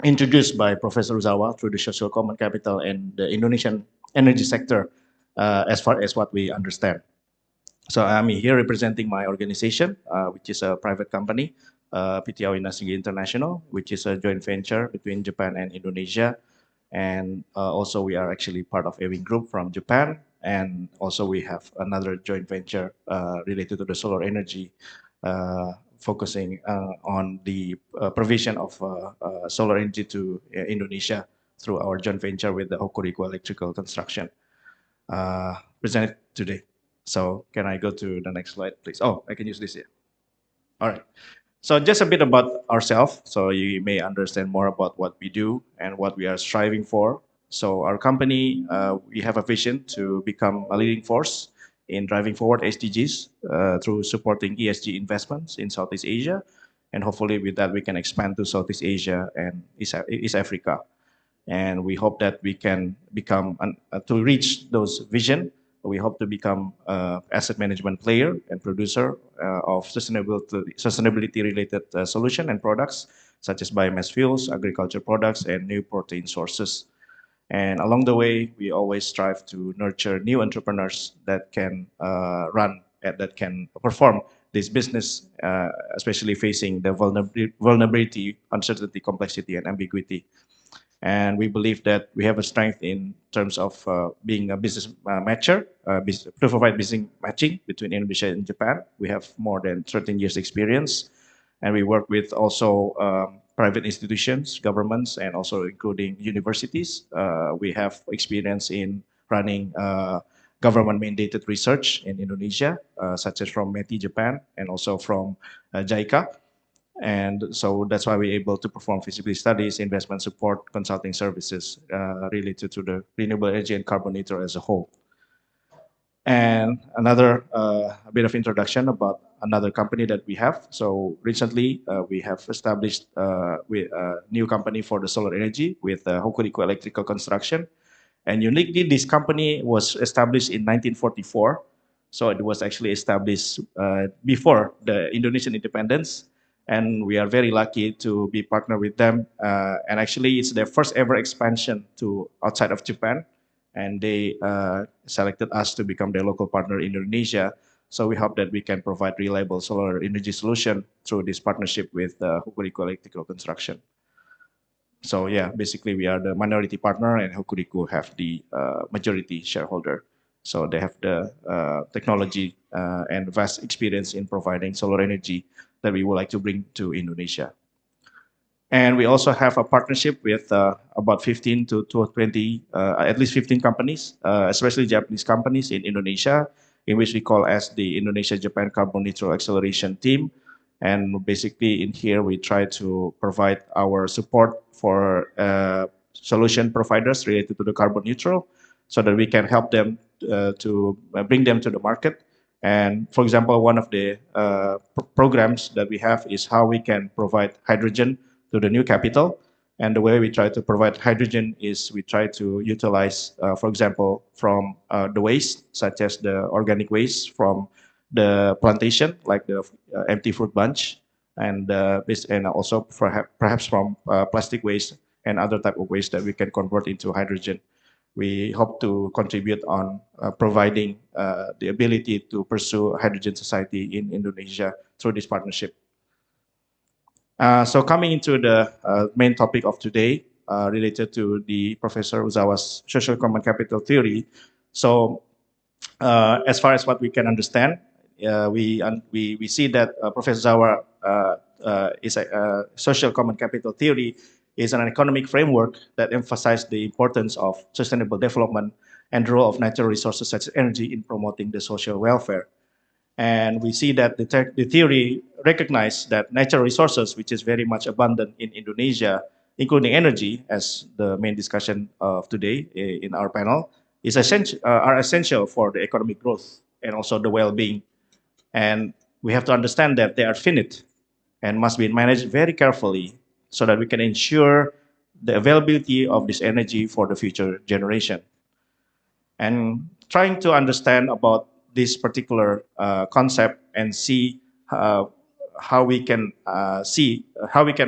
introduced by Professor Uzawa through the social common capital and the Indonesian energy sector as far as what we understand. So I'm here representing my organization, which is a private company, PTO Industry International, which is a joint venture between Japan and Indonesia. And also we are actually part of Ewing Group from Japan. And also we have another joint venture related to the solar energy, focusing on the provision of solar energy to Indonesia through our joint venture with the Hokuriku Electrical Construction presented today. So can I go to the next slide, please? Oh, I can use this here. All right. So just a bit about ourselves, so you may understand more about what we do and what we are striving for. So our company, we have a vision to become a leading force in driving forward SDGs through supporting ESG investments in Southeast Asia. And hopefully with that, we can expand to Southeast Asia and East Africa. And we hope that we can become, to reach those vision, we hope to become asset management player and producer of sustainability-related solution and products, such as biomass fuels, agriculture products, and new protein sources. And along the way, we always strive to nurture new entrepreneurs that can run and that can perform this business, especially facing the vulnerability, uncertainty, complexity, and ambiguity. And we believe that we have a strength in terms of being a business matcher, to provide business matching between Indonesia and Japan. We have more than 13 years experience, and we work with also private institutions, governments, and also including universities. We have experience in running government-mandated research in Indonesia, such as from METI Japan and also from JICA. And so that's why we're able to perform feasibility studies, investment support, consulting services related to the renewable energy and carbon neutral as a whole. And another a bit of introduction about another company that we have. So recently we have established with a new company for the solar energy with Hokuriku Electrical Construction. And uniquely, this company was established in 1944. So it was actually established before the Indonesian independence. And we are very lucky to be partnered with them. And actually, it's their first ever expansion to outside of Japan. And they selected us to become their local partner in Indonesia. So we hope that we can provide reliable solar energy solution through this partnership with Hokuriku Electrical Construction. So yeah, basically we are the minority partner and Hokuriku have the majority shareholder. So they have the technology and vast experience in providing solar energy that we would like to bring to Indonesia. And we also have a partnership with about 15 to 20, at least 15 companies, especially Japanese companies in Indonesia, in which we call as the Indonesia-Japan Carbon Neutral Acceleration Team. And basically in here, we try to provide our support for solution providers related to the carbon neutral so that we can help them to bring them to the market. And for example, one of the programs that we have is how we can provide hydrogen to the new capital. And the way we try to provide hydrogen is we try to utilize, for example, from the waste, such as the organic waste from the plantation, like the empty fruit bunch, and also perhaps from plastic waste and other type of waste that we can convert into hydrogen. We hope to contribute on providing the ability to pursue a hydrogen society in Indonesia through this partnership. So coming into the main topic of today, related to the Professor Uzawa's social common capital theory. So as far as what we can understand, we see that Professor Uzawa is a social common capital theory is an economic framework that emphasizes the importance of sustainable development and the role of natural resources such as energy in promoting the social welfare. And we see that the theory recognizes that natural resources, which is very much abundant in Indonesia, including energy, as the main discussion of today in our panel, are essential for the economic growth and also the well-being. And we have to understand that they are finite and must be managed very carefully so that we can ensure the availability of this energy for the future generation. And trying to understand about this particular concept and see how we can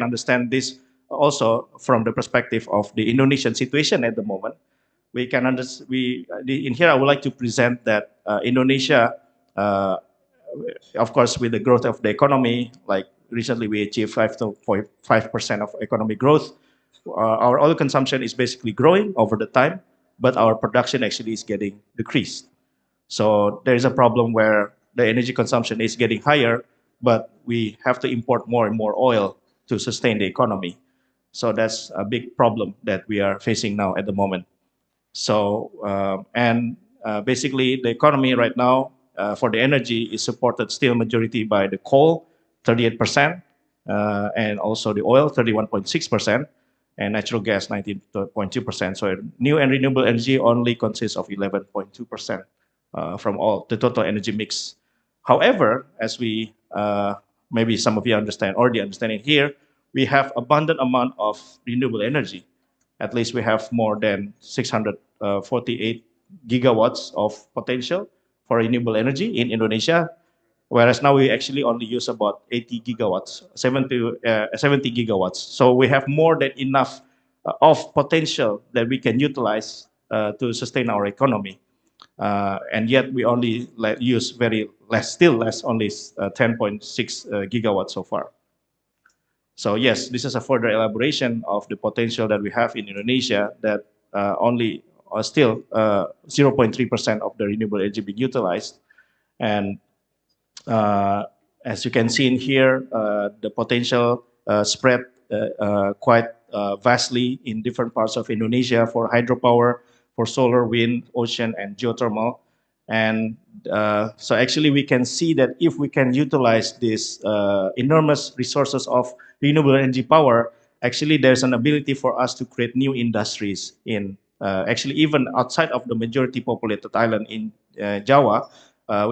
understand this also from the perspective of the Indonesian situation at the moment. We can understand. In here, I would like to present that Indonesia, of course, with the growth of the economy, like recently we achieved 5.5% of economic growth. Our oil consumption is basically growing over the time, but our production actually is getting decreased. So there is a problem where the energy consumption is getting higher, but we have to import more and more oil to sustain the economy. So that's a big problem that we are facing now at the moment. So, basically the economy right now for the energy is supported still majority by the coal, 38%, and also the oil, 31.6%, and natural gas, 19.2%. So new and renewable energy only consists of 11.2% from all the total energy mix. However, as we maybe some of you understand, already understanding here, we have abundant amount of renewable energy. At least we have more than 648 gigawatts of potential for renewable energy in Indonesia, whereas now we actually only use about 80 gigawatts, 70 gigawatts. So we have more than enough of potential that we can utilize to sustain our economy. And yet we only use very less, still less, only 10.6 gigawatts so far. So yes, this is a further elaboration of the potential that we have in Indonesia, that only still 0.3% of the renewable energy being utilized. And as you can see in here, the potential spread quite vastly in different parts of Indonesia for hydropower, for solar, wind, ocean, and geothermal. And so actually we can see that if we can utilize these enormous resources of renewable energy power, actually there's an ability for us to create new industries in actually even outside of the majority populated island in Java,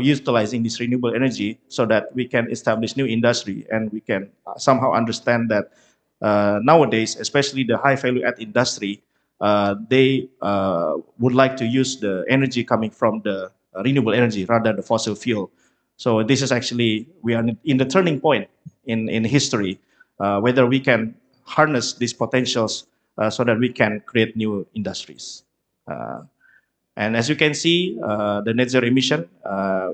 utilizing this renewable energy so that we can establish new industry, and we can somehow understand that nowadays, especially the high value add industry, they would like to use the energy coming from the renewable energy rather than the fossil fuel. So this is actually, we are in the turning point in history, whether we can harness these potentials so that we can create new industries. And as you can see, the net zero emission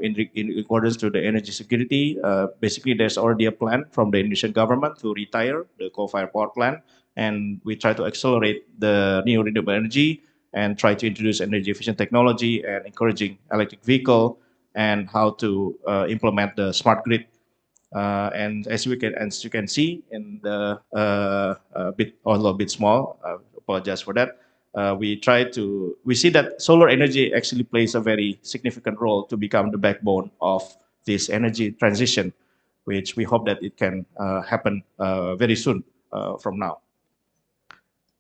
in accordance to the energy security, basically there's already a plan from the Indonesian government to retire the coal-fired power plant, and we try to accelerate the new renewable energy and try to introduce energy efficient technology and encouraging electric vehicle and how to implement the smart grid. And as you can see in the bit, although a bit small, apologize for that. We see that solar energy actually plays a very significant role to become the backbone of this energy transition, which we hope that it can happen very soon from now.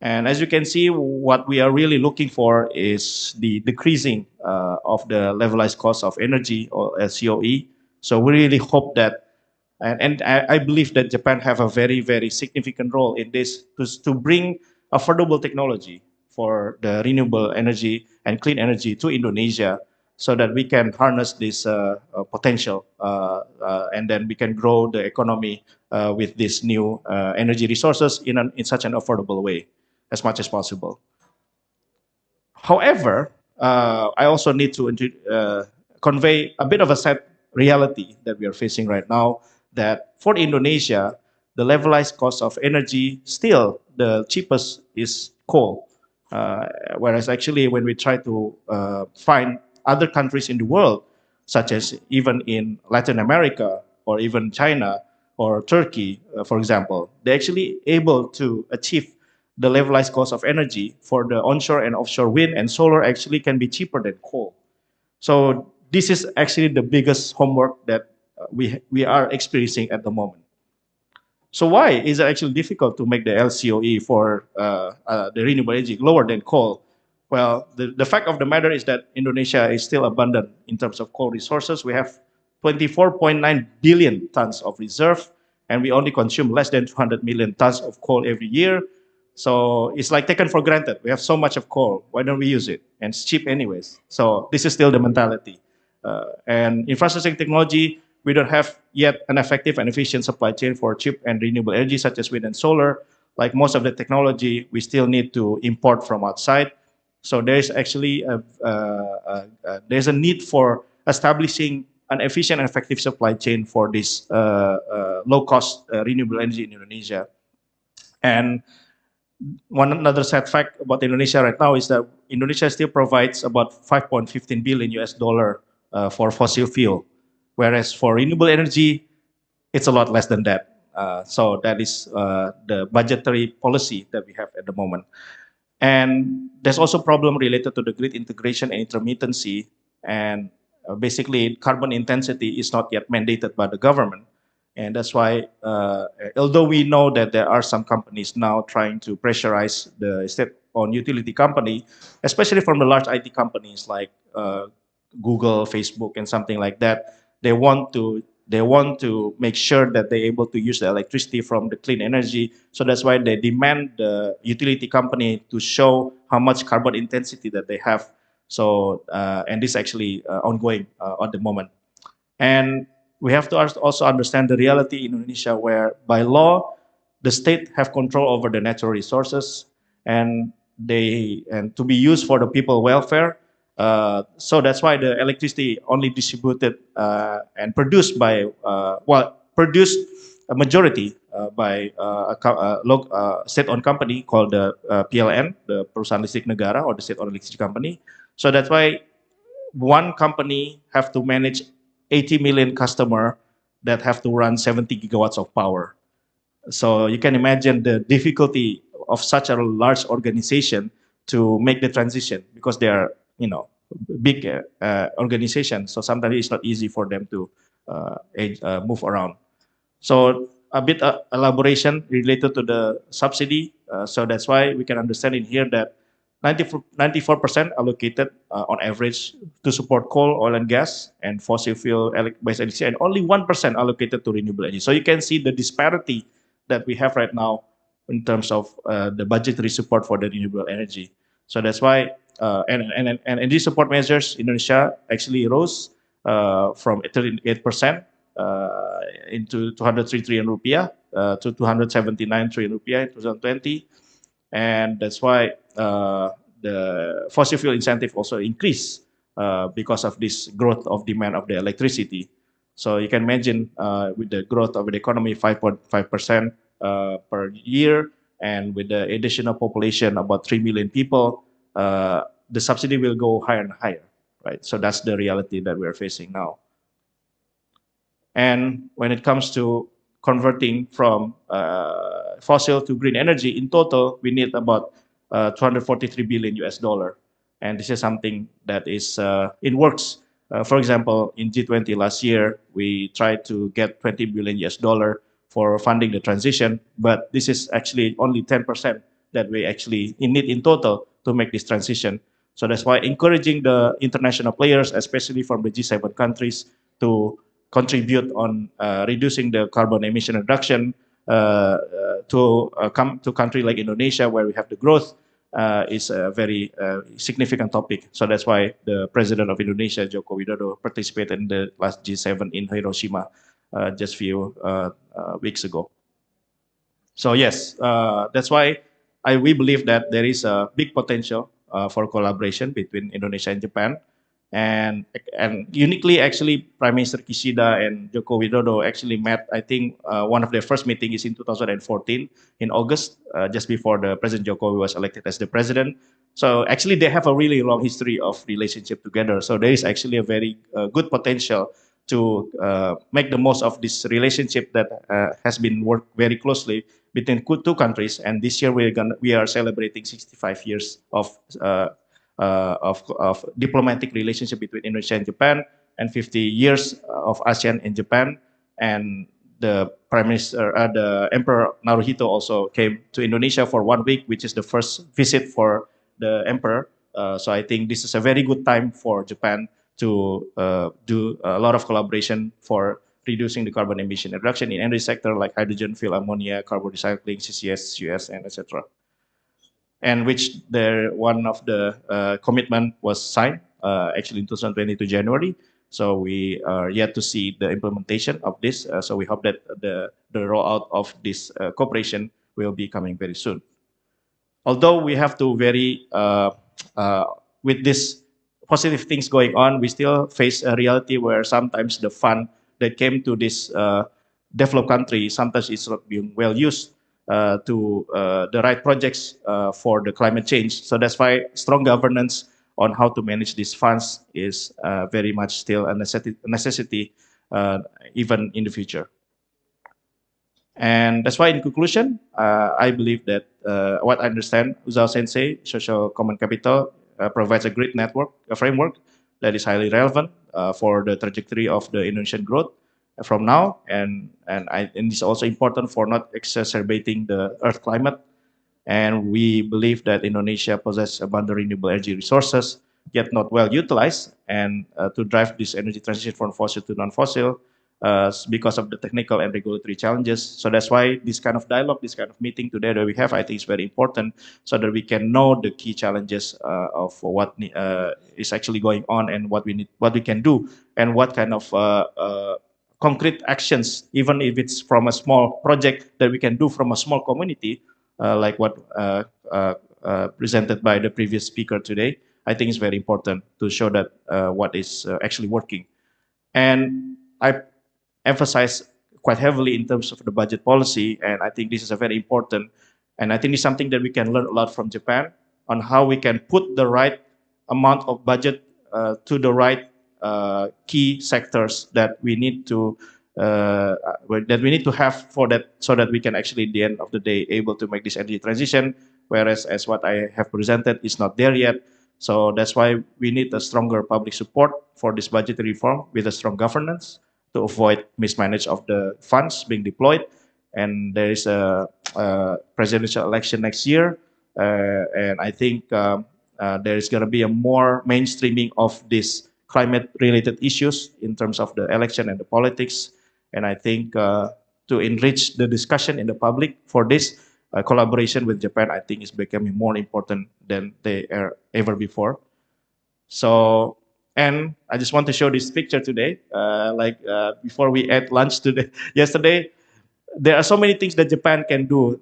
And as you can see, what we are really looking for is the decreasing of the levelized cost of energy, or LCOE. So we really hope that, and I believe that Japan have a very, very significant role in this to bring affordable technology for the renewable energy and clean energy to Indonesia, so that we can harness this potential and then we can grow the economy with these new energy resources in such an affordable way as much as possible. However, I also need to convey a bit of a sad reality that we are facing right now, that for Indonesia, the levelized cost of energy, still the cheapest is coal. Whereas actually when we try to find other countries in the world, such as even in Latin America or even China or Turkey, for example, they're actually able to achieve the levelized cost of energy for the onshore and offshore wind and solar actually can be cheaper than coal. So this is actually the biggest homework that we are experiencing at the moment. So why is it actually difficult to make the LCOE for the renewable energy lower than coal? Well, the fact of the matter is that Indonesia is still abundant in terms of coal resources. We have 24.9 billion tons of reserve, and we only consume less than 200 million tons of coal every year. So it's like taken for granted. We have so much of coal. Why don't we use it? And it's cheap anyways. So this is still the mentality. And infrastructure and technology, we don't have yet an effective and efficient supply chain for cheap and renewable energy such as wind and solar. Like most of the technology, we still need to import from outside. So there's actually there's a need for establishing an efficient and effective supply chain for this low-cost renewable energy in Indonesia. And another sad fact about Indonesia right now is that Indonesia still provides about 5.15 billion US dollar for fossil fuel, whereas for renewable energy, it's a lot less than that. So that is the budgetary policy that we have at the moment. And there's also a problem related to the grid integration and intermittency. And basically, carbon intensity is not yet mandated by the government. And that's why, although we know that there are some companies now trying to pressurize the state-owned utility company, especially from the large IT companies like Google, Facebook, and something like that, they want to make sure that they're able to use the electricity from the clean energy. So that's why they demand the utility company to show how much carbon intensity that they have. So, and this is actually ongoing at the moment. And we have to also understand the reality in Indonesia where by law, the state have control over the natural resources. and to be used for the people welfare. So that's why the electricity only distributed and produced by produced a majority by a state-owned company called the PLN, the Perusahaan Listrik Negara, or the state-owned electricity company. So that's why one company have to manage 80 million customer that have to run 70 gigawatts of power. So you can imagine the difficulty of such a large organization to make the transition, because they are, big organization. So sometimes it's not easy for them to move around. So a bit elaboration related to the subsidy. So that's why we can understand in here that 94% allocated on average to support coal, oil and gas, and fossil fuel based electricity, and only 1% allocated to renewable energy. So you can see the disparity that we have right now in terms of the budgetary support for the renewable energy. So that's why, and these support measures, Indonesia actually rose from 38% into 203 trillion rupiah to 279 trillion rupiah in 2020. And that's why the fossil fuel incentive also increased because of this growth of demand of the electricity. So you can imagine with the growth of the economy, 5.5% per year, and with the additional population, about 3 million people, the subsidy will go higher and higher, right? So that's the reality that we're facing now. And when it comes to converting from fossil to green energy, in total, we need about 243 billion US dollar. And this is something that is in works. For example, in G20 last year, we tried to get 20 billion US dollar for funding the transition, but this is actually only 10% that we actually need in total to make this transition. So that's why encouraging the international players, especially from the G7 countries, to contribute on reducing the carbon emission reduction to come to a country like Indonesia, where we have the growth, is a very significant topic. So that's why the president of Indonesia, Joko Widodo, participated in the last G7 in Hiroshima just a few weeks ago. So yes, that's why we believe that there is a big potential for collaboration between Indonesia and Japan. And uniquely, actually, Prime Minister Kishida and Joko Widodo actually met. I think one of their first meeting is in 2014 in August, just before the President Jokowi was elected as the president. So actually, they have a really long history of relationship together. So there is actually a very good potential to make the most of this relationship that has been worked very closely between two countries. And this year we are celebrating 65 years of diplomatic relationship between Indonesia and Japan, and 50 years of ASEAN and Japan. And the Prime Minister, the Emperor Naruhito also came to Indonesia for 1 week, which is the first visit for the Emperor. So I think this is a very good time for Japan to do a lot of collaboration for reducing the carbon emission reduction in energy sector like hydrogen, fuel ammonia, carbon recycling, CCS, CUS, and etc. And which one of the commitment was signed actually in 2022 January. So we are yet to see the implementation of this. So we hope that the rollout of this cooperation will be coming very soon. Although we have to with this positive things going on, we still face a reality where sometimes the fund that came to this developed country sometimes is not being well used to the right projects for the climate change. So that's why strong governance on how to manage these funds is very much still a necessity even in the future. And that's why, in conclusion, I believe that what I understand, Uzawa Sensei, social common capital provides a great network, a framework that is highly relevant for the trajectory of the Indonesian growth from now, and it's also important for not exacerbating the Earth climate. And we believe that Indonesia possesses abundant renewable energy resources, yet not well utilized, and to drive this energy transition from fossil to non-fossil because of the technical and regulatory challenges. So that's why this kind of dialogue, this kind of meeting today that we have, I think is very important, so that we can know the key challenges of what is actually going on, and what we can do, and what kind of concrete actions, even if it's from a small project that we can do from a small community, like what presented by the previous speaker today, I think is very important to show that what is actually working. And I emphasize quite heavily in terms of the budget policy, and I think this is a very important, and I think it's something that we can learn a lot from Japan on how we can put the right amount of budget to the right key sectors that we need to have for that, so that we can actually, at the end of the day, able to make this energy transition. Whereas, as what I have presented, is not there yet. So that's why we need a stronger public support for this budgetary reform with a strong governance to avoid mismanage of the funds being deployed. And there is a presidential election next year, and I think there is going to be a more mainstreaming of these climate-related issues in terms of the election and the politics. And I think to enrich the discussion in the public for this collaboration with Japan, I think is becoming more important than they are ever before. So, and I just want to show this picture today. Before we ate lunch today, yesterday, there are so many things that Japan can do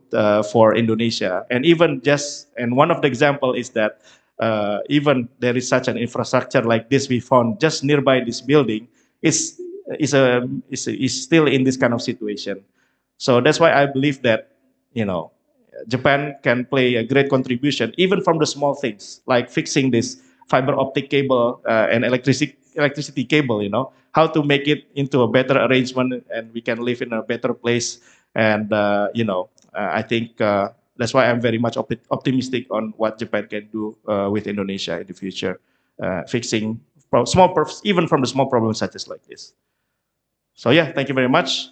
for Indonesia, and one of the example is that even there is such an infrastructure like this we found just nearby this building is still in this kind of situation. So that's why I believe that Japan can play a great contribution even from the small things like fixing this fiber optic cable and electricity cable. How to make it into a better arrangement, and we can live in a better place. And I think that's why I'm very much optimistic on what Japan can do with Indonesia in the future, fixing even from the small problems such as like this. So yeah, thank you very much.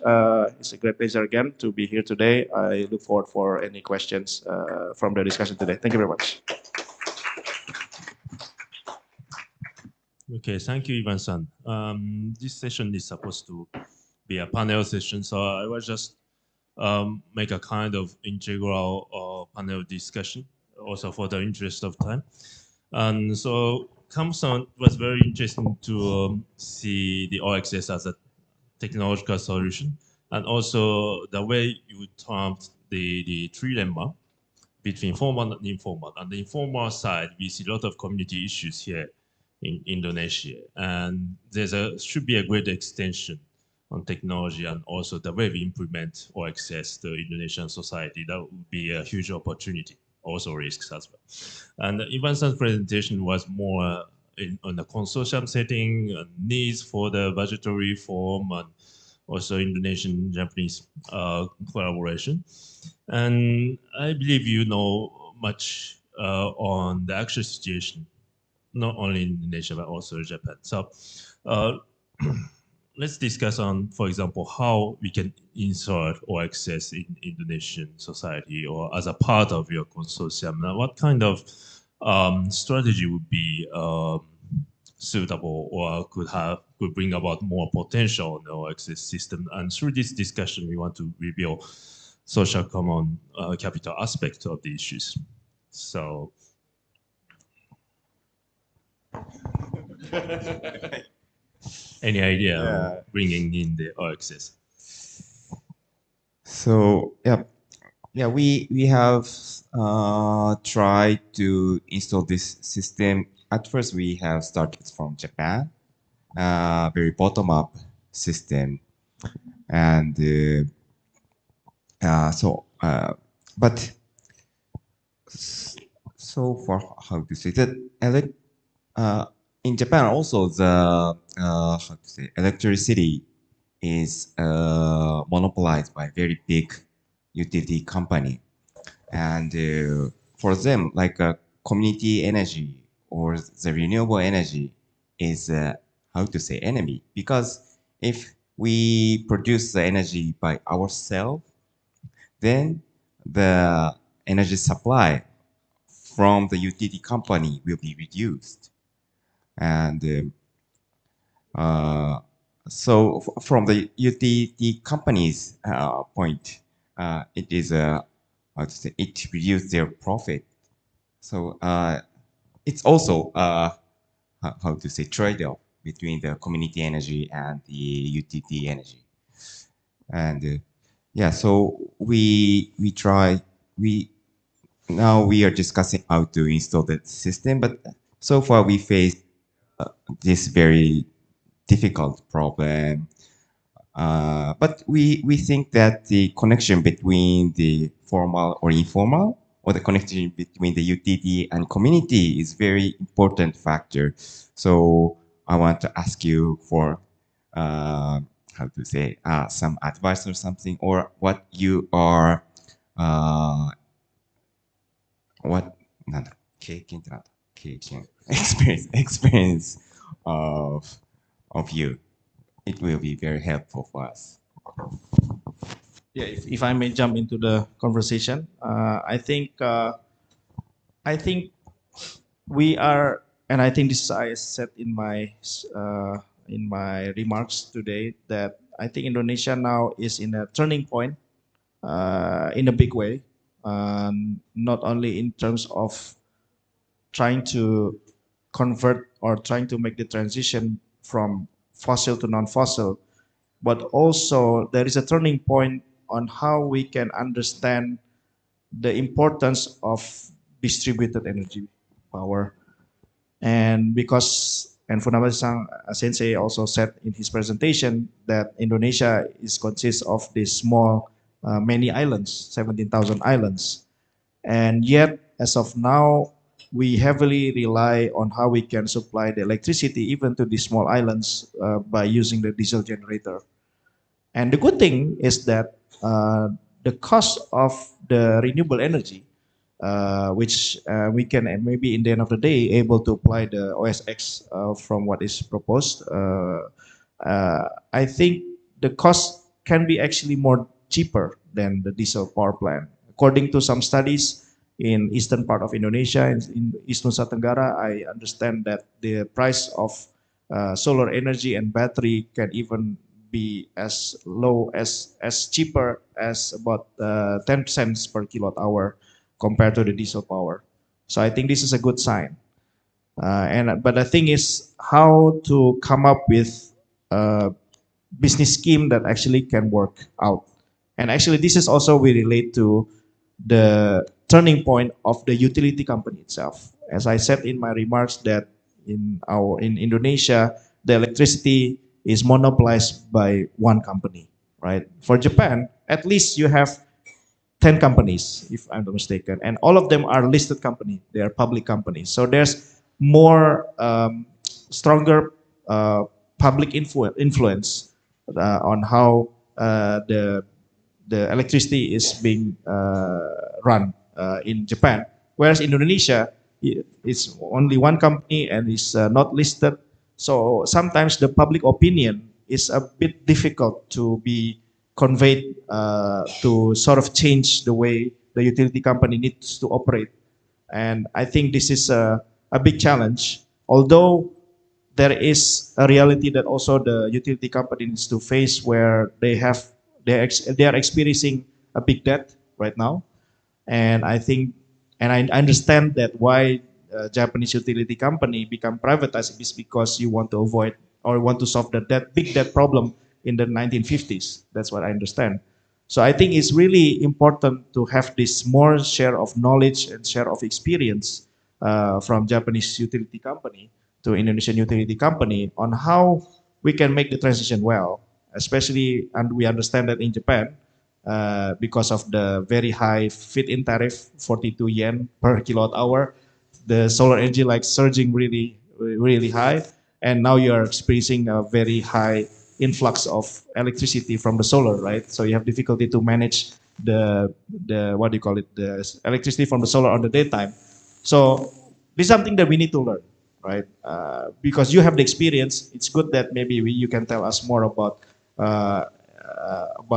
It's a great pleasure again to be here today. I look forward for any questions from the discussion today. Thank you very much. Okay, thank you, Ivan-san. This session is supposed to be a panel session, so I will just make a kind of integral panel discussion, also for the interest of time. And so, Kamsan was very interesting to see the OXS as a technological solution, and also the way you termed the trilemma between formal and informal. On the informal side, we see a lot of community issues here in Indonesia, and should be a great extension on technology and also the way we implement or access the Indonesian society. That would be a huge opportunity, also risks as well. And Ivan-san's presentation was more on the consortium setting, needs for the budgetary reform, and also Indonesian-Japanese collaboration. And I believe you know much on the actual situation, not only in Indonesia, but also Japan. So let's discuss on, for example, how we can insert or access in Indonesian society or as a part of your consortium. Now, what kind of strategy would be suitable or could bring about more potential in the access system? And through this discussion, we want to reveal social common capital aspect of the issues. So. Any idea of bringing in the access? So we have tried to install this system. At first, we have started from Japan, very bottom-up system, and but so for how to say that, in Japan also the how to say electricity is monopolized by very big utility company, and for them like community energy or the renewable energy is how to say enemy, because if we produce the energy by ourselves, then the energy supply from the utility company will be reduced. And so from the utility company's point, it is how to say, it reduces their profit. So it's also how to say trade-off between the community energy and the utility energy. And yeah, so we now we are discussing how to install the system, but so far we face this very difficult problem. But we think that the connection between the formal or informal, or the connection between the utility and community, is very important factor. So I want to ask you for how to say some advice or something, or what you are what なんだろう経験ってなんだ経験 experience of you. It will be very helpful for us. Yeah, if I may jump into the conversation, I think we are, and I think this I said in my remarks today, that I think Indonesia now is in a turning point in a big way, not only in terms of trying to convert or trying to make the transition from fossil to non-fossil, but also there is a turning point on how we can understand the importance of distributed energy power. And because, and Funabali-san Sensei also said in his presentation that Indonesia consists of these small, many islands, 17,000 islands. And yet, as of now, we heavily rely on how we can supply the electricity even to these small islands by using the diesel generator. And the good thing is that the cost of the renewable energy, which we can maybe in the end of the day able to apply the OSX from what is proposed, I think the cost can be actually more cheaper than the diesel power plant. According to some studies in eastern part of Indonesia, in East Nusa Tenggara, I understand that the price of solar energy and battery can even be as low as cheaper as about 10 cents per kilowatt hour compared to the diesel power. So I think this is a good sign. But the thing is how to come up with a business scheme that actually can work out. And actually this is also we relate to the turning point of the utility company itself. As I said in my remarks that in Indonesia, the electricity is monopolized by one company, right? For Japan, at least you have 10 companies, if I'm not mistaken, and all of them are listed companies. They are public companies. So there's more stronger public influence on how the electricity is being run in Japan. Whereas in Indonesia, it's only one company and it's not listed. So sometimes the public opinion is a bit difficult to be conveyed to sort of change the way the utility company needs to operate. And I think this is a big challenge. Although there is a reality that also the utility company needs to face where they are experiencing a big debt right now. And I think, and I understand that why Japanese utility company become privatized is because you want to avoid or want to solve that big debt problem in the 1950s. That's what I understand. So I think it's really important to have this more share of knowledge and share of experience from Japanese utility company to Indonesian utility company on how we can make the transition well, especially, and we understand that in Japan, because of the very high feed-in tariff, 42 yen per kilowatt hour, the solar energy like surging really high, and now you are experiencing a very high influx of electricity from the solar, right? So you have difficulty to manage the what do you call it, the electricity from the solar on the daytime. So this is something that we need to learn, right? Because you have the experience, it's good that maybe you can tell us more about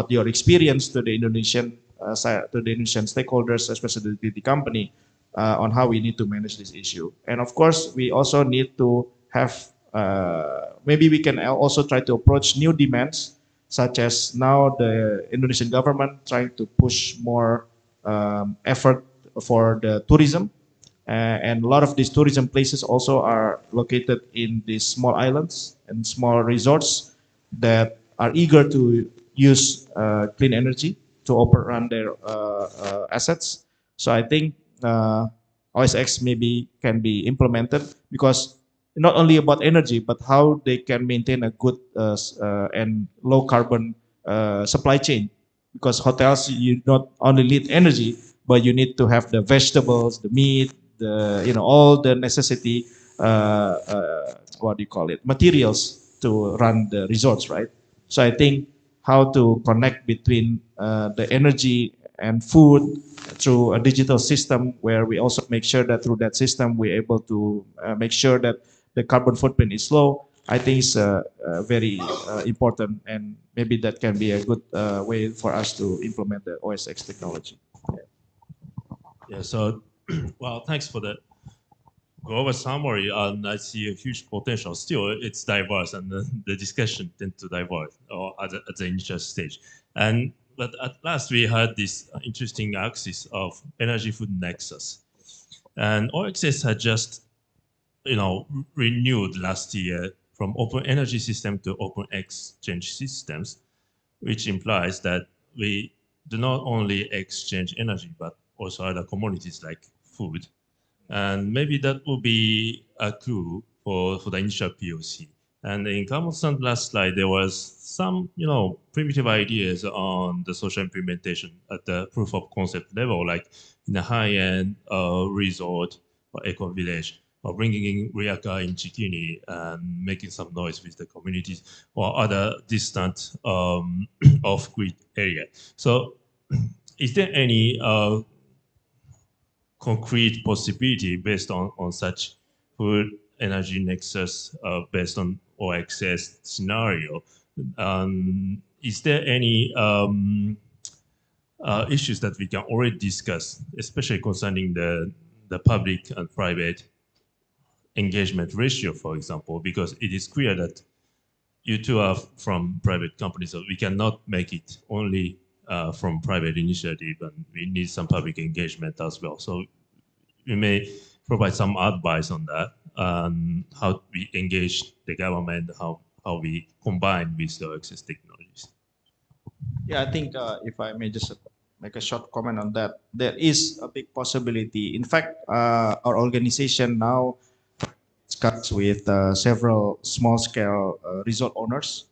your experience to the Indonesian stakeholders, especially the company, on how we need to manage this issue. And of course, we also need to have maybe we can also try to approach new demands, such as now the Indonesian government trying to push more effort for the tourism. And a lot of these tourism places also are located in these small islands and small resorts that are eager to use clean energy to run their assets. So I think OSX maybe can be implemented, because not only about energy, but how they can maintain a good and low carbon supply chain. Because hotels, you not only need energy, but you need to have the vegetables, the meat, the all the necessity what do you call it, materials to run the resorts, right? So I think how to connect between the energy and food through a digital system, where we also make sure that through that system we're able to make sure that the carbon footprint is low. I think it's very important, and maybe that can be a good way for us to implement the OSX technology. Yeah, so, well, thanks for that global summary. And I see a huge potential. Still, it's diverse, and the discussion tend to diverge at the initial stage. But at last, we had this interesting axis of energy food nexus. And OXS had just, renewed last year from open energy system to open exchange systems, which implies that we do not only exchange energy, but also other commodities like food. And maybe that will be a clue for the initial POC. And in Kamoto-san's last slide, there was some, primitive ideas on the social implementation at the proof of concept level, like in a high-end resort or eco village, or bringing in Riaka in Chikini and making some noise with the communities, or other distant off-grid area. So is there any concrete possibility based on such food energy nexus based on OXS scenario? Is there any issues that we can already discuss, especially concerning the public and private engagement ratio, for example, because it is clear that you two are from private companies, so we cannot make it only from private initiative, and we need some public engagement as well. So you may provide some advice on that, how we engage the government, how we combine with the access technologies. Yeah, I think if I may just make a short comment on that, there is a big possibility. In fact, our organization now discuss with several small-scale resort owners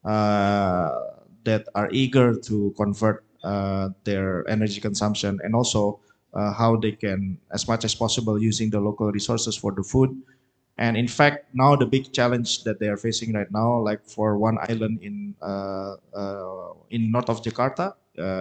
that are eager to convert their energy consumption, and also how they can, as much as possible, using the local resources for the food. And in fact, now the big challenge that they are facing right now, like for one island in north of Jakarta.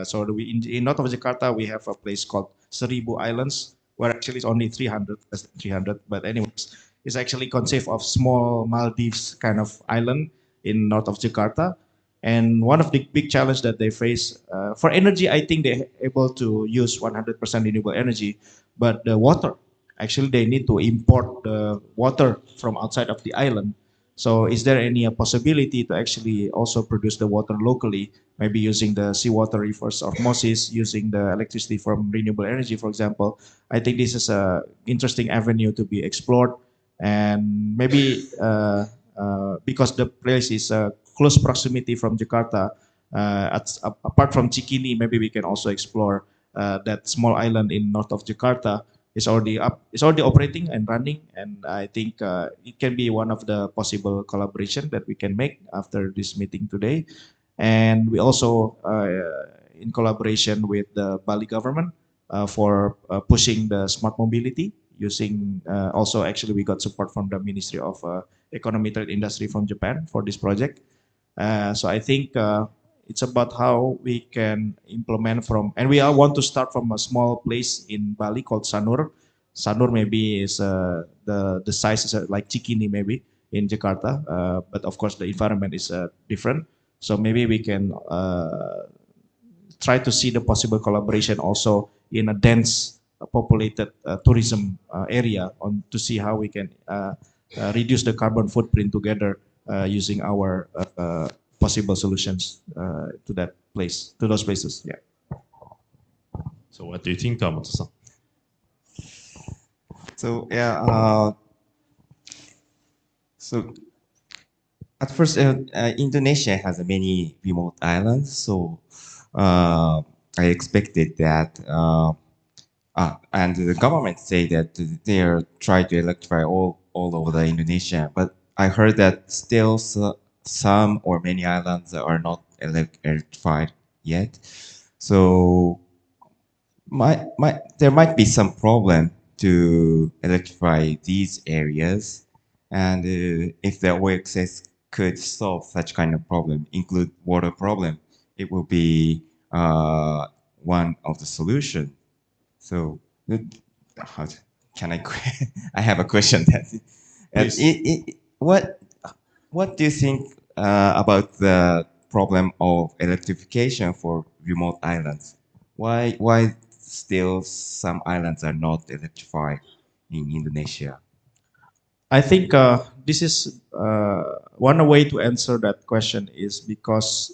So in north of Jakarta, we have a place called Seribu Islands, where actually it's only 300, less than 300. But anyways, it's actually conceived of small Maldives kind of island in north of Jakarta. And one of the big challenge that they face for energy, I think they're able to use 100% renewable energy, but the water, actually they need to import the water from outside of the island. So is there any possibility to actually also produce the water locally, maybe using the seawater reverse osmosis, using the electricity from renewable energy, for example? I think this is a interesting avenue to be explored. And maybe because the place is close proximity from Jakarta, apart from Cikini, maybe we can also explore that small island in north of Jakarta. It's already up, it's already operating and running, and I think it can be one of the possible collaboration that we can make after this meeting today. And we also in collaboration with the Bali government for pushing the smart mobility, using also actually we got support from the Ministry of Economy, Trade, Industry from Japan for this project. So I think it's about how we can implement from, and we all want to start from a small place in Bali called Sanur. Sanur maybe is the size is like Cikini maybe in Jakarta, but of course the environment is different. So maybe we can try to see the possible collaboration also in a dense populated tourism area on to see how we can reduce the carbon footprint together using our possible solutions to that place, to those places. Yeah. So what do you think, Kamoto-san? So yeah, so at first, Indonesia has many remote islands, so I expected that And the government say that they are trying to electrify all over the Indonesia. But I heard that still some or many islands are not electrified yet. So there might be some problem to electrify these areas, and if the OXS could solve such kind of problem, include water problem, it will be one of the solution. So, how can I? I have a question. That what do you think about the problem of electrification for remote islands? Why still some islands are not electrified in Indonesia? I think this is one way to answer that question is because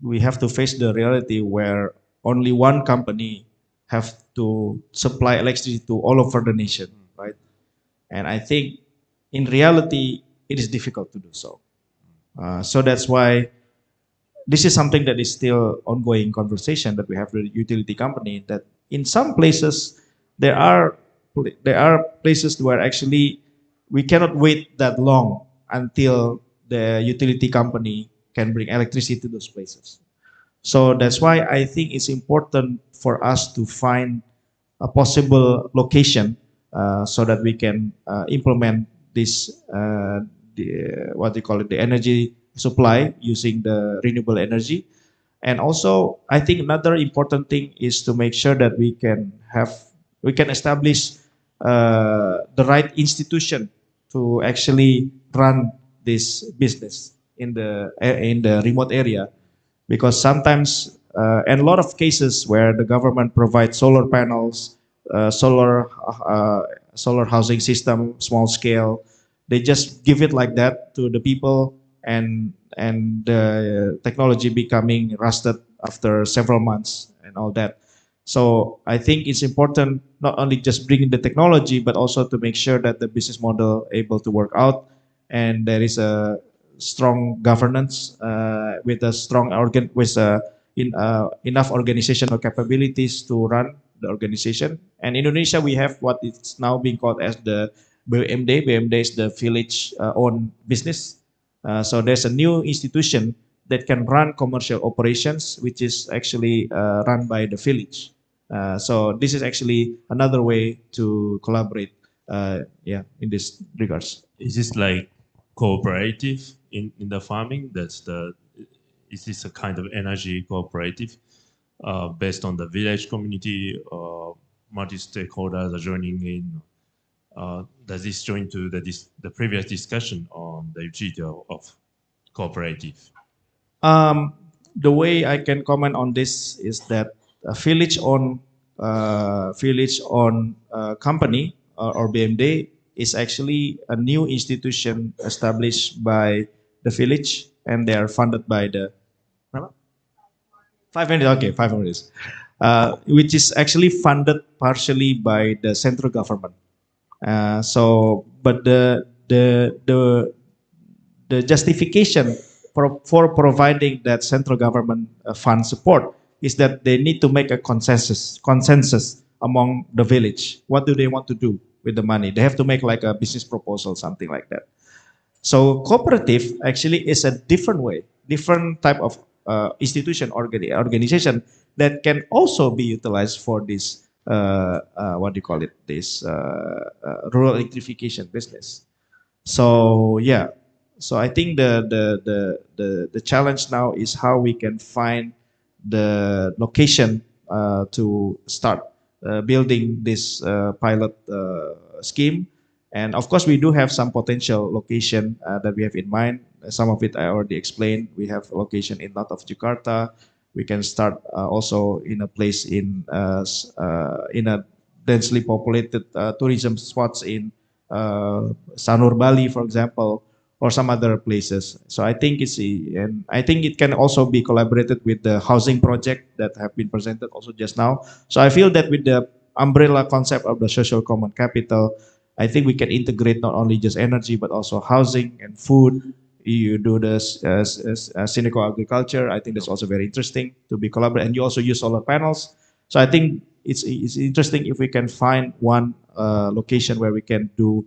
we have to face the reality where only one company have to supply electricity to all over the nation, right? And I think in reality, it is difficult to do so. So that's why this is something that is still ongoing conversation that we have with the utility company, that in some places there are places where actually we cannot wait that long until the utility company can bring electricity to those places. So that's why I think it's important for us to find a possible location so that we can implement this what they call it, the energy supply using the renewable energy. And also, I think another important thing is to make sure that we can establish the right institution to actually run this business in the remote area, because sometimes and a lot of cases where the government provides solar panels, solar housing system, small scale, they just give it like that to the people, and the technology becoming rusted after several months and all that. So I think it's important not only just bringing the technology, but also to make sure that the business model able to work out, and there is a strong governance with a strong enough organizational capabilities to run the organization. And Indonesia, we have what is now being called as the BUMD. BUMD is the village owned business. So there's a new institution that can run commercial operations, which is actually run by the village. So this is actually another way to collaborate. In this regards. Is this like cooperative in the farming? Is this a kind of energy cooperative based on the village community? Multi stakeholders are joining in. Does this join to the previous discussion on the utility of cooperative? The way I can comment on this is that a village-owned company or BMD is actually a new institution established by the village, and they are funded by the 5 minutes. Okay, 5 minutes, which is actually funded partially by the central government. But the justification for providing that central government fund support is that they need to make a consensus among the village. What do they want to do with the money? They have to make like a business proposal, something like that. So cooperative actually is a different way, different type of organization that can also be utilized for this what do you call it? This rural electrification business. So yeah, so I think the challenge now is how we can find the location to start building this pilot scheme. And of course, we do have some potential location that we have in mind. Some of it I already explained. We have a location in north of Jakarta. We can start also in a place in a densely populated tourism spots in Sanur, Bali, for example, or some other places. So I think and I think it can also be collaborated with the housing project that have been presented also just now. So I feel that with the umbrella concept of the social common capital, I think we can integrate not only just energy but also housing and food. You do this cynical agriculture. I think that's also very interesting to be collaborated. And you also use solar panels. So I think it's interesting if we can find one location where we can do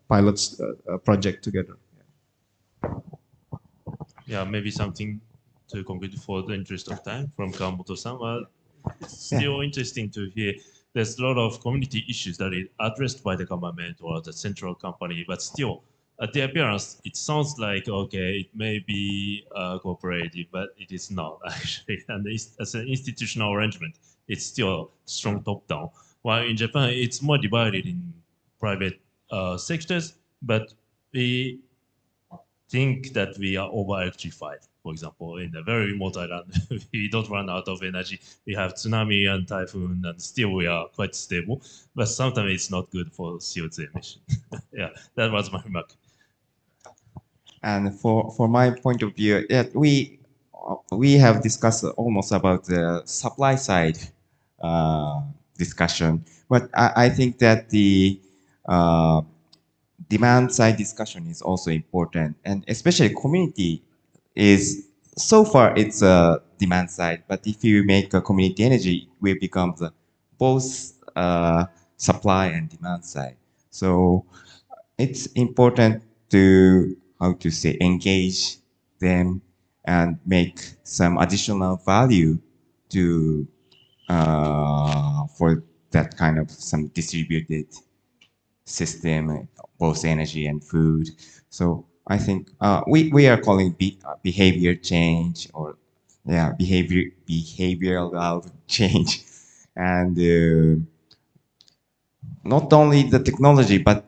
pilots project together. Yeah, maybe something to conclude for the interest of time from Kawamoto-san. Well, it's still interesting to hear. There's a lot of community issues that is addressed by the government or the central company, but still, at the appearance, it sounds like, okay, it may be cooperative, but it is not actually. And as an institutional arrangement, it's still strong top-down. While in Japan, it's more divided in private sectors, but we think that we are over-electrified. For example, in a very remote island, we don't run out of energy. We have tsunami and typhoon, and still we are quite stable. But sometimes it's not good for CO2 emission. Yeah, that was my remark. And for my point of view, yeah, we have discussed almost about the supply side discussion, but I think that the demand side discussion is also important, and especially community is so far it's a demand side, but if you make a community energy, it will become the both supply and demand side. So it's important to how to say engage them and make some additional value to for that kind of some distributed system, both energy and food. So I think we are calling behavior change or yeah behavioral change, and not only the technology but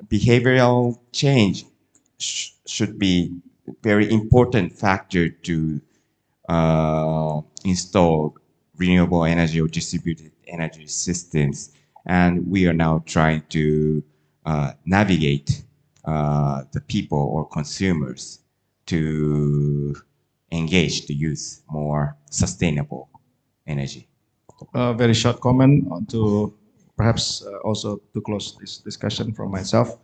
behavioral change should be very important factor to install renewable energy or distributed energy systems. And we are now trying to navigate the people or consumers to engage to use more sustainable energy. Very short comment to perhaps also to close this discussion from myself.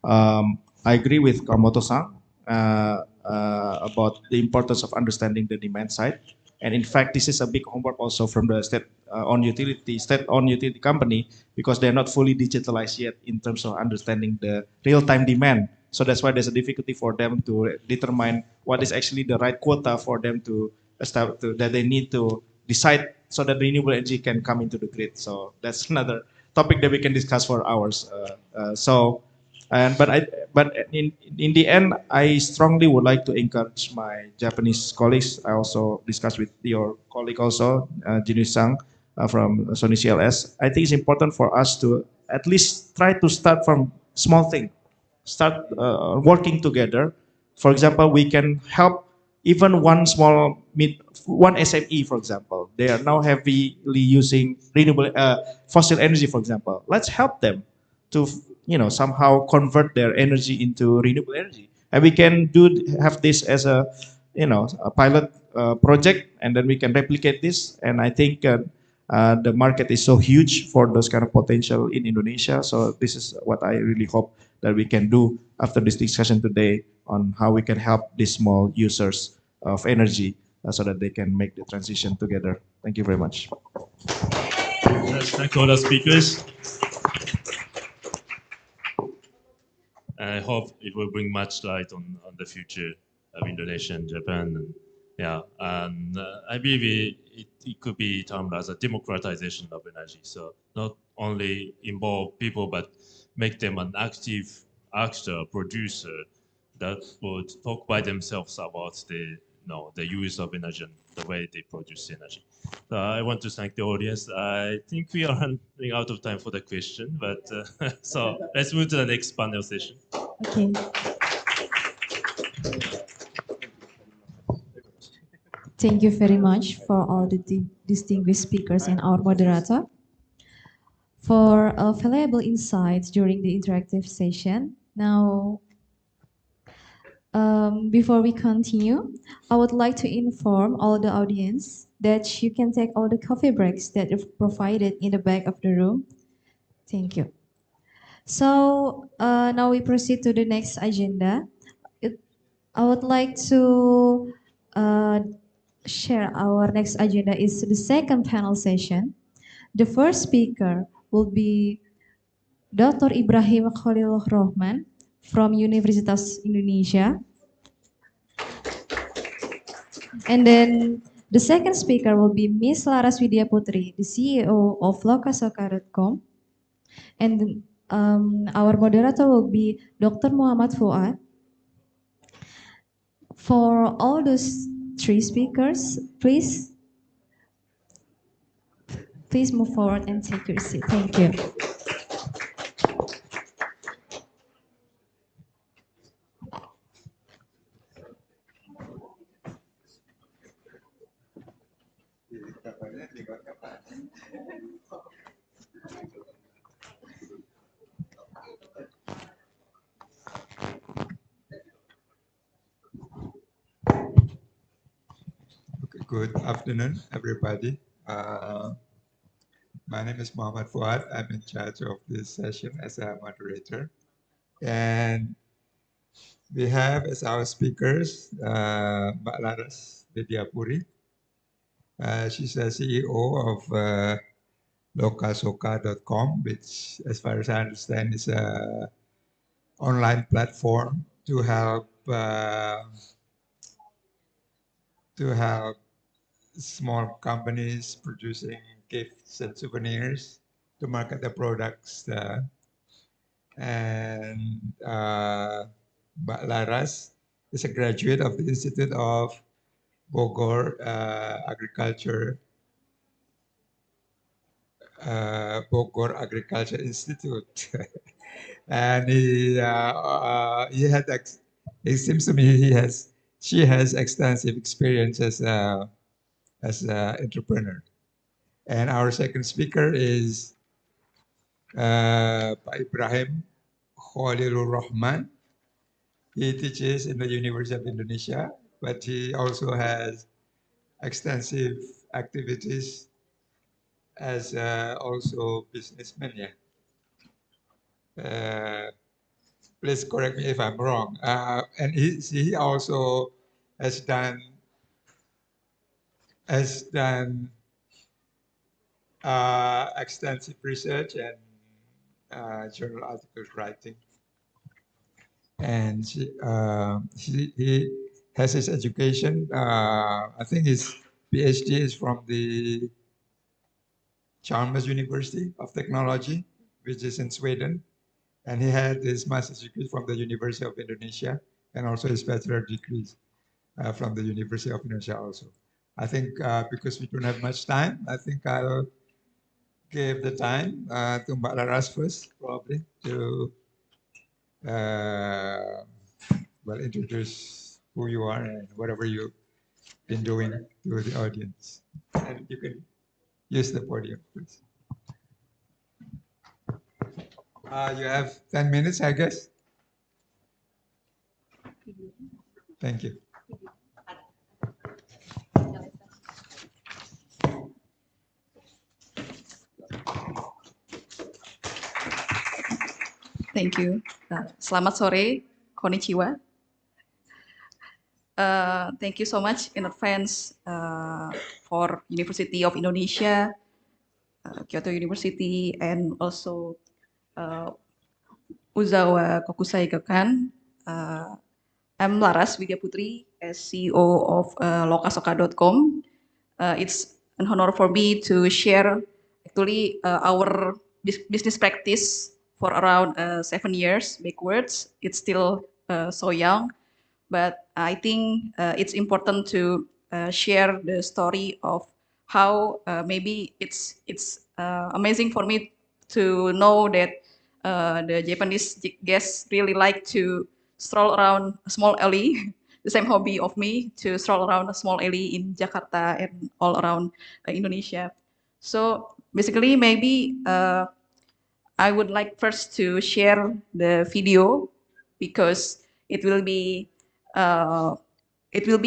I agree with Kamoto-san about the importance of understanding the demand side. And in fact, this is a big homework also from the state-owned utility company, because they're not fully digitalized yet in terms of understanding the real-time demand. So that's why there's a difficulty for them to determine what is actually the right quota for them to establish, that they need to decide so that renewable energy can come into the grid. So that's another topic that we can discuss for hours. But in the end, I strongly would like to encourage my Japanese colleagues. I also discussed with your colleague also, Jinu-san from Sony CLS. I think it's important for us to at least try to start from small thing, start working together. For example, we can help even one one SME, for example. They are now heavily using renewable fossil energy, for example. Let's help them to somehow convert their energy into renewable energy, and we can have this as a a pilot project, and then we can replicate this. And I think the market is so huge for those kind of potential in Indonesia. So this is what I really hope that we can do after this discussion today on how we can help these small users of energy so that they can make the transition together. Thank you very much. Yes, thank all the speakers. And I hope it will bring much light on the future of Indonesia and Japan. And, yeah, and I believe it could be termed as a democratization of energy. So not only involve people, but make them an active actor, producer that would talk by themselves about the use of energy and the way they produce energy. I want to thank the audience. I think we are running out of time for the question, but so let's move to the next panel session. Okay. Thank you very much for all the distinguished speakers and our moderator for valuable insights during the interactive session. Now, before we continue, I would like to inform all the audience that you can take all the coffee breaks that are provided in the back of the room. Thank you. So now we proceed to the next agenda. I would like to share our next agenda is the second panel session. The first speaker will be Dr. Ibrahim Khalil Rahman from Universitas Indonesia. And then the second speaker will be Miss Laras Widya Putri, the CEO of lokasoka.com. And our moderator will be Dr. Muhammad Fuad. For all those three speakers, please move forward and take your seat. Thank you. Okay, good afternoon, everybody. My name is Muhammad Fuad. I'm in charge of this session as a moderator. And we have as our speakers Mbak Laras Widyapuri. She's the CEO of lokasoka.com, which, as far as I understand, is an online platform to help small companies producing gifts and souvenirs to market their products. And Mbak Laras is a graduate of the Institute of Bogor Bogor Agriculture Institute. And it seems to me she has extensive experience as an entrepreneur. And our second speaker is Pak Ibrahim Khalilur Rahman. He teaches in the University of Indonesia, but he also has extensive activities as also businessman. Yeah. Please correct me if I'm wrong. And he also has done extensive research and journal articles writing. And he has his education. I think his PhD is from the Chalmers University of Technology, which is in Sweden. And he had his master's degree from the University of Indonesia and also his bachelor degrees from the University of Indonesia also. I think because we don't have much time, I think I'll give the time to Mbak Laras first, probably, to introduce who you are and whatever you've been doing to the audience. And you can use the podium, please. You have 10 minutes, I guess. Thank you. Thank you. Selamat sore, konnichiwa. Thank you so much in advance for University of Indonesia, Kyoto University, and also Uzawa Kokusai Gakkan. I'm Laras Widya Putri, as CEO of lokasoka.com. It's an honor for me to share actually our business practice for around 7 years backwards. It's still so young, but I think it's important to share the story of how maybe it's amazing for me to know that the Japanese guests really like to stroll around a small alley. The same hobby of me to stroll around a small alley in Jakarta and all around Indonesia. So basically, maybe I would like first to share the video because it will be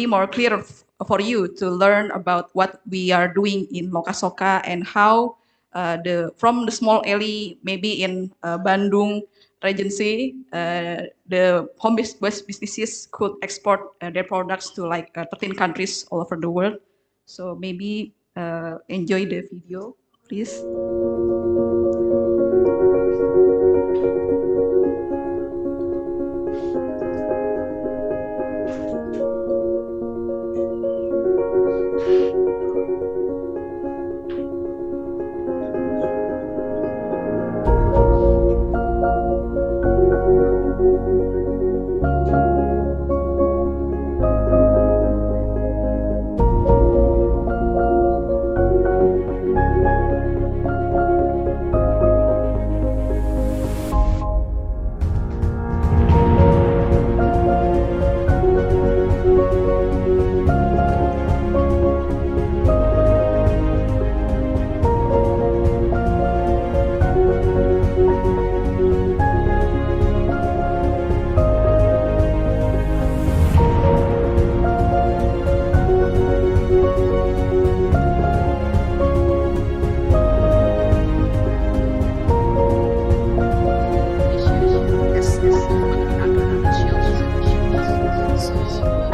more clear for you to learn about what we are doing in Lokasoka and how from the small alley, maybe in Bandung Regency, the home-based businesses could export their products to like 13 countries all over the world. So maybe enjoy the video. please.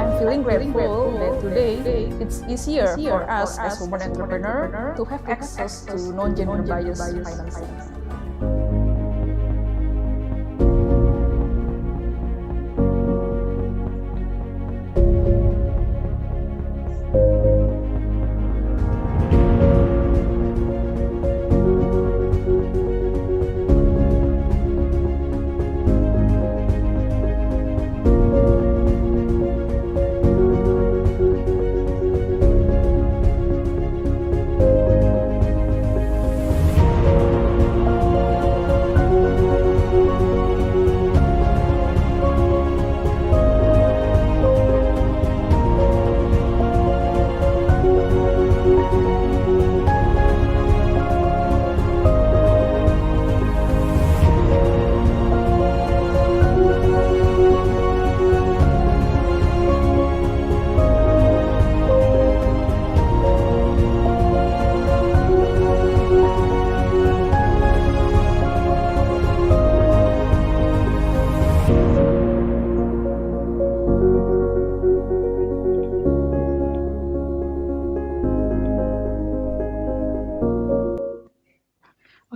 I'm feeling grateful that today it's easier for us as women entrepreneur to have access to non-gender bias financing.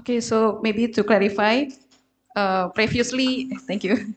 Okay, so maybe to clarify, previously, thank you.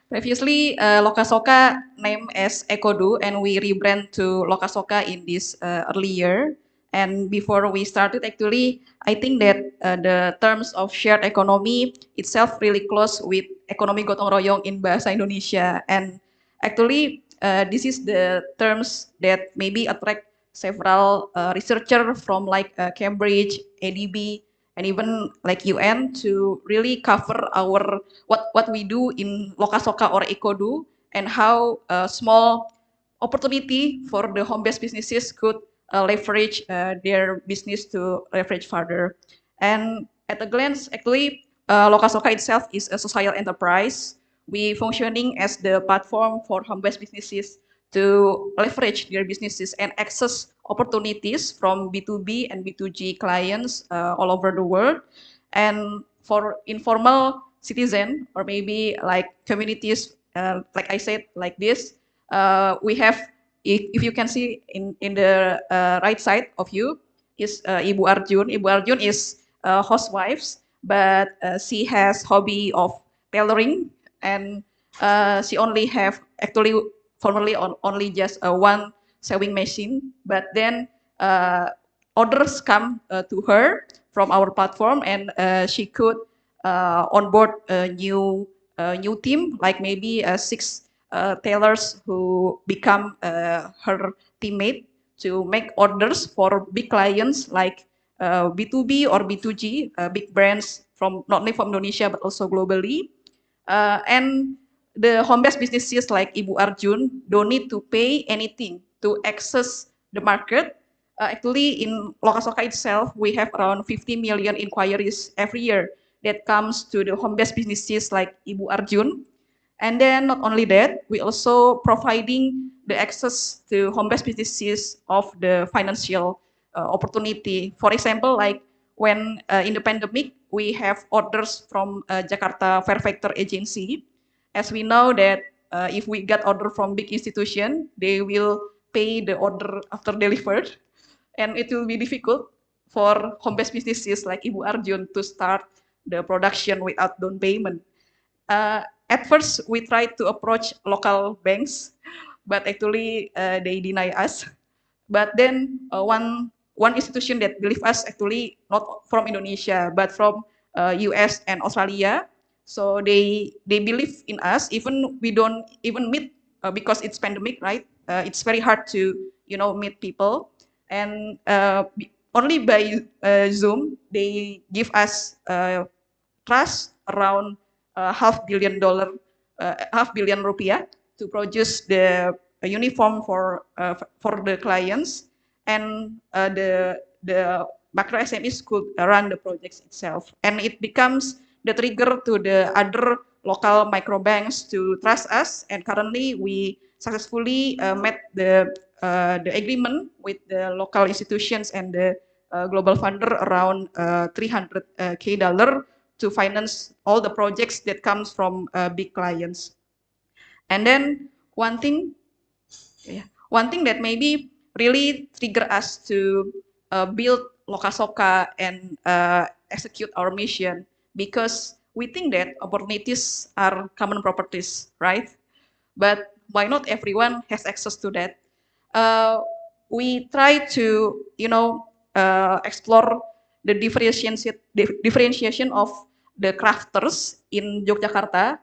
Previously, Lokasoka named as Ekodu, and we rebrand to Lokasoka in this early year. And before we started, actually, I think that the terms of shared economy itself really close with ekonomi gotong royong in bahasa Indonesia. And actually, this is the terms that maybe attract several researchers from like Cambridge, ADB, and even like UN to really cover our what we do in Lokasoka or Ekodu, and how small opportunity for the home-based businesses could leverage their business to leverage further. And at a glance, actually, Lokasoka itself is a social enterprise. We functioning as the platform for home-based businesses to leverage their businesses and access opportunities from B2B and B2G clients all over the world. And for informal citizen or maybe like communities, like I said, like this, we have, if you can see in the right side of you, is Ibu Arjun. Ibu Arjun is housewives, but she has hobby of tailoring, and she only have actually formerly only just one sewing machine, but then orders come to her from our platform, and she could onboard a new team, like maybe six tailors who become her teammate to make orders for big clients like B2B or B2G, big brands from not only from Indonesia but also globally. And the home-based businesses like Ibu Arjun don't need to pay anything to access the market. Actually, in Lokasoka itself, we have around 50 million inquiries every year that comes to the home-based businesses like Ibu Arjun. And then not only that, we also providing the access to home-based businesses of the financial opportunity. For example, like when in the pandemic, we have orders from Jakarta Fair Factor Agency. As we know that if we get order from big institution, they will pay the order after delivered, and it will be difficult for home-based businesses like Ibu Arjun to start the production without down payment. At first, we tried to approach local banks, but actually they deny us. But then one institution that believe us actually not from Indonesia, but from US and Australia. So they believe in us, even we don't even meet because it's pandemic, right? It's very hard to meet people, and only by Zoom they give us trust around half billion rupiah to produce the uniform for the clients, and the macro SMEs could run the projects itself, and it becomes the trigger to the other local micro banks to trust us. And currently, we successfully met the agreement with the local institutions and the global funder around $300K to finance all the projects that comes from big clients. And then one thing that maybe really trigger us to build Lokasoka and execute our mission, because we think that opportunities are common properties, right? But why not everyone has access to that? We try to, explore the differentiation of the crafters in Yogyakarta,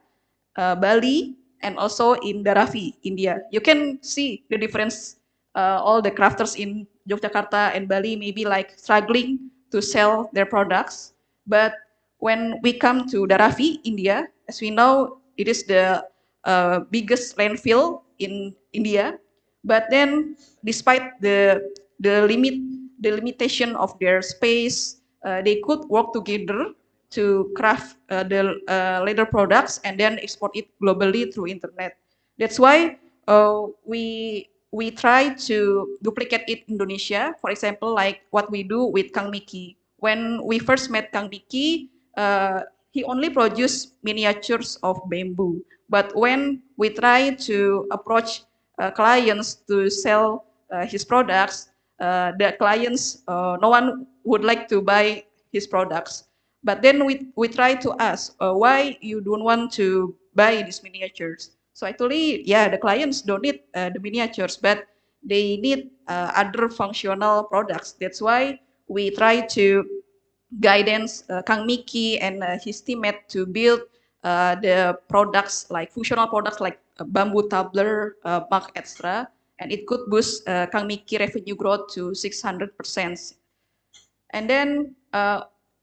Bali, and also in Dharavi, India. You can see the difference. All the crafters in Yogyakarta and Bali may be like struggling to sell their products, but when we come to Dharavi, India, as we know, it is the biggest landfill in India. But then, despite the limitation of their space, they could work together to craft the leather products and then export it globally through internet. That's why we try to duplicate it in Indonesia. For example, like what we do with Kang Miki. When we first met Kang Miki, he only produced miniatures of bamboo. But when we try to approach clients to sell his products, the clients, no one would like to buy his products. But then we try to ask why you don't want to buy these miniatures. So actually, yeah, the clients don't need the miniatures, but they need other functional products. That's why we try to guidance Kang Miki and his teammate to build the products like functional products like bamboo tumbler, mug, etc. And it could boost Kang Miki revenue growth to 600%. And then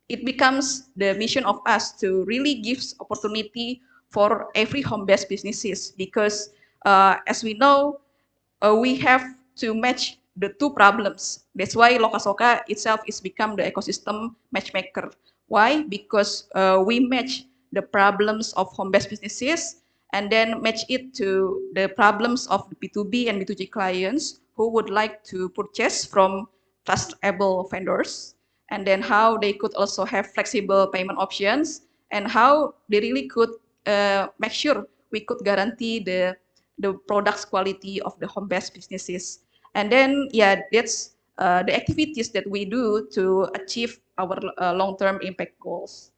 it becomes the mission of us to really give opportunity for every home-based businesses, because as we know, we have to match the two problems. That's why Lokasoka itself is become the ecosystem matchmaker. Why? Because we match the problems of home-based businesses and then match it to the problems of B2B and B2G clients who would like to purchase from trustable vendors, and then how they could also have flexible payment options, and how they really could make sure we could guarantee the products quality of the home-based businesses. And then, yeah, that's the activities that we do to achieve our long-term impact goals.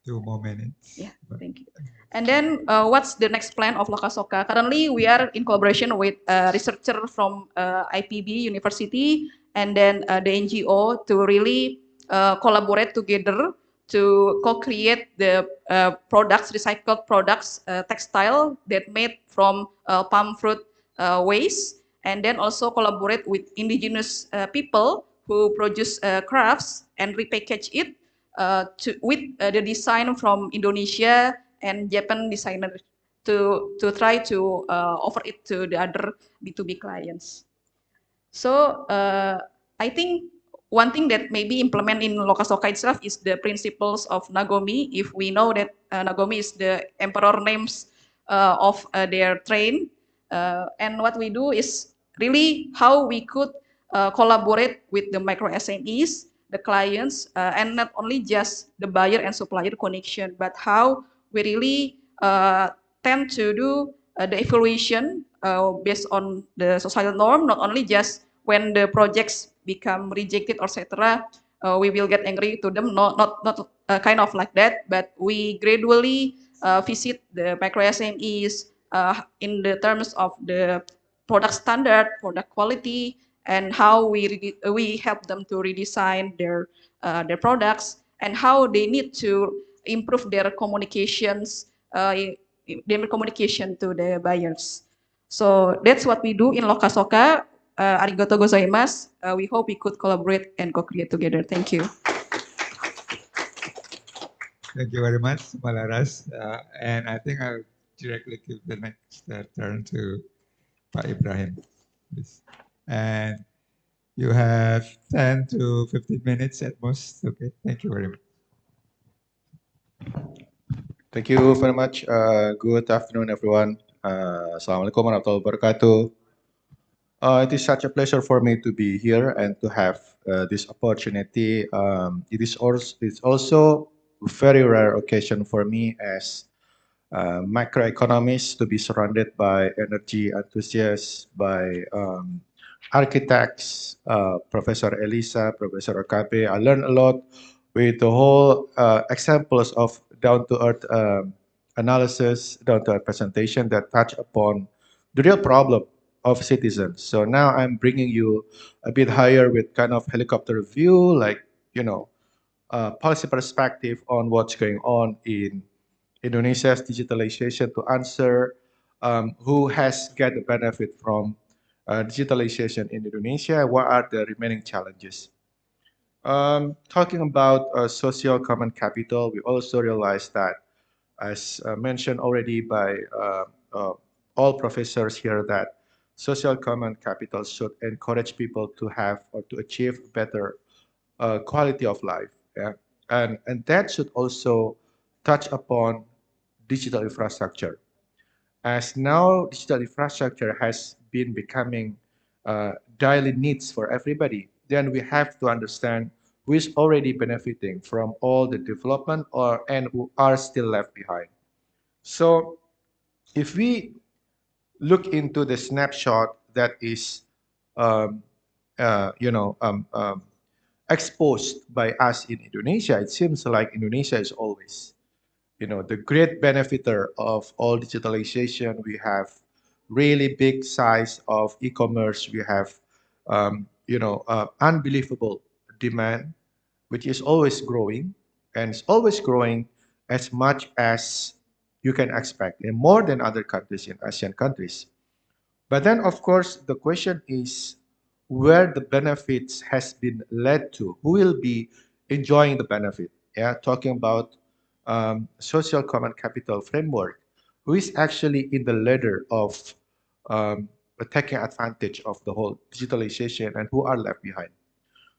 2 more minutes. Yeah, thank you. And then, what's the next plan of Lokasoka? Currently, we are in collaboration with a researcher from IPB University and then the NGO to really collaborate together to co-create the products, recycled products, textile that made from palm fruit waste, and then also collaborate with indigenous people who produce crafts and repackage it with the design from Indonesia and Japan designers to try to offer it to the other B2B clients. So I think one thing that maybe implement in Lokasoka itself is the principles of Nagomi. If we know that Nagomi is the emperor names of their train, and what we do is really how we could collaborate with the micro SMEs, the clients, and not only just the buyer and supplier connection, but how we really tend to do the evaluation based on the societal norm, not only just when the projects become rejected or etc. we will get angry to them. Not kind of like that, but we gradually visit the micro SMEs in the terms of the product standard, product quality, and how we help them to redesign their products, and how they need to improve their communications, their communication to the buyers. So that's what we do in Lokasoka. Arigato gozaimasu. We hope we could collaborate and co-create together. Thank you. Thank you very much, Malaras. And I think I'll directly give the next turn to Pak Ibrahim, please. And you have 10 to 15 minutes at most. Okay, thank you very much. Thank you very much. Good afternoon, everyone. Assalamualaikum warahmatullahi wabarakatuh. It is such a pleasure for me to be here and to have this opportunity. It's also a very rare occasion for me as a macroeconomist to be surrounded by energy enthusiasts, by architects, Professor Elisa, Professor Okabe. I learned a lot with the whole examples of down-to-earth analysis, down-to-earth presentation that touch upon the real problem of citizens. So now I'm bringing you a bit higher with kind of helicopter view, like, policy perspective on what's going on in Indonesia's digitalization to answer who has get the benefit from digitalization in Indonesia, what are the remaining challenges. Talking about social common capital, we also realize that, as mentioned already by all professors here, that social common capital should encourage people to have or to achieve better quality of life. Yeah? And that should also touch upon digital infrastructure. As now digital infrastructure has been becoming daily needs for everybody, then we have to understand who is already benefiting from all the development and who are still left behind. So if we look into the snapshot that is exposed by us in Indonesia, it seems like Indonesia is always, the great benefiter of all digitalization. We have really big size of e-commerce. We have, unbelievable demand, which is always growing, and it's always growing as much as you can expect, and more than other countries in Asian countries. But then, of course, the question is where the benefits has been led to. Who will be enjoying the benefit? Yeah, talking about social common capital framework. Who is actually in the ladder of taking advantage of the whole digitalization, and who are left behind?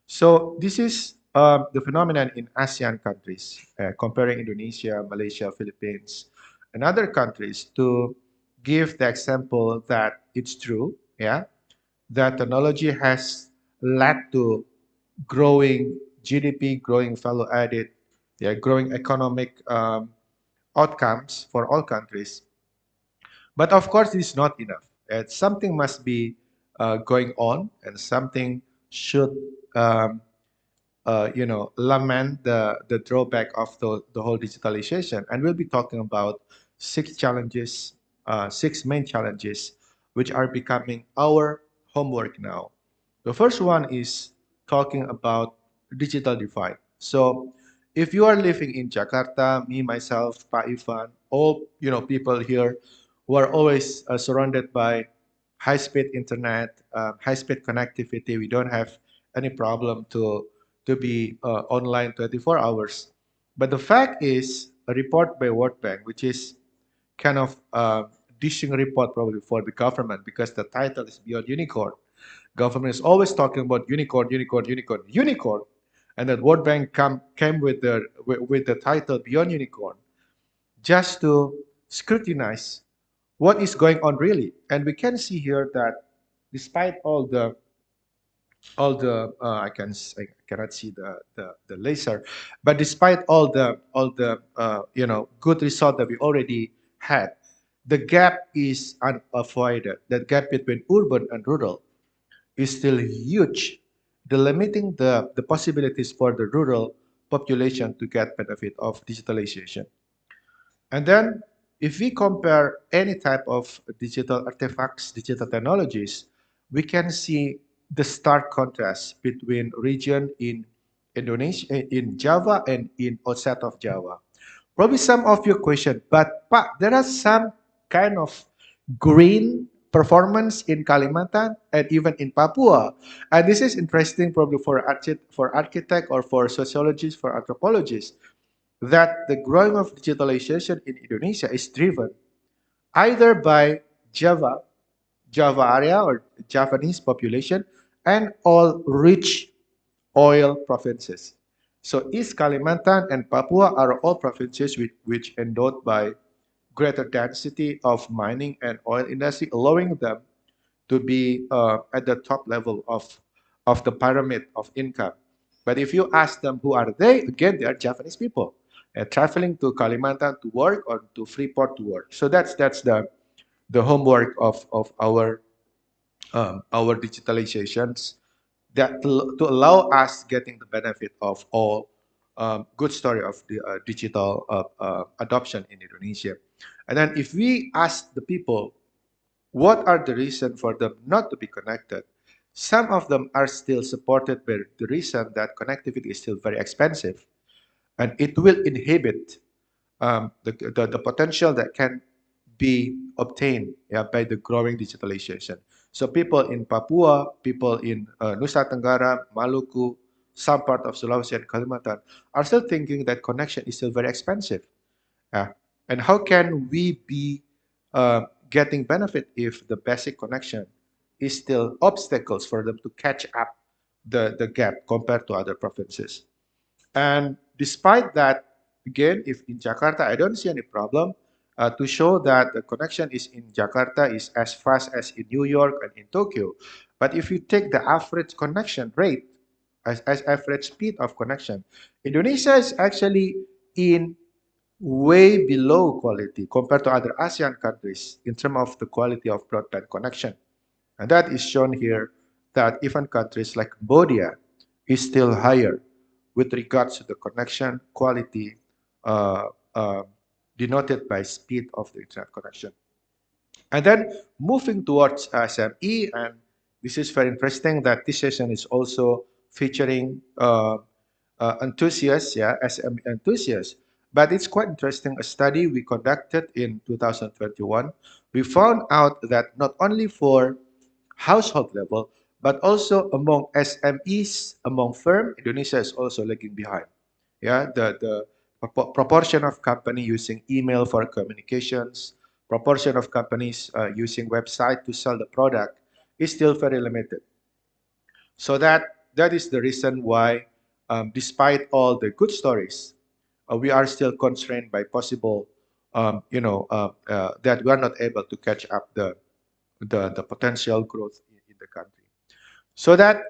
So this is the phenomenon in ASEAN countries, comparing Indonesia, Malaysia, Philippines, and other countries to give the example that it's true, yeah, that technology has led to growing GDP, growing value added, yeah, growing economic outcomes for all countries. But of course, it's not enough. Something must be going on, and something should lament the drawback of the whole digitalization. And we'll be talking about six challenges, six main challenges, which are becoming our homework now. The first one is talking about digital divide. So if you are living in Jakarta, me, myself, Pa Ivan, all people here who are always surrounded by high-speed internet, high-speed connectivity, we don't have any problem to be online 24 hours. But the fact is, a report by World Bank, which is kind of dishing report probably for the government, because the title is Beyond Unicorn. Government is always talking about unicorn, unicorn, unicorn, unicorn, and that World Bank came with the title Beyond Unicorn, just to scrutinize what is going on really. And we can see here that despite all the I cannot see the laser, but despite all the good result that we already had, the gap is unavoided. The gap between urban and rural is still huge, limiting the possibilities for the rural population to get benefit of digitalization. And then if we compare any type of digital artifacts, digital technologies, we can see the stark contrast between region in Indonesia, in Java and in outside of Java. Probably some of you question, but there are some kind of green performance in Kalimantan and even in Papua. And this is interesting probably for architect or for sociologists, for anthropologists, that the growing of digitalization in Indonesia is driven either by Java area or Javanese population, and all rich oil provinces. So East Kalimantan and Papua are all provinces which endowed by greater density of mining and oil industry, allowing them to be at the top level of the pyramid of income. But if you ask them who are they, again, they are Japanese people traveling to Kalimantan to work or to Freeport to work. So that's the homework of our digitalizations that to allow us getting the benefit of all good story of the digital adoption in Indonesia. And then if we ask the people what are the reasons for them not to be connected, some of them are still supported by the reason that connectivity is still very expensive and it will inhibit the potential that can be obtained by the growing digitalization. So people in Papua, people in Nusa Tenggara, Maluku, some part of Sulawesi and Kalimantan are still thinking that connection is still very expensive. And how can we be getting benefit if the basic connection is still obstacles for them to catch up the gap compared to other provinces? And despite that, again, if in Jakarta, I don't see any problem to show that the connection is in Jakarta is as fast as in New York and in Tokyo. But if you take the average connection rate, as average speed of connection, Indonesia is actually in way below quality compared to other ASEAN countries in terms of the quality of broadband connection. And that is shown here that even countries like Cambodia is still higher with regards to the connection quality denoted by speed of the internet connection. And then moving towards SME, and this is very interesting that this session is also featuring enthusiasts, SME enthusiasts. But it's quite interesting, a study we conducted in 2021, we found out that not only for household level, but also among SMEs, among firm, Indonesia is also lagging behind. The proportion of company using email for communications, proportion of companies using website to sell the product is still very limited. So that is the reason why, despite all the good stories, we are still constrained by possible, that we are not able to catch up the potential growth in the country. So that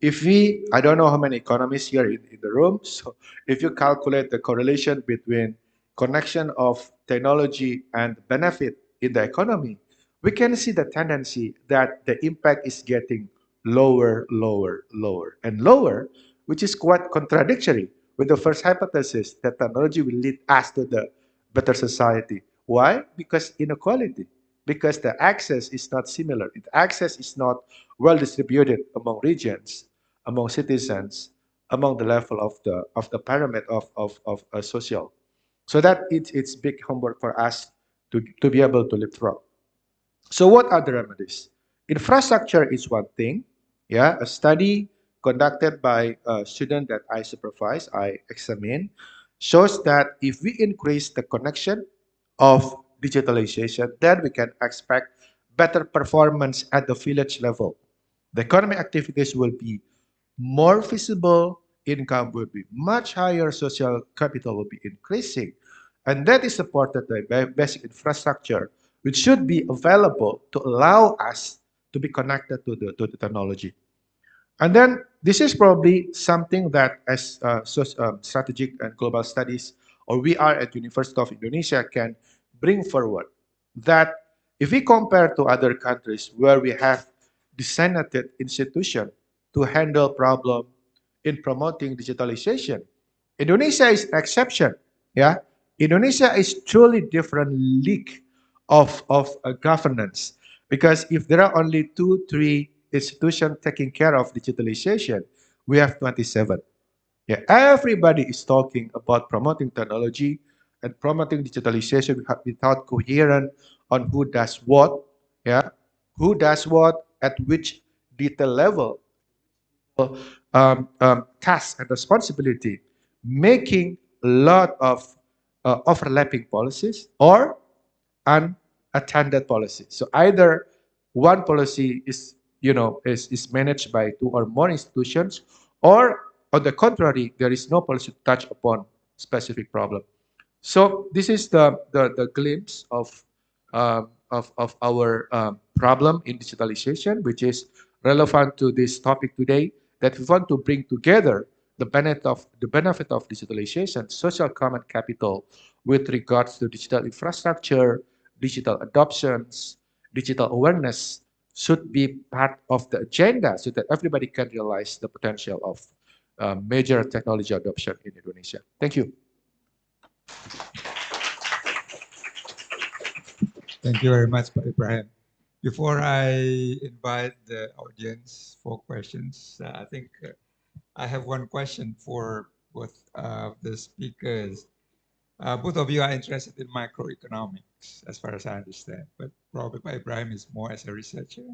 if we, I don't know how many economists here in the room, so if you calculate the correlation between connection of technology and benefit in the economy, we can see the tendency that the impact is getting lower, lower, lower, and lower, which is quite contradictory with the first hypothesis that technology will lead us to the better society. Why? Because inequality, because the access is not similar. The access is not well distributed among regions, among citizens, among the level of the pyramid of social. So that it's big homework for us to be able to leapfrog. So what are the remedies? Infrastructure is one thing. A study conducted by a student that I supervise, I examine, shows that if we increase the connection of digitalization, then we can expect better performance at the village level. The economic activities will be more visible, income will be much higher, social capital will be increasing. And that is supported by basic infrastructure, which should be available to allow us to be connected to the technology. And then this is probably something that as strategic and global studies, or we are at University of Indonesia can bring forward, that if we compare to other countries where we have disseminated institution to handle problem in promoting digitalization. Indonesia is an exception. Yeah, Indonesia is truly different league of governance, because if there are only 2, 3 institutions taking care of digitalization, we have 27. Yeah, everybody is talking about promoting technology and promoting digitalization without coherent on who does what. Yeah, who does what at which detail level, task and responsibility, making a lot of overlapping policies or unattended policies. So either one policy is, is managed by 2 or more institutions, or on the contrary, there is no policy to touch upon specific problem. So this is the glimpse of our problem in digitalization, which is relevant to this topic today, that we want to bring together the benefit of digitalization, social common capital with regards to digital infrastructure, digital adoptions, digital awareness should be part of the agenda so that everybody can realize the potential of major technology adoption in Indonesia. Thank you. Thank you very much, Pak Ibrahim. Before I invite the audience for questions, I think I have one question for both the speakers. Both of you are interested in microeconomics, as far as I understand, but probably Pak Ibrahim is more as a researcher,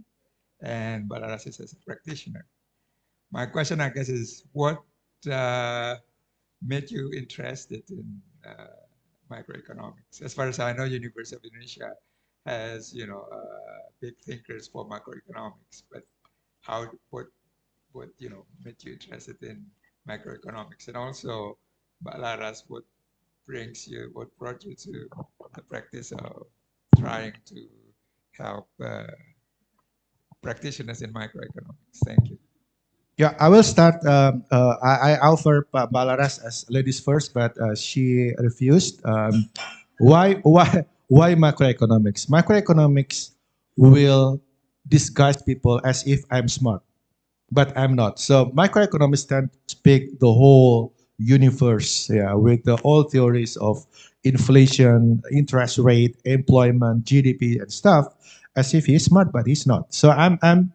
and Mbak Laras is as a practitioner. My question, I guess, is what made you interested in microeconomics? As far as I know, University of Indonesia has, big thinkers for macroeconomics, but what made you interested in microeconomics? And also, Mbak Laras, what brought you to the practice of trying to help practitioners in microeconomics? Thank you. Yeah, I will start. I offer Mbak Laras as ladies first, but she refused. Why macroeconomics? Macroeconomics will disguise people as if I'm smart, but I'm not. So microeconomics tend to speak the whole universe, yeah, with the all theories of inflation, interest rate, employment, GDP, and stuff, as if he's smart, but he's not. So I'm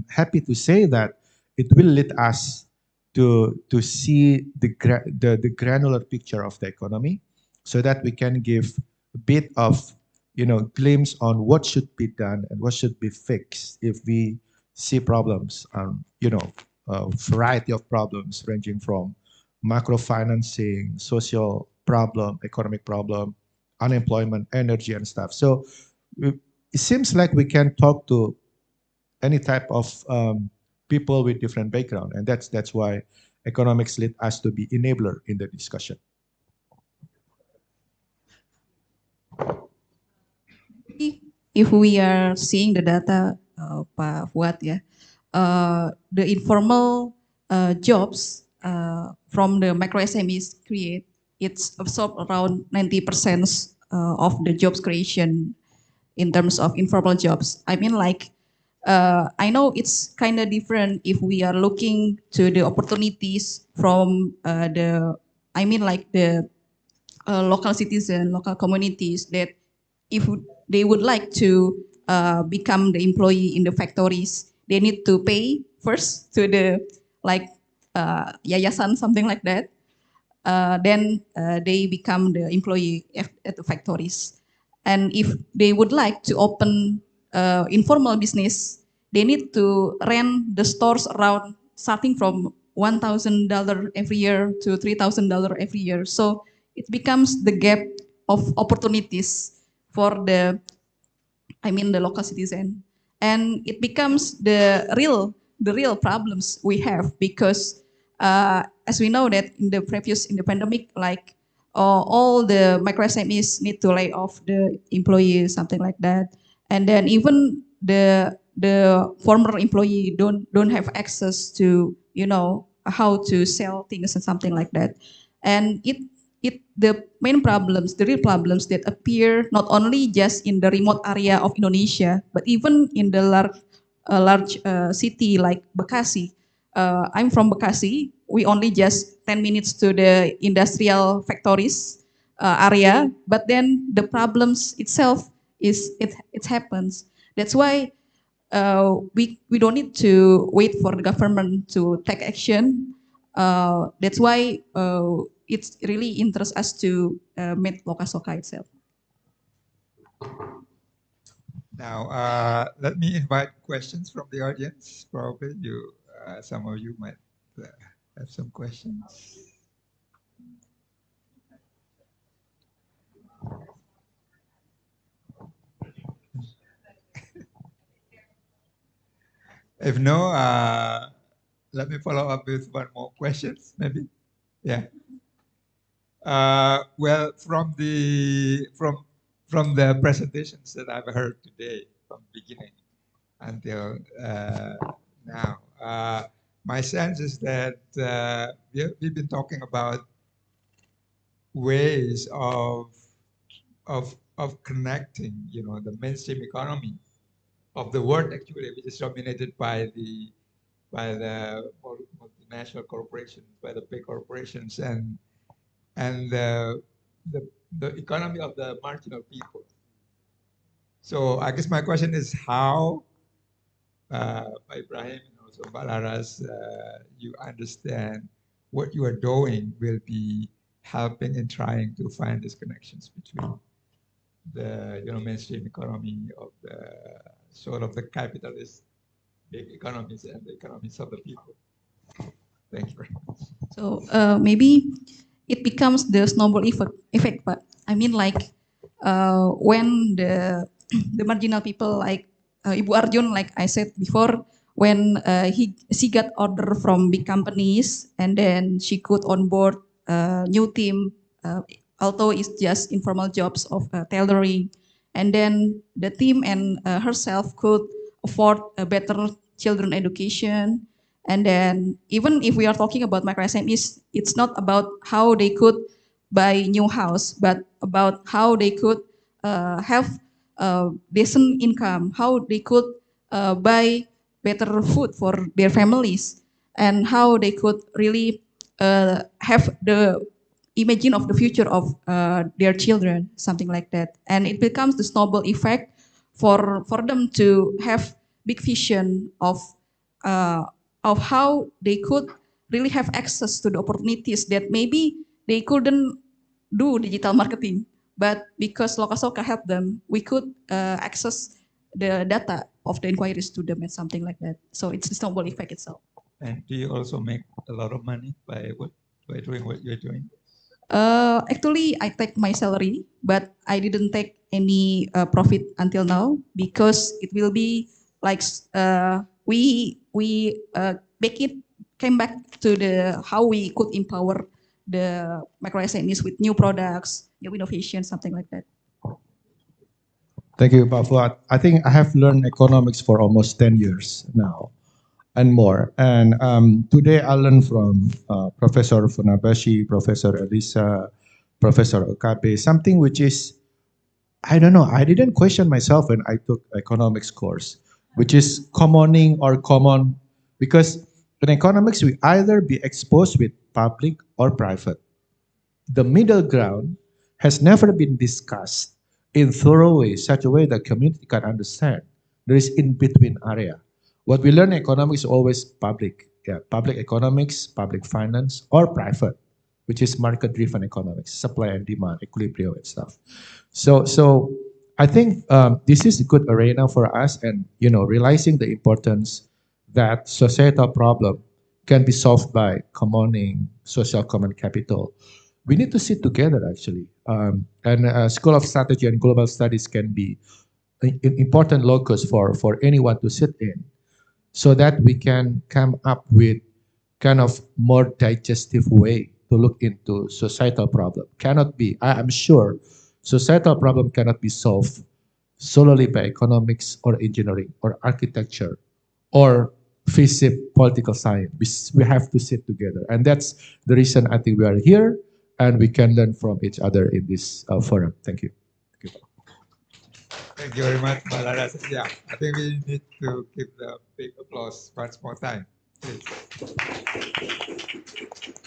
happy to say that it will lead us to see the granular picture of the economy, so that we can give a bit of glimpse on what should be done and what should be fixed if we see problems, a variety of problems ranging from macro financing, social problem, economic problem, unemployment, energy, and stuff. So it seems like we can talk to any type of people with different background, and that's why economics lead us to be enabler in the discussion. If we are seeing the data, Pak Fuad, the informal jobs from the micro SMEs create, it's absorbed around 90% of the jobs creation in terms of informal jobs. I mean, I know it's kind of different if we are looking to the opportunities from the local citizen, local communities, that if they would like to become the employee in the factories, they need to pay first to the yayasan, something like that. Then they become the employee at the factories. And if they would like to open informal business, they need to rent the stores around starting from $1,000 every year to $3,000 every year. So it becomes the gap of opportunities for the local citizen, and it becomes the real problems we have, because as we know that in the pandemic, all the micro SMEs need to lay off the employees, something like that, and then even the former employee don't have access to how to sell things and something like that, and the main problems, the real problems that appear not only just in the remote area of Indonesia, but even in the a large city like Bekasi. I'm from Bekasi. We only just 10 minutes to the industrial factories area, but then the problems itself is it happens. That's why we don't need to wait for the government to take action. That's why it's really interests us to make Lokasoka itself. Now, let me invite questions from the audience. Probably some of you might have some questions. If no, let me follow up with one more question, maybe. Yeah. Well, from the presentations that I've heard today, from beginning until now, my sense is that we've been talking about ways of connecting, the mainstream economy of the world, actually, which is dominated by the multinational corporations, by the big corporations, and the economy of the marginal people. So I guess my question is how, Ibrahim and also Balaras, you understand what you are doing will be helping in trying to find these connections between the mainstream economy of the sort of the capitalist big economies and the economies of the people. Thank you very much. So maybe it becomes the snowball effect, but I mean like when the marginal people like Ibu Arjun, like I said before, when she got order from big companies and then she could onboard a new team, although it's just informal jobs of tailoring, and then the team and herself could afford a better children education. And then even if we are talking about micro SMEs, it's not about how they could buy new house, but about how they could have decent income, how they could buy better food for their families, and how they could really have the imagine of the future of their children, something like that. And it becomes the snowball effect for them to have big vision of how they could really have access to the opportunities that maybe they couldn't do digital marketing. But because Lokasoka helped them, we could access the data of the inquiries to them and something like that. So it's the snowball effect itself. And do you also make a lot of money by doing what you're doing? Actually, I take my salary, but I didn't take any profit until now because it will be like we make it came back to the how we could empower the micro SMEs with new products, new innovation, something like that. Thank you, Pak Fuad. I think I have learned economics for almost 10 years now and more. And today I learned from Professor Funabashi, Professor Elisa, Professor Okabe, something which is, I don't know, I didn't question myself when I took economics course, which is commoning or common, because in economics, we either be exposed with public or private. The middle ground has never been discussed in thorough way, such a way that community can understand. There is in-between area. What we learn in economics is always public. Yeah, public economics, public finance, or private, which is market-driven economics, supply and demand, equilibrium and stuff. So I think this is a good arena for us, and realizing the importance that societal problem can be solved by commoning social common capital. We need to sit together actually, and School of Strategy and Global Studies can be an important locus for anyone to sit in, so that we can come up with kind of more digestive way to look into societal problem. Cannot be, I'm sure, societal problem cannot be solved solely by economics or engineering or architecture or physics, political science. We have to sit together. And that's the reason I think we are here and we can learn from each other in this forum. Thank you. Thank you. Thank you very much, Balaras. Yeah, I think we need to give the big applause once more time, please.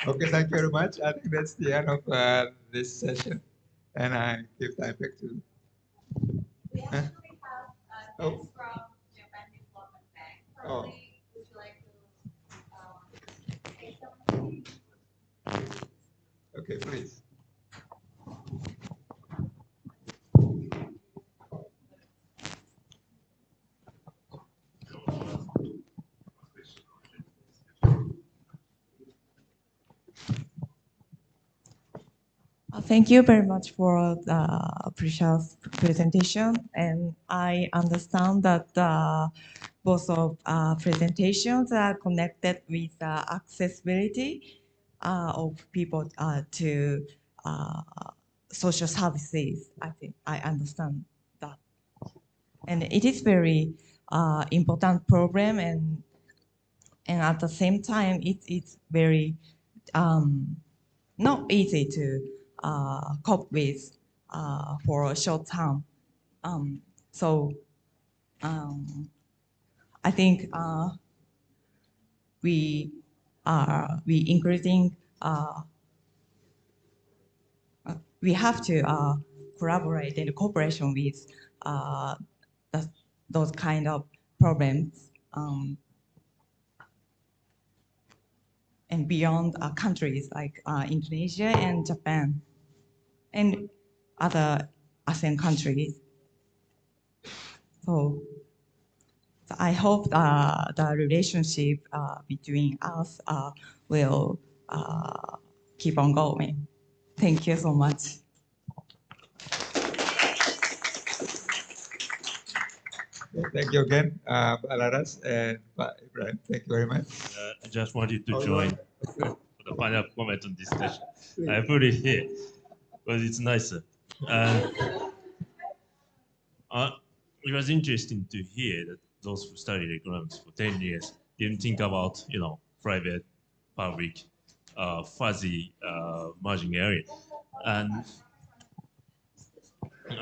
Okay, thank you very much. I think that's the end of this session, and I give time back to. Huh? Oh. Oh. Okay, please. Thank you very much for the precious presentation, and I understand that both of presentations are connected with accessibility of people to social services. I think I understand that, and it is very important program, and at the same time, it's very not easy to cope with for a short time. So I think we increasing we have to collaborate and cooperation with the, those kind of problems and beyond countries like Indonesia and Japan and other ASEAN countries. So I hope the relationship between us will keep on going. Thank you so much. Thank you again, Alaras and Pak Ibrahim. Thank you very much. I just wanted to join for the final comment on this session. I put it here because it's nicer. It was interesting to hear that those who studied economics for 10 years didn't think about, private, public, fuzzy margin area. And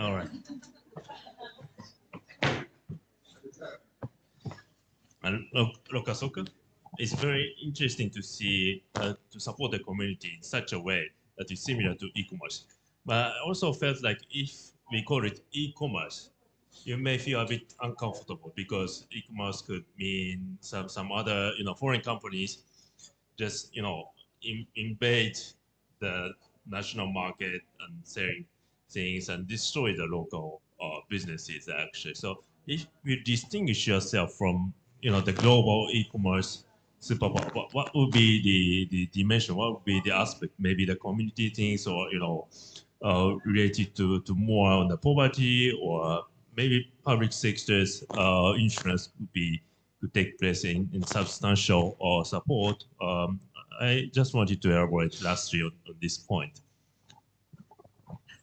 all right. And Lokasoka, it's very interesting to see to support the community in such a way that is similar to e-commerce. But I also felt like if we call it e-commerce, you may feel a bit uncomfortable because e-commerce could mean some other foreign companies just invade the national market and selling things and destroy the local businesses actually. So if you distinguish yourself from the global e-commerce superpower, what would be the dimension? What would be the aspect? Maybe the community things, or related to more on the poverty, or maybe public sector's insurance could take place in substantial support. I just wanted to elaborate lastly on this point.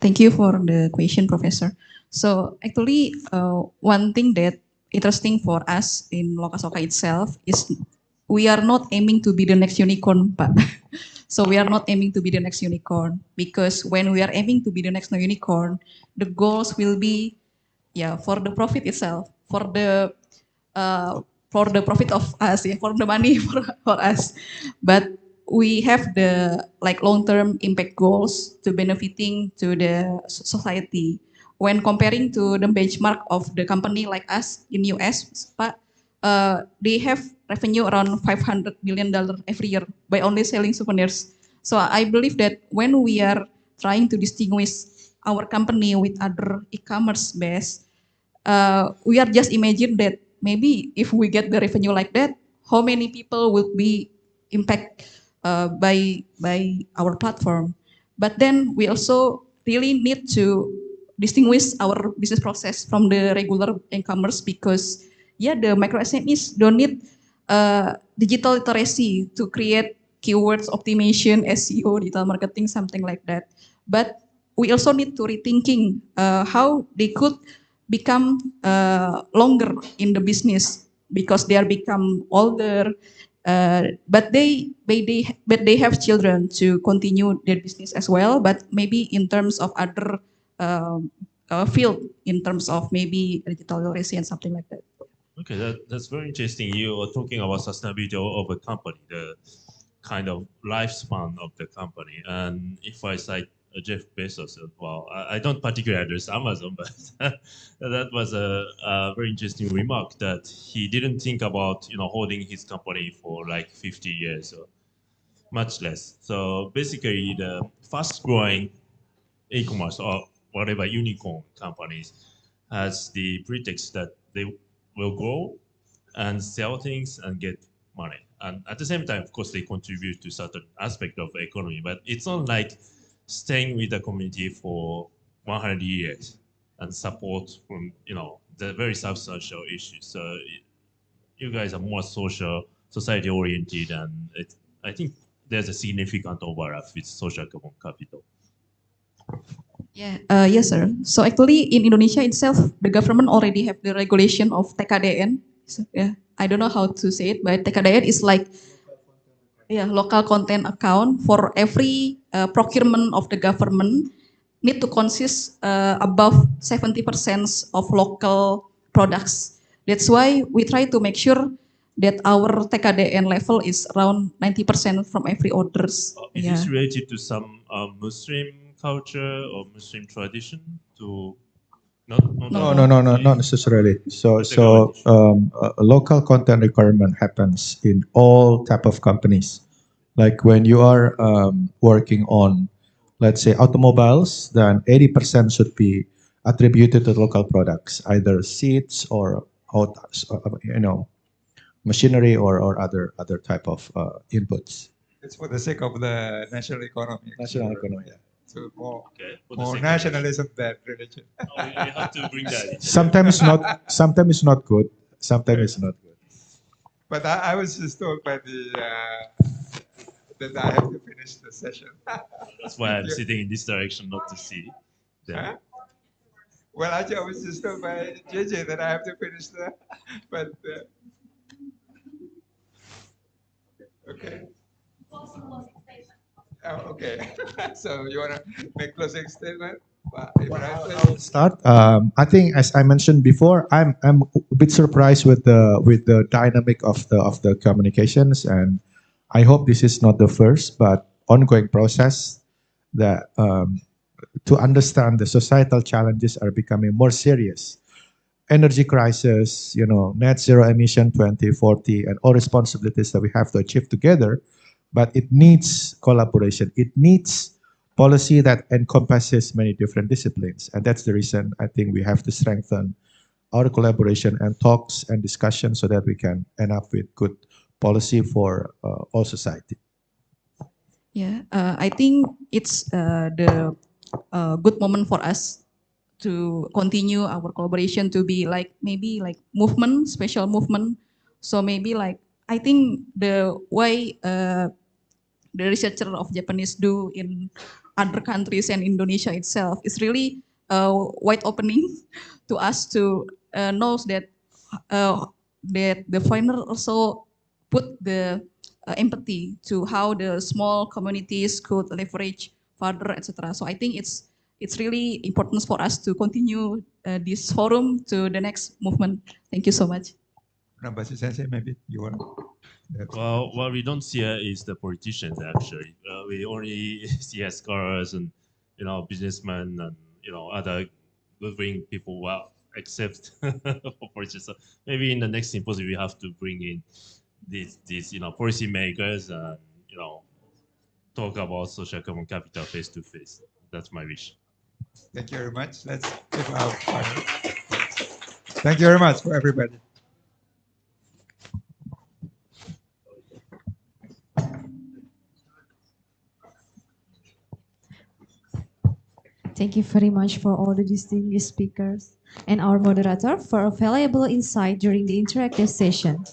Thank you for the question, Professor. So actually, one thing that interesting for us in Lokasoka itself is we are not aiming to be the next unicorn, Pak. So we are not aiming to be the next unicorn, because when we are aiming to be the next unicorn, the goals will be, for the profit itself, for the profit of us, for the money for us. But we have the long-term impact goals to benefiting to the society. When comparing to the benchmark of the company like us in US, Pak, they have revenue around $500 million every year by only selling souvenirs. So I believe that when we are trying to distinguish our company with other e-commerce base, we are just imagine that maybe if we get the revenue like that, how many people will be impacted by our platform. But then we also really need to distinguish our business process from the regular e-commerce, because the micro SMEs don't need digital literacy to create keywords optimization, SEO, digital marketing, something like that. But we also need to rethinking how they could become longer in the business, because they are become older, but they have children to continue their business as well. But maybe in terms of other field in terms of maybe digital literacy and something like that. Okay, that's very interesting. You are talking about sustainability of a company, the kind of lifespan of the company. And if I cite Jeff Bezos as well, I don't particularly address Amazon, but that was a very interesting remark that he didn't think about holding his company for like 50 years or much less. So basically, the fast-growing e-commerce or whatever unicorn companies has the pretext that they will grow and sell things and get money. And at the same time, of course, they contribute to certain aspect of the economy, but it's not like staying with the community for 100 years and support from, the very substantial issues. So you guys are more society oriented, and I think there's a significant overlap with social capital. Yeah, yes, sir. So actually, in Indonesia itself, the government already have the regulation of TKDN. So, yeah, I don't know how to say it, but TKDN is like, yeah, local content account for every procurement of the government need to consist above 70% of local products. That's why we try to make sure that our TKDN level is around 90% from every orders. Is Yeah. this related to some Muslim culture or Muslim tradition? No, not necessarily. A local content requirement happens in all type of companies. Like when you are working on, let's say, automobiles, then 80% should be attributed to local products, either seats or machinery or other type of inputs. It's for the sake of the national economy. National economy, yeah. So more, for the more sake of nationalism than religion. We have to bring that. Sometimes it's not. Sometimes it's not good. Sometimes it's not good. But I was just told by the that I have to finish the session. That's why I'm sitting in this direction, not to see them. Huh? Well, actually, I was just told by JJ that I have to finish the, but okay. Oh, okay. So you want to make closing statement? Start. I think, as I mentioned before, I'm a bit surprised with the dynamic of the communications, and I hope this is not the first, but ongoing process that to understand the societal challenges are becoming more serious. Energy crisis, net zero emission 2040, and all responsibilities that we have to achieve together. But it needs collaboration. It needs policy that encompasses many different disciplines. And that's the reason I think we have to strengthen our collaboration and talks and discussions so that we can end up with good policy for all society. Yeah, I think it's the good moment for us to continue our collaboration to be like maybe like movement, special movement. So maybe like I think the way the researcher of Japanese do in other countries and Indonesia itself is really wide opening to us to know that that the foreigner also put the empathy to how the small communities could leverage further, etc. So I think it's really important for us to continue this forum to the next movement. Thank you so much. Nambasi Sensei, maybe you want. Well, what we don't see is the politicians actually. We only see scholars and businessmen and other good-bring people. Well, except for politicians. So maybe in the next symposium we have to bring in these policy makers and talk about social common capital face to face. That's my wish. Thank you very much. Let's give our final. Thank you very much for everybody. Thank you very much for all the distinguished speakers and our moderator for a valuable insight during the interactive session.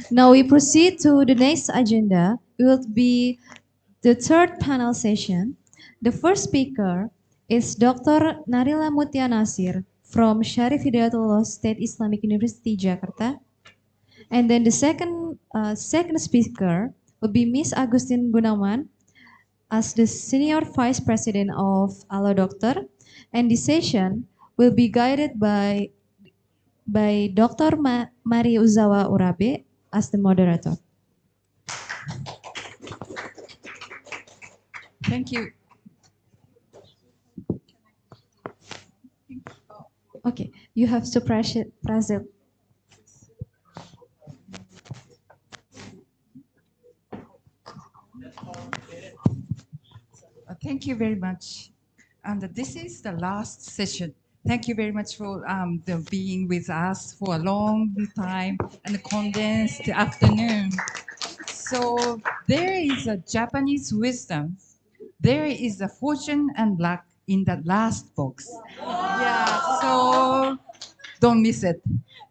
Now we proceed to the next agenda. It will be the third panel session. The first speaker is Dr. Narila Mutia Nasir from Syarif Hidayatullah State Islamic University, Jakarta. And then the second speaker will be Miss Agustin Gunawan as the Senior Vice President of Alo Dokter And this session will be guided by Dr. Mari Uzawa Urabe as the moderator. Thank you. Okay, you have to press it. Thank you very much. And this is the last session. Thank you very much for being with us for a long time and condensed afternoon. So there is a Japanese wisdom. There is a fortune and luck in the last box. Yeah, so don't miss it.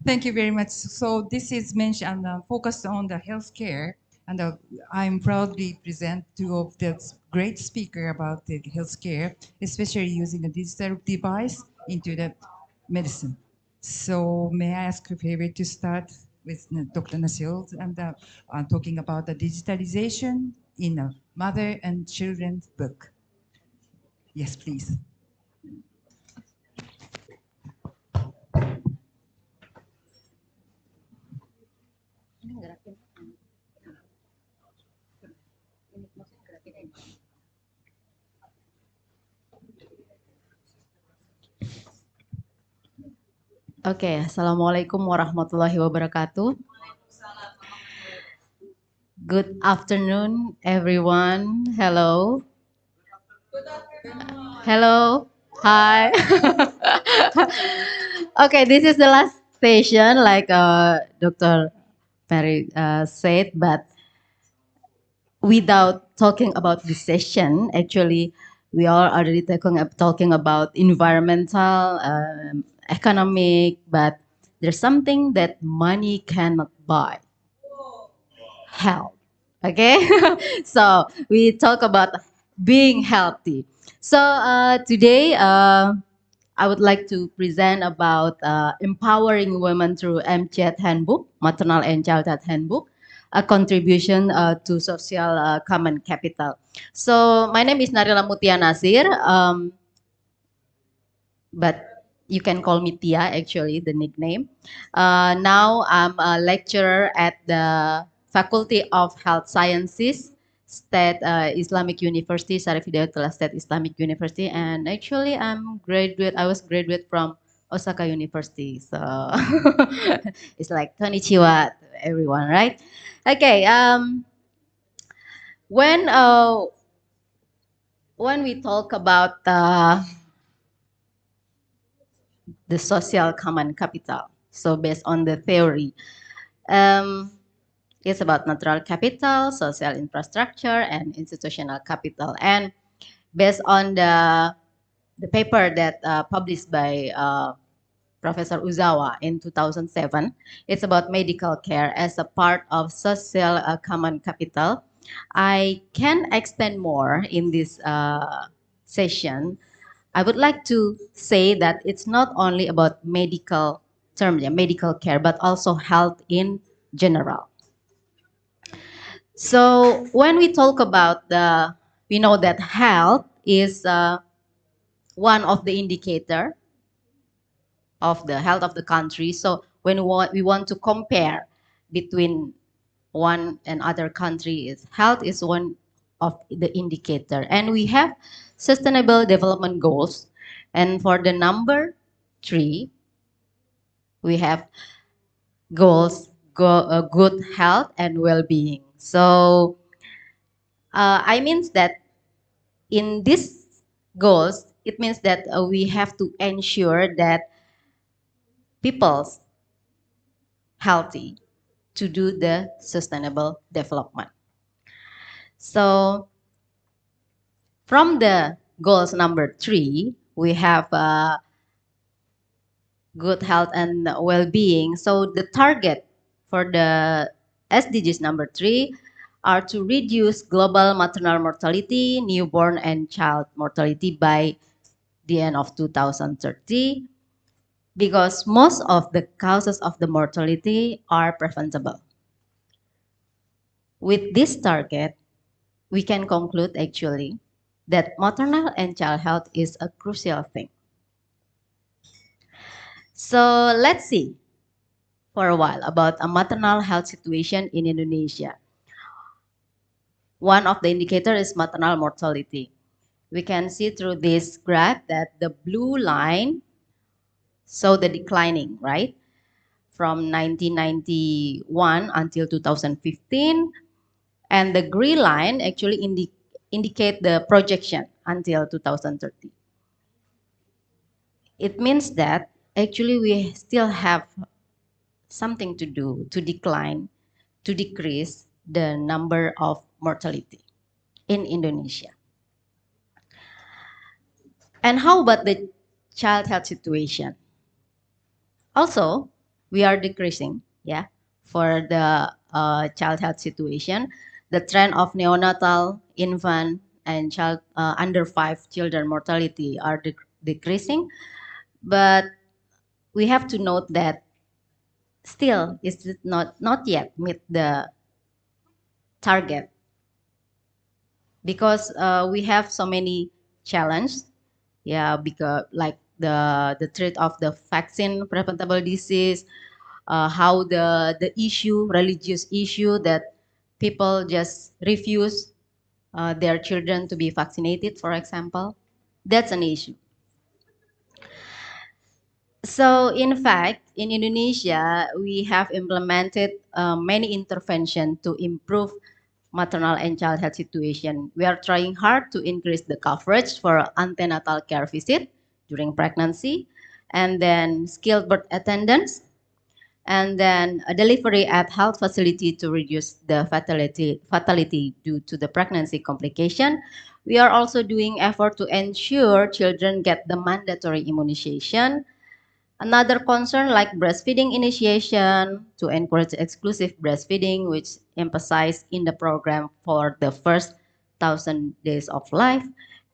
Thank you very much. So this is mentioned focused on the healthcare, and I'm proudly present two of the great speaker about the healthcare, especially using a digital device into the medicine. So may I ask a favor to start with Dr. Nasil and talking about the digitalization in a mother and children's book. Yes, please. Oke, Assalamualaikum warahmatullahi wabarakatuh. Good afternoon, everyone. Hello. Hello. Hi. Okay, this is the last session, like Dr. Perry said, but without talking about this session, actually, we are already talking about environmental, economic, but there's something that money cannot buy. Health. Okay, so we talk about being healthy. So today, I would like to present about empowering women through MCHAT Handbook, Maternal and Child Health Handbook, a contribution to social common capital. So my name is Narila Mutia Nasir, but you can call me Tia, actually, the nickname. Now I'm a lecturer at the Faculty of Health Sciences, State Islamic University, Syarif Hidayatullah State Islamic University, and actually I was graduate from Osaka University, so it's like konnichiwa to everyone, right? Okay, when we talk about the social common capital, so based on the theory, it's about natural capital, social infrastructure, and institutional capital. And based on the paper that published by Professor Uzawa in 2007, it's about medical care as a part of social common capital. I can extend more in this session. I would like to say that it's not only about medical term, medical care, but also health in general. So when we talk about we know that health is one of the indicator of the health of the country. So when we want to compare between one and other country, health is one of the indicator. And we have sustainable development goals. And for the number 3, we have goals, good health and well-being. So I means that in these goals, it means that we have to ensure that people's healthy to do the sustainable development. So from the goals number 3, we have good health and well-being. So the target for the SDGs number 3 are to reduce global maternal mortality, newborn and child mortality by the end of 2030, because most of the causes of the mortality are preventable. With this target, we can conclude actually that maternal and child health is a crucial thing. So let's see for a while about a maternal health situation in Indonesia. One of the indicators is maternal mortality. We can see through this graph that the blue line show the declining, right? From 1991 until 2015, and the green line actually indicate the projection until 2030. It means that actually we still have something to do to decrease the number of mortality in Indonesia. And how about the child health situation? Also, we are decreasing, yeah, for the child health situation. The trend of neonatal, infant, and child under 5 children mortality are decreasing, but we have to note that still it's not yet meet the target because we have so many challenges. Yeah, because like the threat of the vaccine preventable disease, how the issue, religious issue that people just refuse their children to be vaccinated, for example, that's an issue. So in fact, in Indonesia, we have implemented many interventions to improve maternal and child health situation. We are trying hard to increase the coverage for antenatal care visit during pregnancy, and then skilled birth attendants, and then a delivery at health facility to reduce the fatality due to the pregnancy complication. We are also doing effort to ensure children get the mandatory immunization. Another concern like breastfeeding initiation to encourage exclusive breastfeeding, which emphasized in the program for the first 1,000 days of life,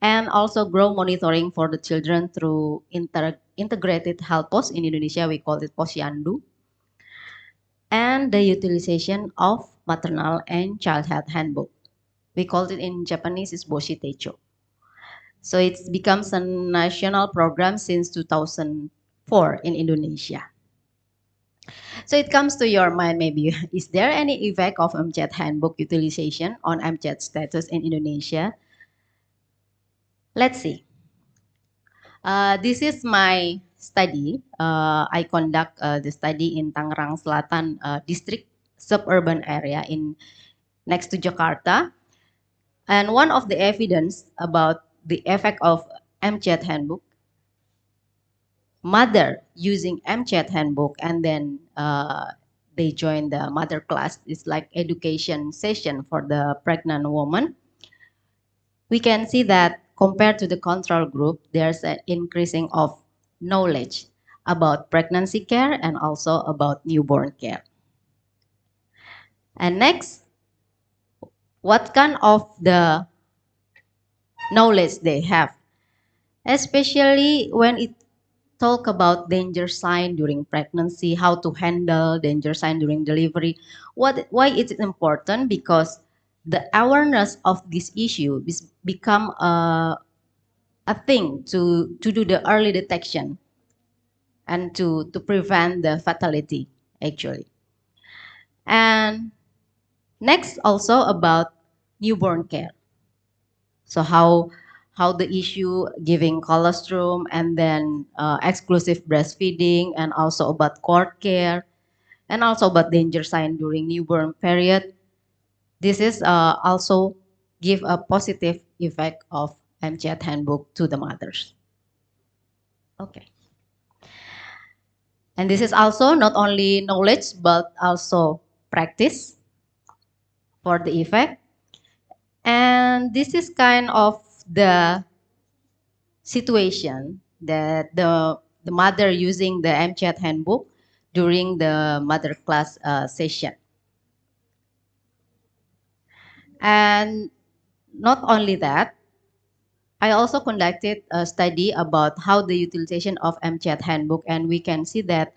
and also grow monitoring for the children through integrated health post. In Indonesia, we call it posyandu, and the utilization of maternal and child health handbook. We call it in Japanese is boshi techo. So it becomes a national program since 2004 in Indonesia. So it comes to your mind maybe, is there any effect of MCHAT handbook utilization on MCHAT status in Indonesia? Let's see. This is my study. I conduct the study in Tangerang Selatan district suburban area in next to Jakarta. And one of the evidence about the effect of MCHAT handbook, mother using MCHAT handbook and then they join the mother class. It's like education session for the pregnant woman. We can see that compared to the control group, there's an increasing of knowledge about pregnancy care and also about newborn care. And next, what kind of the knowledge they have, especially when it talk about danger sign during pregnancy, how to handle danger sign during delivery. Why it's important? Because the awareness of this issue is become a thing to do the early detection and to prevent the fatality actually. And next also about newborn care. So how the issue giving colostrum and then exclusive breastfeeding and also about cord care and also about danger sign during newborn period. This is also give a positive effect of MCHAT handbook to the mothers. Okay. And this is also not only knowledge but also practice for the effect. And this is kind of the situation that the mother using the MCHAT handbook during the mother class session. And not only that, I also conducted a study about how the utilization of MCHAT handbook, and we can see that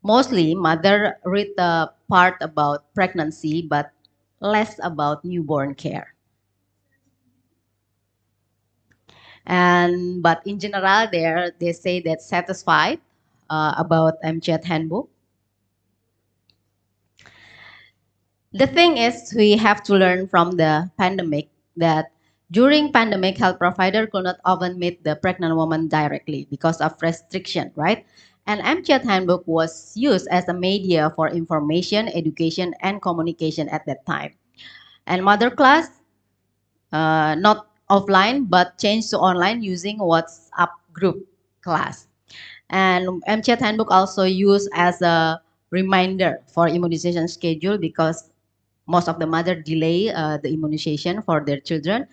mostly mother read the part about pregnancy, but less about newborn care. But in general, they say that satisfied about MCHAT handbook. The thing is, we have to learn from the pandemic that during pandemic, health provider could not often meet the pregnant woman directly because of restriction, right? And MCHAT handbook was used as a media for information, education, and communication at that time. And mother class, not offline, but changed to online using WhatsApp group class. And MCHAT handbook also used as a reminder for immunization schedule because most of the mother delay the immunization for their children.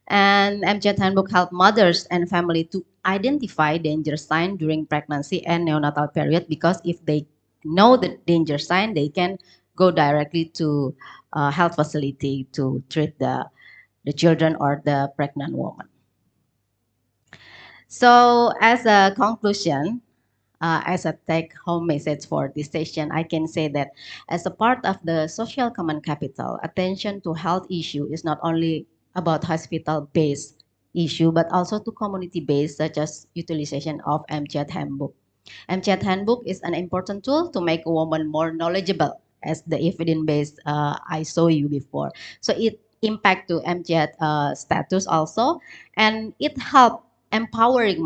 And MCHAT handbook help mothers and family to identify danger sign during pregnancy and neonatal period, because if they know the danger sign, they can go directly to health facility to treat the children or the pregnant woman. So as a conclusion, as a take-home message for this session, I can say that as a part of the social common capital, attention to health issue is not only about hospital-based issue, but also to community-based, such as utilization of MCHAT handbook. MCHAT handbook is an important tool to make a woman more knowledgeable, as the evidence-based I saw you before. So it impact to MCHAT status also, and it help empowering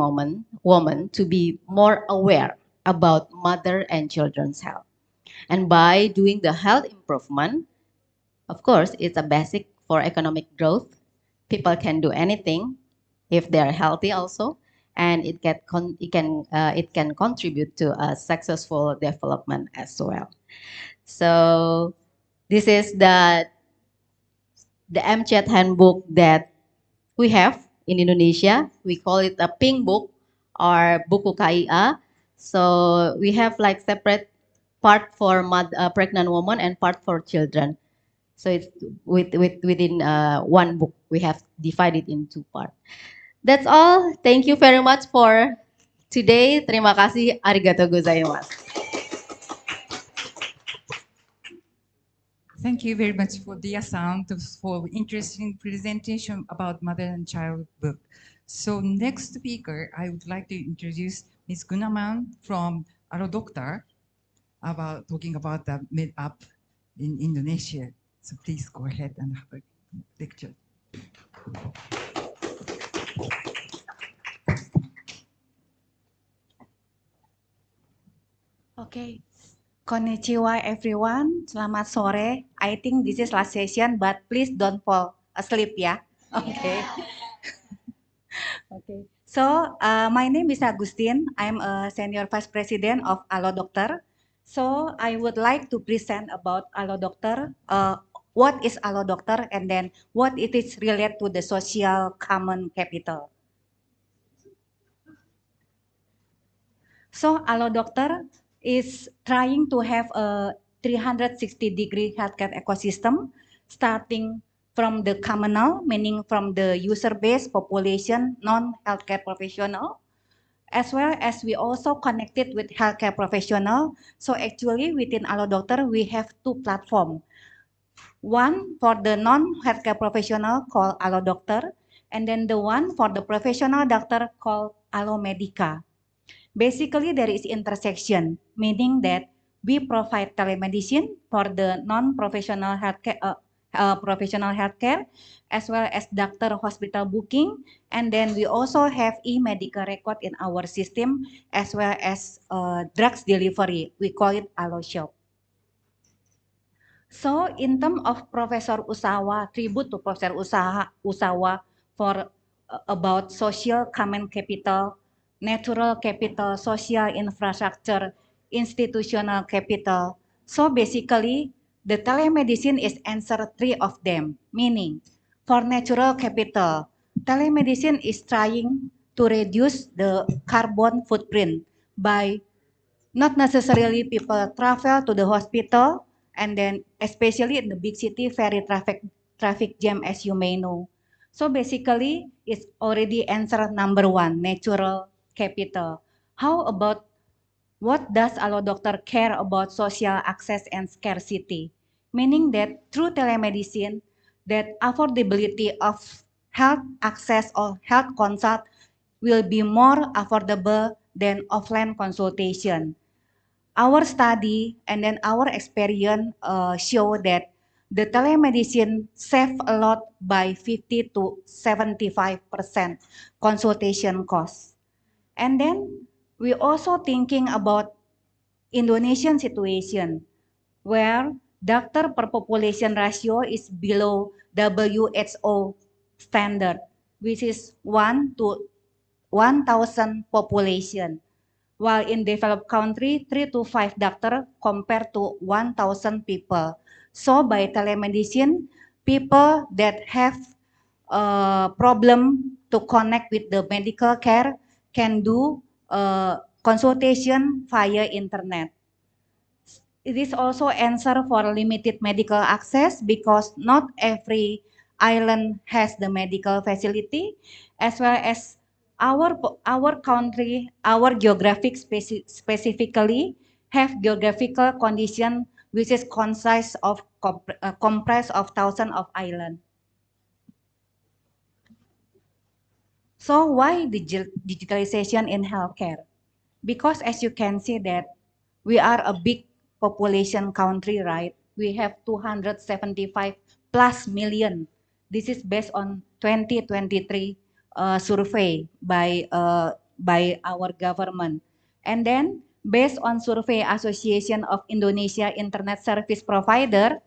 woman to be more aware about mother and children's health. And by doing the health improvement, of course, it's a basic for economic growth. People can do anything if they are healthy also, and it can contribute to a successful development as well. So this is the MCHAT handbook that we have in Indonesia. We call it a pink book or buku KIA. So we have like separate part for pregnant woman and part for children. So it's within one book. We have divided in two parts. That's all. Thank you very much for today. Terima kasih. Arigatou gozaimasu. Thank you very much for Dia-san for interesting presentation about mother and child book. So next speaker, I would like to introduce Ms. Gunaman from Alo Doctor about talking about the made-up in Indonesia. So please go ahead and have a lecture. Okay. Konnichiwa everyone. Selamat sore. I think this is last session, but please don't fall asleep ya. Okay. Okay. So my name is Agustin. I'm a senior vice president of Alo Doctor. So I would like to present about Alo Doctor. What is Alo Doctor, and then what it is related to the social common capital. So Alo Doctor is trying to have a 360-degree healthcare ecosystem, starting from the communal, meaning from the user base, population, non-healthcare professional, as well as we also connected with healthcare professional. So actually within Alo Doctor, we have two platforms. One for the non-healthcare professional called Alo Doctor, and then the one for the professional doctor called Alo Medica. Basically, there is intersection, meaning that we provide telemedicine for the non-professional healthcare, professional healthcare, as well as doctor hospital booking, and then we also have e-medical record in our system, as well as drugs delivery. We call it Alo Shop. So in terms of Professor Uzawa, tribute to Professor Uzawa for about social common capital, natural capital, social infrastructure, institutional capital. So basically, the telemedicine is answer three of them, meaning for natural capital, telemedicine is trying to reduce the carbon footprint by not necessarily people travel to the hospital, and then especially in the big city, very traffic jam, as you may know. So basically, it's already answer number one, natural capital. How about what does Alo Doctor care about social access and scarcity? Meaning that through telemedicine, that affordability of health access or health consult will be more affordable than offline consultation. Our study and then our experience show that the telemedicine save a lot by 50 to 75% consultation costs. And then we also thinking about Indonesian situation where doctor per population ratio is below WHO standard, which is 1 to 1,000 population. While in developed country, 3 to 5 doctor compared to 1,000 people. So by telemedicine, people that have a problem to connect with the medical care can do consultation via internet. It is also answer for limited medical access because not every island has the medical facility, as well as our country, our geographic specifically have geographical condition which is concise of compressed of thousands of islands. So why digitalization in healthcare? Because as you can see that we are a big population country, right? We have 275 plus million. This is based on 2023 survey by our government. And then based on survey Association of Indonesia Internet Service Provider,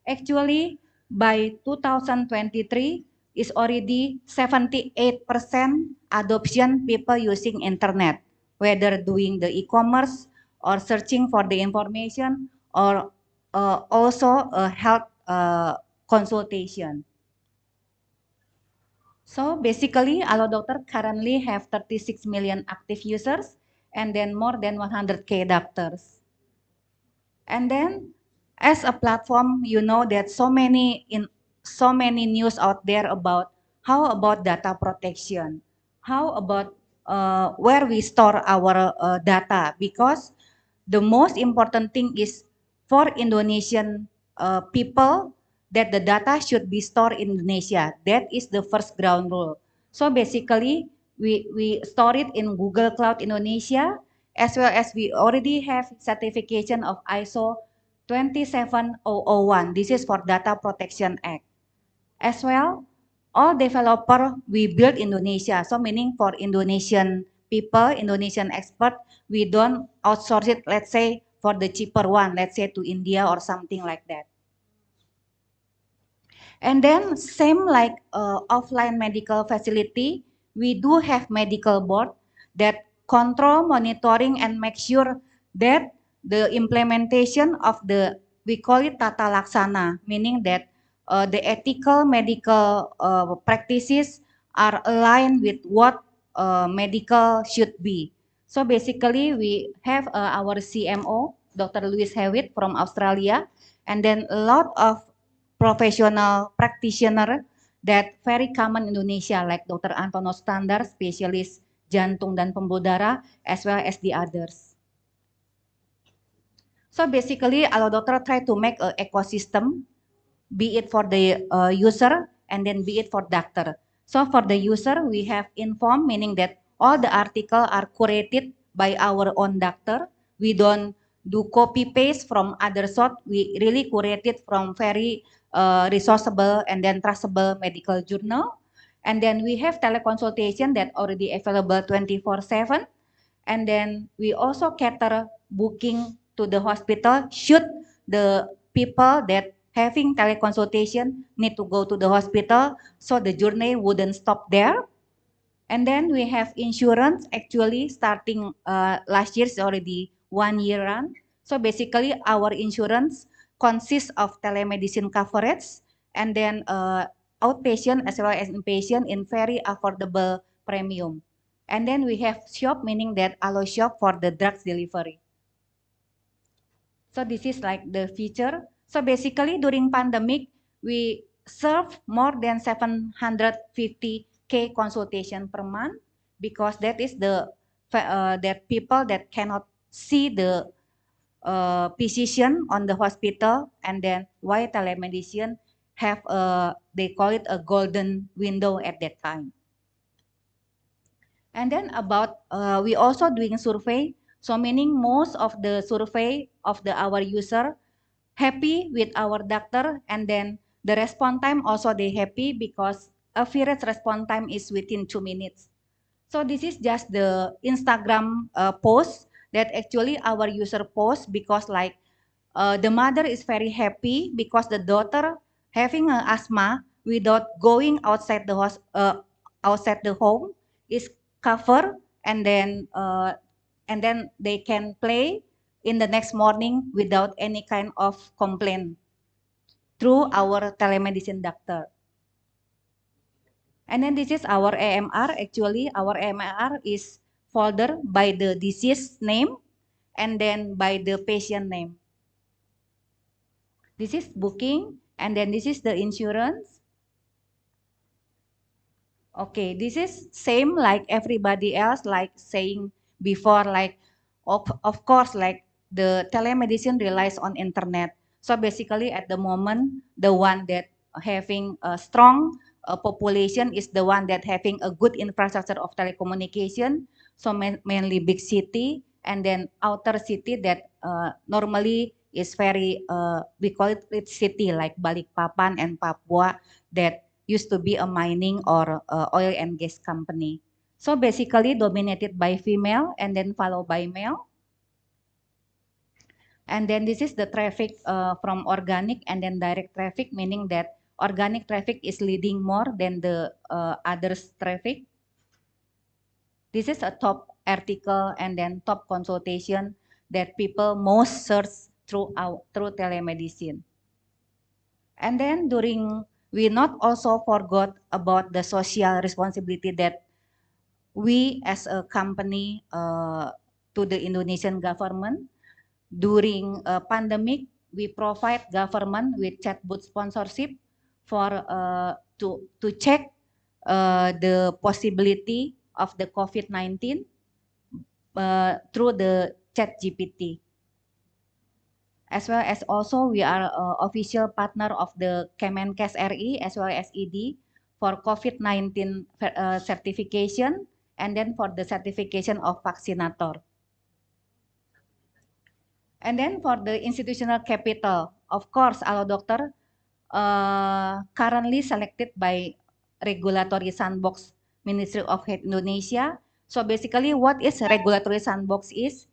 actually by 2023 is already 78% adoption people using internet, whether doing the e-commerce or searching for the information or also a health consultation. So basically, Allo Doctor currently have 36 million active users and then more than 100K doctors. And then as a platform, you know that so many news out there about how about data protection, how about where we store our data, because the most important thing is for Indonesian people that the data should be stored in Indonesia. That is the first ground rule. So basically, we store it in Google Cloud Indonesia, as well as we already have certification of ISO 27001. This is for Data Protection Act. As well, all developer we build Indonesia. So meaning for Indonesian people, Indonesian expert, we don't outsource it, let's say, for the cheaper one, let's say to India or something like that. And then same like offline medical facility, we do have medical board that control, monitoring, and make sure that the implementation of the, we call it tata laksana, meaning that the ethical medical practices are aligned with what medical should be. So basically we have our CMO, Dr. Louis Hewitt from Australia, and then a lot of professional practitioner that very common in Indonesia, like Dr. Antono Standar, spesialis jantung dan pembuluh darah, as well as the others. So basically, Allo Doctor try to make an ecosystem, be it for the user and then be it for doctor. So for the user, we have inform, meaning that all the article are curated by our own doctor. We don't do copy paste from other source. We really curated from very resourceable and then trustable medical journal. And then we have teleconsultation that already available 24/7. And then we also cater booking to the hospital should the people that having teleconsultation need to go to the hospital, so the journey wouldn't stop there. And then we have insurance, actually starting last year is already 1 year run. So basically our insurance consists of telemedicine coverage and then outpatient as well as inpatient in very affordable premium. And then we have shop, meaning that Allo shop for the drugs delivery. So this is like the feature. So basically during pandemic, we serve more than 750K consultation per month, because that is the that people that cannot see the physician on the hospital, and then why telemedicine have they call it a golden window at that time. And then about we also doing survey, so meaning most of the survey of our user happy with our doctor, and then the response time also they happy because average response time is within 2 minutes. So this is just the Instagram post that actually our user post, because like the mother is very happy because the daughter having asthma without going outside outside the home is covered, and then they can play in the next morning without any kind of complaint through our telemedicine doctor. And then this is our AMR. Actually, our AMR is folder by the disease name and then by the patient name. This is booking, and then this is the insurance. Okay, this is same like everybody else, like saying before, like of course, like the telemedicine relies on internet. So basically at the moment, the one that having a strong population is the one that having a good infrastructure of telecommunication. So mainly big city, and then outer city that normally is very, we call it rich city like Balikpapan and Papua that used to be a mining or oil and gas company. So basically dominated by female and then followed by male. And then this is the traffic from organic and then direct traffic, meaning that organic traffic is leading more than the others traffic. This is a top article and then top consultation that people most search through telemedicine. And then we not also forgot about the social responsibility that we as a company to the Indonesian government. During a pandemic, we provide government with chatbot sponsorship for to check the possibility of the COVID-19 through the ChatGPT. As well as also we are official partner of the Kemenkes RI as well as ED for COVID-19 certification, and then for the certification of vaccinator. And then for the institutional capital, of course, Alo Dokter currently selected by Regulatory Sandbox Ministry of Health Indonesia. So basically what is Regulatory Sandbox is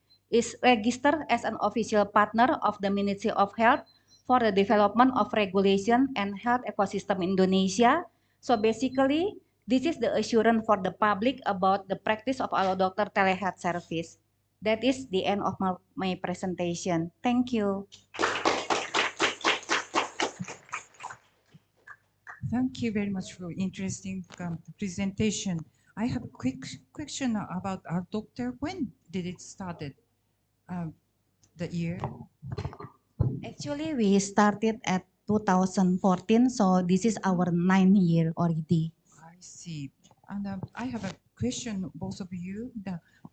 registered as an official partner of the Ministry of Health for the development of regulation and health ecosystem Indonesia. So basically, this is the assurance for the public about the practice of Alo Dokter telehealth service. That is the end of my presentation. Thank you. Thank you very much for interesting presentation. I have a quick question about our doctor. When did it started? The year? Actually, we started at 2014, so this is our 9th year already. I see. And I have a question, both of you.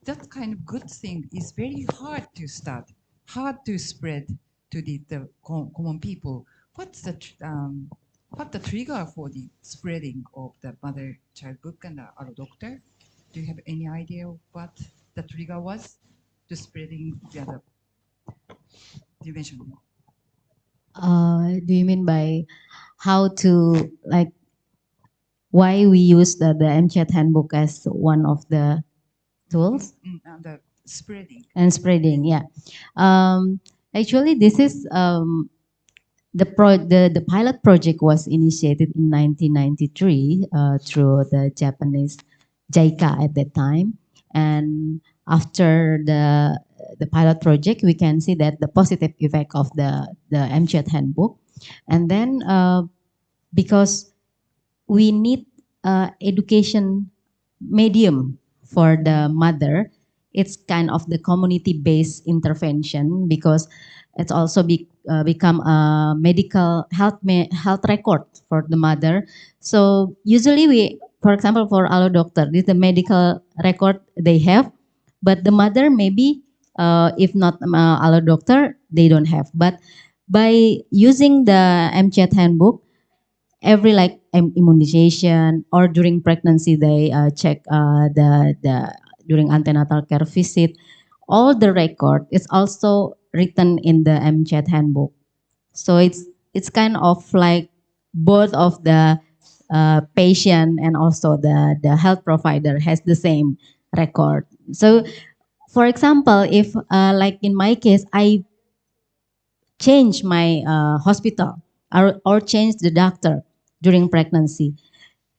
That kind of good thing is very hard to start, hard to spread to the common people. What's what the trigger for the spreading of the mother-child book and our doctor? Do you have any idea of what the trigger was to spreading the other dimension? Do you mean by how to like why we use the MChat handbook as one of the tools? The spreading. And spreading, yeah. Actually, this is the pilot project was initiated in 1993 through the Japanese JICA at that time, and after the pilot project, we can see that the positive effect of the MChat handbook, and then because we need education medium for the mother, it's kind of the community-based intervention because it's also become a medical health record for the mother. So usually we, for example, for Alo Dokter, this is the medical record they have, but the mother maybe, if not Alo Dokter, they don't have. But by using the MChat handbook, every like immunization or during pregnancy they check the during antenatal care visit. All the record is also written in the MCHAT handbook. So it's kind of like both of the patient and also the health provider has the same record. So for example, if like in my case, I change my hospital or change the doctor during pregnancy,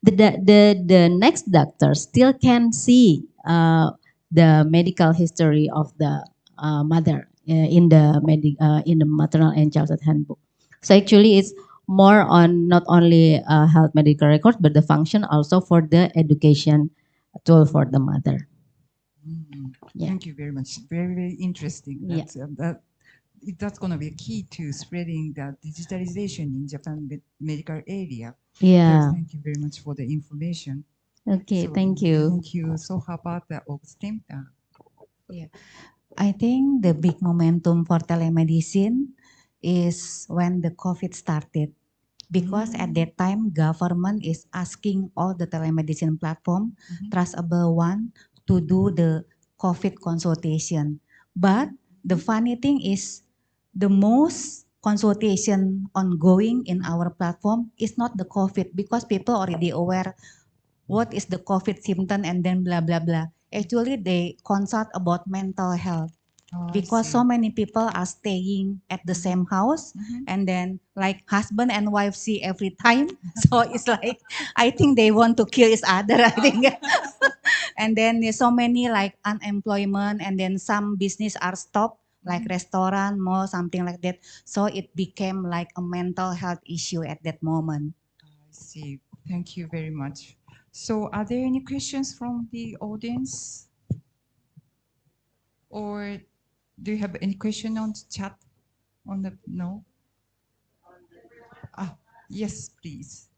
the next doctor still can see the medical history of the mother in the maternal and childhood handbook. So actually, it's more on not only health medical records, but the function also for the education tool for the mother. Yeah. Thank you very much. Very, very interesting. Yeah. That's going to be a key to spreading the digitalization in Japan medical area. Yeah. So thank you very much for the information. Okay, thank you. Thank you. So how about the Augustine? Yeah. I think the big momentum for telemedicine is when the COVID started. Because at that time, government is asking all the telemedicine platform, trustable one, to do the COVID consultation. But the funny thing is, the most consultation ongoing in our platform is not the COVID because people already aware what is the COVID symptom and then blah, blah, blah. Actually, they consult about mental health because so many people are staying at the same house and then like husband and wife see every time. So it's like, I think they want to kill each other, I think. And then there's so many like unemployment and then some business are stopped like restaurant, mall, something like that. So it became like a mental health issue at that moment. I see. Thank you very much. So are there any questions from the audience? Or do you have any question on the chat? No? Yes, please.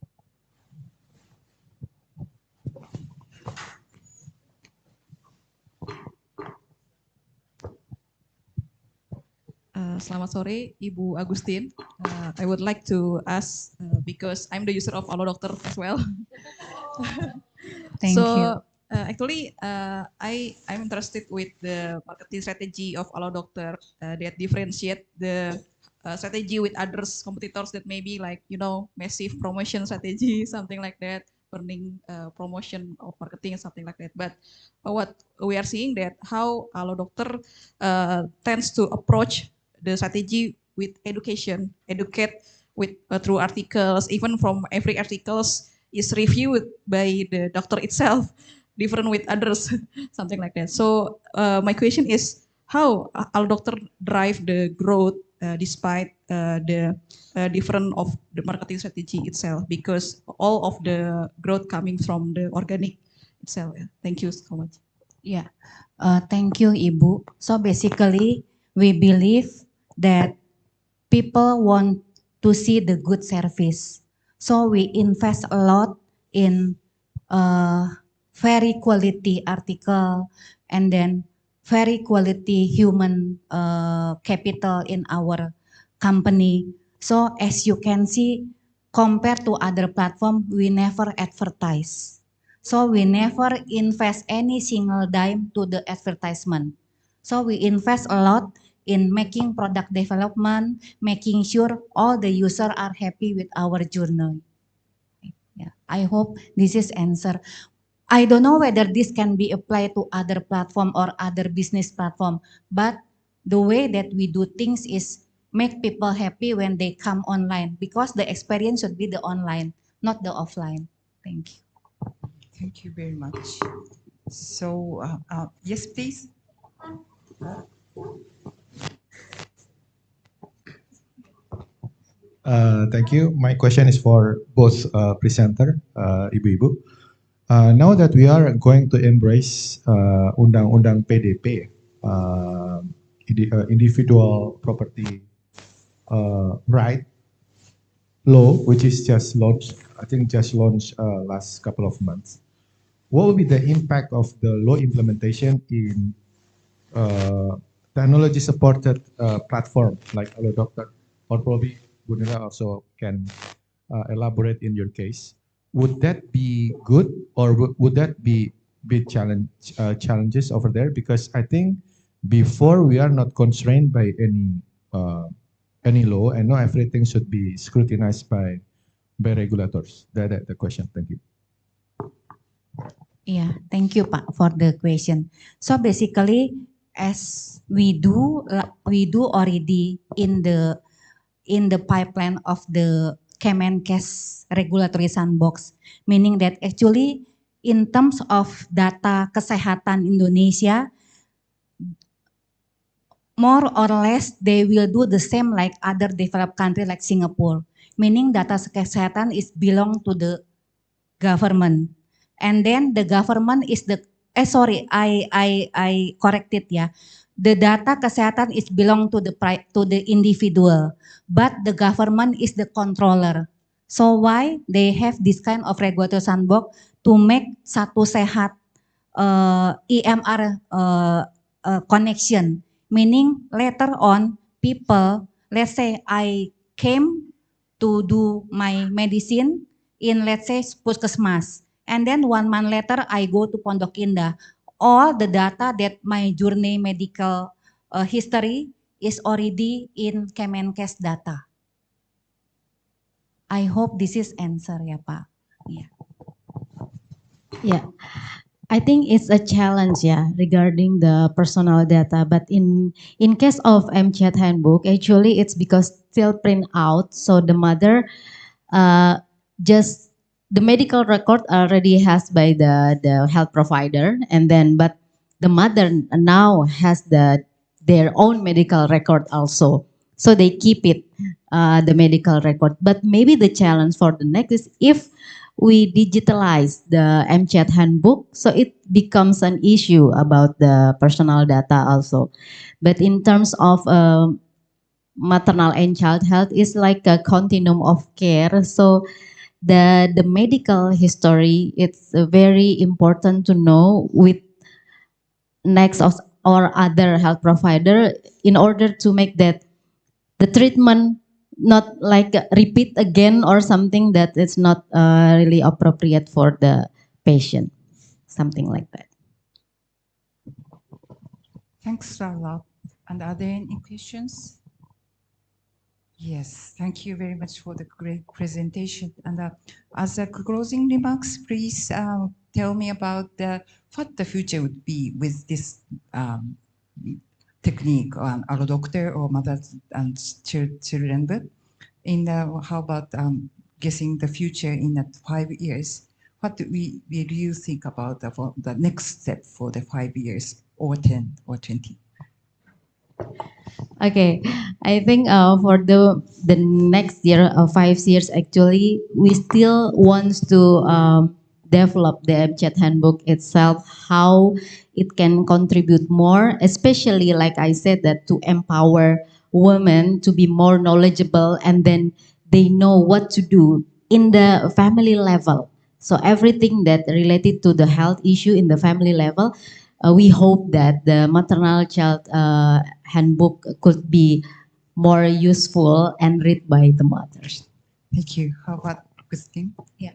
Selamat sore, Ibu Agustin. I would like to ask because I'm the user of Allo Dokter as well. Thank you. Actually, I'm interested with the marketing strategy of Allo Dokter that differentiate the strategy with others competitors that maybe like massive promotion strategy, something like that, burning promotion of marketing, something like that. But what we are seeing that how Allo Dokter tends to approach the strategy with education, educate with through articles, even from every articles is reviewed by the doctor itself, different with others, something like that. So my question is how Al Doctor drive the growth despite the different of the marketing strategy itself, because all of the growth coming from the organic itself. Thank you so much. Yeah, thank you, Ibu. So basically, we believe that people want to see the good service. So we invest a lot in very quality article and then very quality human capital in our company. So as you can see, compared to other platform, we never advertise. So we never invest any single dime to the advertisement. So we invest a lot in making product development, making sure all the user are happy with our journal. Yeah, I hope this is answer. I don't know whether this can be applied to other platform or other business platform, but the way that we do things is make people happy when they come online because the experience should be the online, not the offline. Thank you. Thank you very much. So, yes, please. Thank you. My question is for both presenter, Ibu-Ibu. Now that we are going to embrace Undang-Undang PDP, individual property right law, which is just launched, I think just launched last couple of months. What will be the impact of the law implementation in technology-supported platform like Allo Doctor, or probably Gunilla also can elaborate in your case. Would that be good, or would that be big challenges over there? Because I think before we are not constrained by any law, and not everything should be scrutinized by regulators. That the question. Thank you. Yeah, thank you, Pak, for the question. So basically, as we do already in the pipeline of the Kemenkes regulatory sandbox, meaning that actually in terms of data kesehatan Indonesia, more or less they will do the same like other developed country like Singapore, meaning data kesehatan is belong to the government, and then the government is the I corrected ya. The data kesehatan is belong to the individual, but the government is the controller. So why they have this kind of regulatory sandbox to make satu sehat EMR connection, meaning later on people, let's say I came to do my medicine in, let's say, puskesmas, and then 1 month later I go to Pondok Indah. All the data that my journey medical history is already in Kemenkes data. I hope this is answer ya Pak. Yeah. Yeah, I think it's a challenge, yeah, regarding the personal data. But in case of MChat handbook, actually it's because still print out, so the mother just the medical record already has by the health provider, and then but the mother now has their own medical record also, so they keep it the medical record. But maybe the challenge for the next is if we digitalize the MChat handbook, so it becomes an issue about the personal data also. But in terms of maternal and child health is like a continuum of care. So the medical history, it's very important to know with next of or other health provider in order to make that the treatment not like repeat again or something that is not really appropriate for the patient, something like that. Thanks a lot. And are there any questions? Yes, thank you very much for the great presentation. And as a closing remarks, please tell me about what the future would be with this technique on our doctor or mothers and children. But in how about guessing the future in 5 years? What do you think about the next step for the 5 years or 10 or 20? Okay, I think for the next year, 5 years actually, we still want to develop the MChat handbook itself, how it can contribute more, especially like I said that to empower women to be more knowledgeable, and then they know what to do in the family level. So everything that related to the health issue in the family level, we hope that the maternal child handbook could be more useful and read by the mothers. Thank you. How about Christine? Yeah.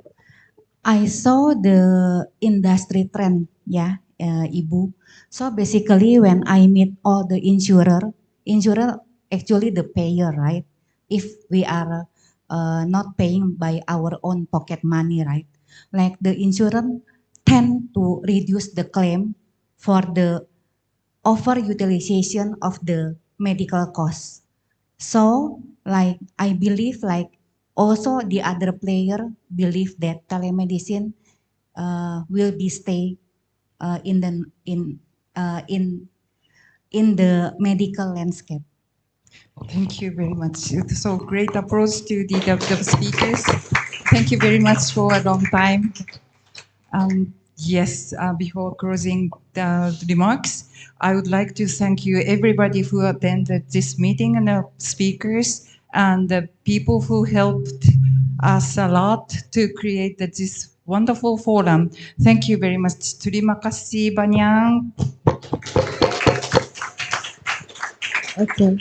I saw the industry trend, yeah, Ibu. So basically when I meet all the insurer actually the payer, right? If we are not paying by our own pocket money, right? Like the insurance tend to reduce the claim for the overutilization of the medical costs. So like I believe like also the other player believe that telemedicine will be stay in the in the medical landscape. Thank you very much. So great approach to the speakers. Thank you very much for a long time. Yes, before closing the remarks, I would like to thank you everybody who attended this meeting and the speakers and the people who helped us a lot to create this wonderful forum. Thank you very much. Terima kasih banyak. Okay.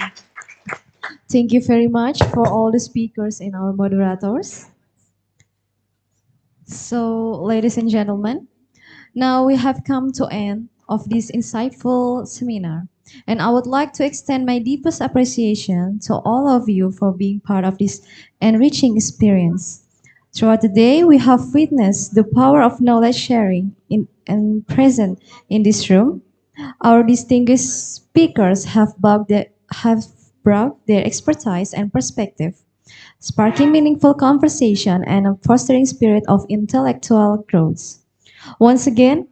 Thank you very much for all the speakers and our moderators. So, ladies and gentlemen, now we have come to end of this insightful seminar, and I would like to extend my deepest appreciation to all of you for being part of this enriching experience. Throughout the day, we have witnessed the power of knowledge sharing and present in this room. Our distinguished speakers have brought their expertise and perspective, sparking meaningful conversation and fostering spirit of intellectual growth. Once again,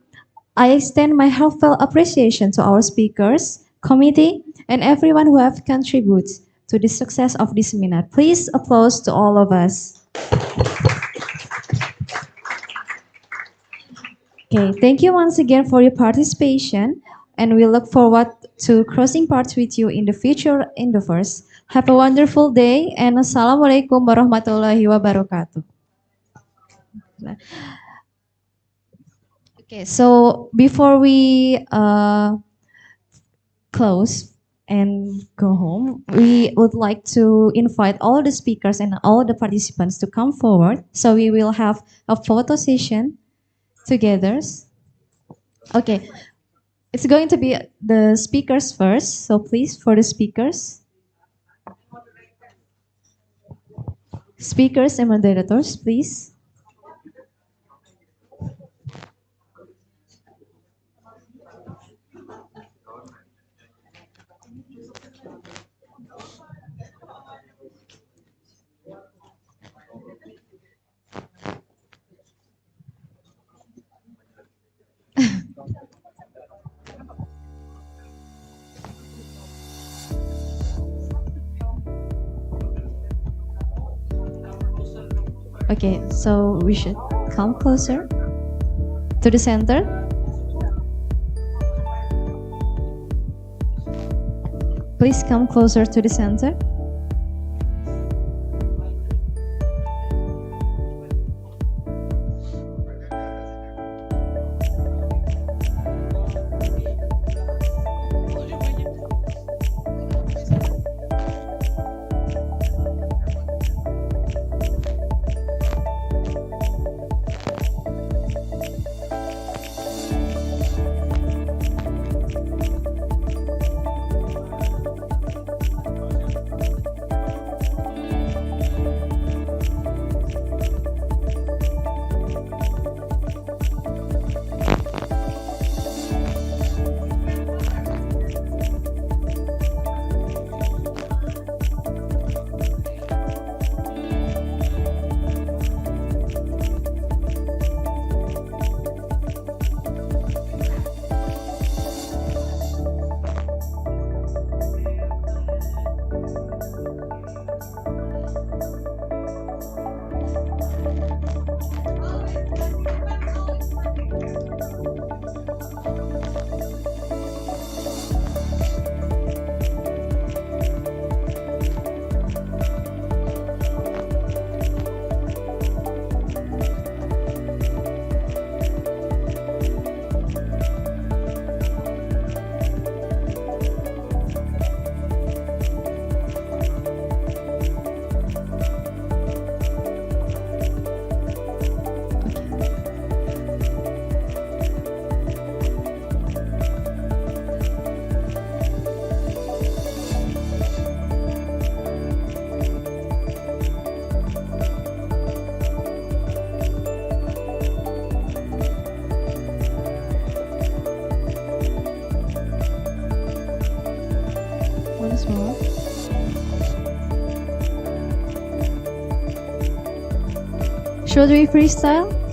I extend my heartfelt appreciation to our speakers, committee, and everyone who have contributed to the success of this seminar. Please applause to all of us. Okay, thank you once again for your participation, and we look forward to crossing paths with you in the future endeavors. Have a wonderful day, and Assalamualaikum warahmatullahi wabarakatuh. Okay, so before we close and go home, we would like to invite all the speakers and all the participants to come forward. So we will have a photo session together. Okay, it's going to be the speakers first. So please, for the speakers. Speakers and moderators, please. Okay, so we should come closer to the center. Please come closer to the center. Once more. Should we freestyle?